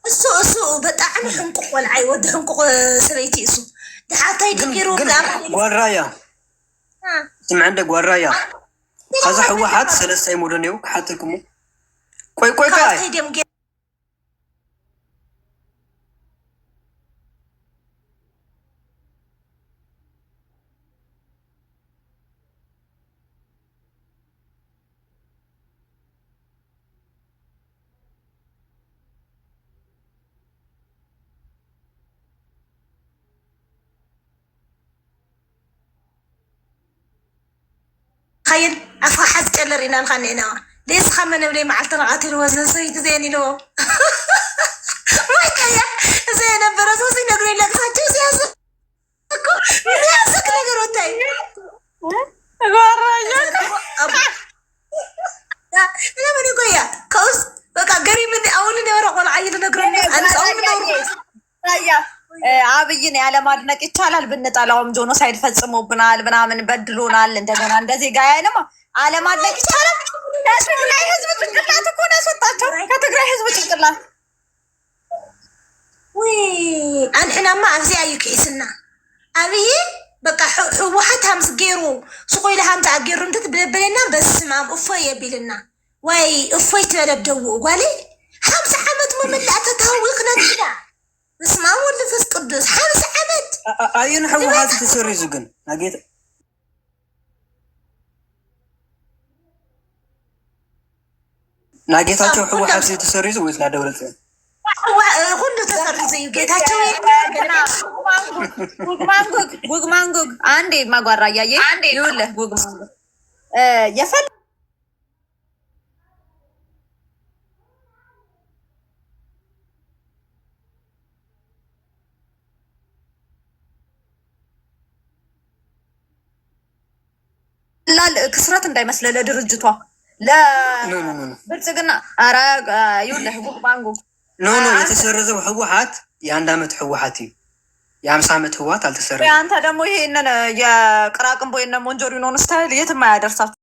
እሱ በጣም ሕንቁቅ ወልዓይ ወደ ሕንቁቅ ሰበይቲ እሱ دحاتي دميرو ጓራያ ስም عند ጓራያ ከዛ ህወሓት ሰለስተ ይሙደኔው ከሓትልኩሙ ቆይ خير أفحص كلرينا الخنينا ليش خمنا بلي مع التنقاتل وزن صيت زيني لو ما يتهيأ زين براسوسي نقولي لك ساتشو سياسة سياسة نقول وتاي لا من يقول يا كوس بقى قريب من أول نورق ولا عيل نقولني أنا أول نورق አብይን ያለማድነቅ ይቻላል። ብንጠላውም ጆኖሳይድ ፈጽሞብናል ምናምን በድሎናል። እንደገና እንደዚህ ጋር ያይነማ አለማድነቅ ይቻላል። ከትግራይ ህዝብ ጭንቅላት እኮ ነው ያስወጣቸው። ከትግራይ ህዝብ ጭንቅላት ወይ አንሕናማ አብዚ አይከይስና አብይ በቃ ህወሓት ሃምስ ገይሩ ስቆይለ ሃምታ ገይሩ እንት ብለበለና በስማም እፎይ የቢልና ወይ እፎይ ተበለደው ጓሌ 50 ዓመት መመላእተ ታውቅና ትዳ بسمع ولا فس قدس 5 عمد أين حوحات تسري زقن ناقيت ناقيتاتشو حوحات تسري زو ويس لا دولة كله تسري زي جيتاتشو ጉግ ማንጉግ አንዴ ማጓራ ያየ ይውልህ ጉግ ማንጉግ የፈል ክስረት እንዳይመስለ ለድርጅቷ ለብልጽግና አራ ይውልህ ጉግ ማንጉግ ኖ የተሰረዘው ህወሓት የአንድ አመት ህወሓት የ50 ዓመት ህወሓት አልተሰረዘም። አንተ ደግሞ ይሄንን የቅራቅንቦ የነ ሞንጆሪኖን ስታይል የትም አያደርሳችሁ።